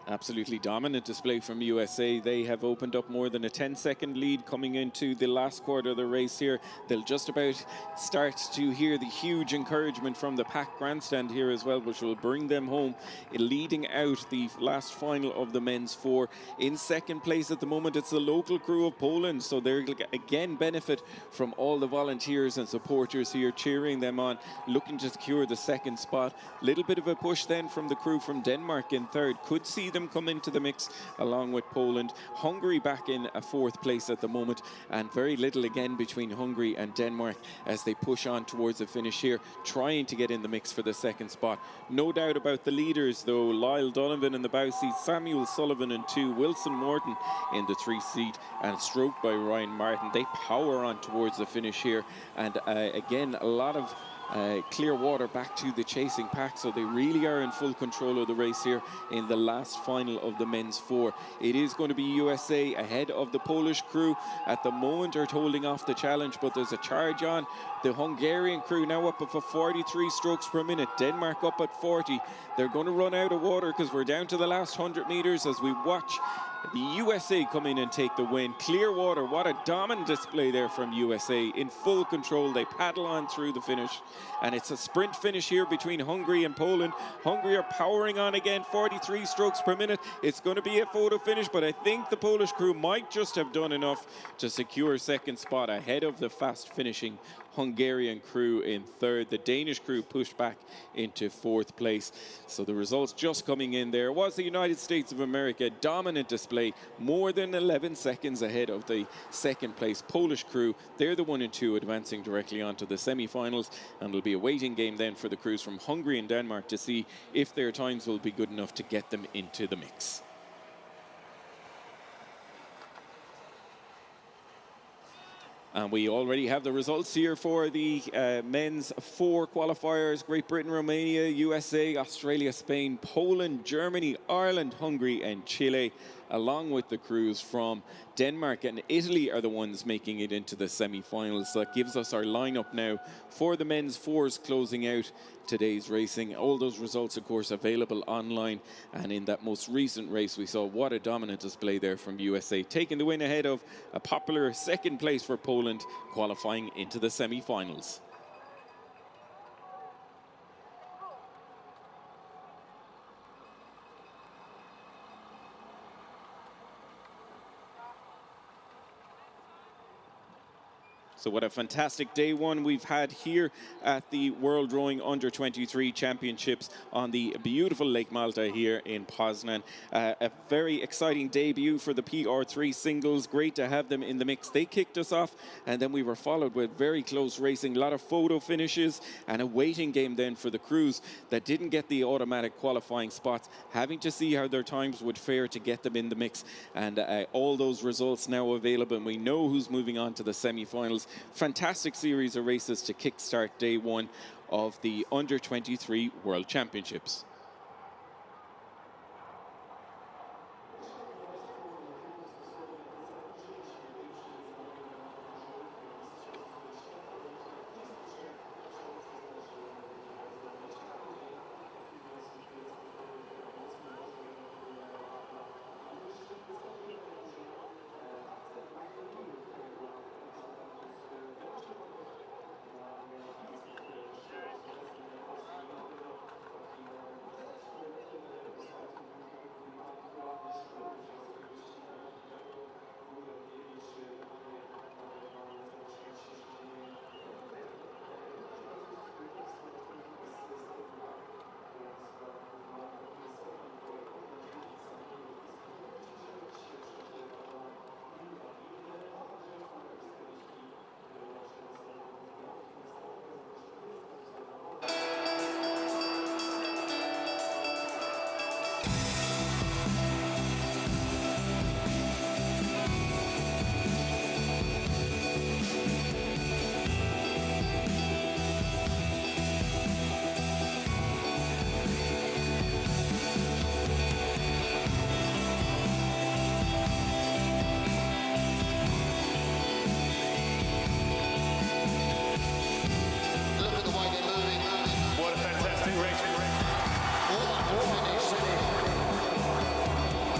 Absolutely dominant display from USA. They have opened up more than a 10-second lead coming into the last quarter of the race here. They'll just about start to hear the huge encouragement from the packed grandstand here as well, which will bring them home, leading out the last final of the men's 4. In second place at the moment, it's the local crew of Poland, so they're again benefit from all the volunteers and supporters here cheering them on, looking to secure the second spot. Little bit of a push then from the crew from Denmark in third. Could see them come into the mix along with Poland. Hungary back in a 4th place at the moment, and very little again between Hungary and Denmark as they push on towards the finish here, trying to get in the mix for the second spot. No doubt about the leaders though. Lyle Donovan in the bow seat, Samuel Sullivan in 2, Wilson Morton in the 3 seat, and stroked by Ryan Martin. They power on towards the finish here, and again a lot of clear water back to the chasing pack, so they really are in full control of the race here in the last final of the men's 4. It is going to be USA ahead of the Polish crew. At the moment are holding off the challenge, but there's a charge on. The Hungarian crew now up at 43 strokes per minute. Denmark up at 40. They're going to run out of water because we're down to the last 100 meters as we watch the USA come in and take the win. Clear water, what a dominant display there from USA. In full control, they paddle on through the finish. And it's a sprint finish here between Hungary and Poland. Hungary are powering on again, 43 strokes per minute. It's going to be a photo finish, but I think the Polish crew might just have done enough to secure second spot ahead of the fast finishing Hungarian crew in third. The Danish crew pushed back into 4th place. So the results just coming in there was the United States of America. Dominant display, more than 11 seconds ahead of the second place Polish crew. They're the 1 and 2 advancing directly onto the semi-finals, and it'll be a waiting game then for the crews from Hungary and Denmark to see if their times will be good enough to get them into the mix. And we already have the results here for the men's 4 qualifiers. Great Britain, Romania, USA, Australia, Spain, Poland, Germany, Ireland, Hungary and Chile, along with the crews from Denmark and Italy are the ones making it into the semi-finals. So that gives us our lineup now for the men's 4s closing out today's racing. All those results, of course, available online. And in that most recent race, we saw what a dominant display there from USA, taking the win ahead of a popular second place for Poland, qualifying into the semi-finals. So what a fantastic day one we've had here at the World Rowing Under 23 Championships on the beautiful Lake Malta here in Poznan. A very exciting debut for the PR3 singles. Great to have them in the mix. They kicked us off, and then we were followed with very close racing, a lot of photo finishes, and a waiting game then for the crews that didn't get the automatic qualifying spots, having to see how their times would fare to get them in the mix. And all those results now available, and we know who's moving on to the semi-finals. Fantastic series of races to kickstart day one of the Under 23 World Championships.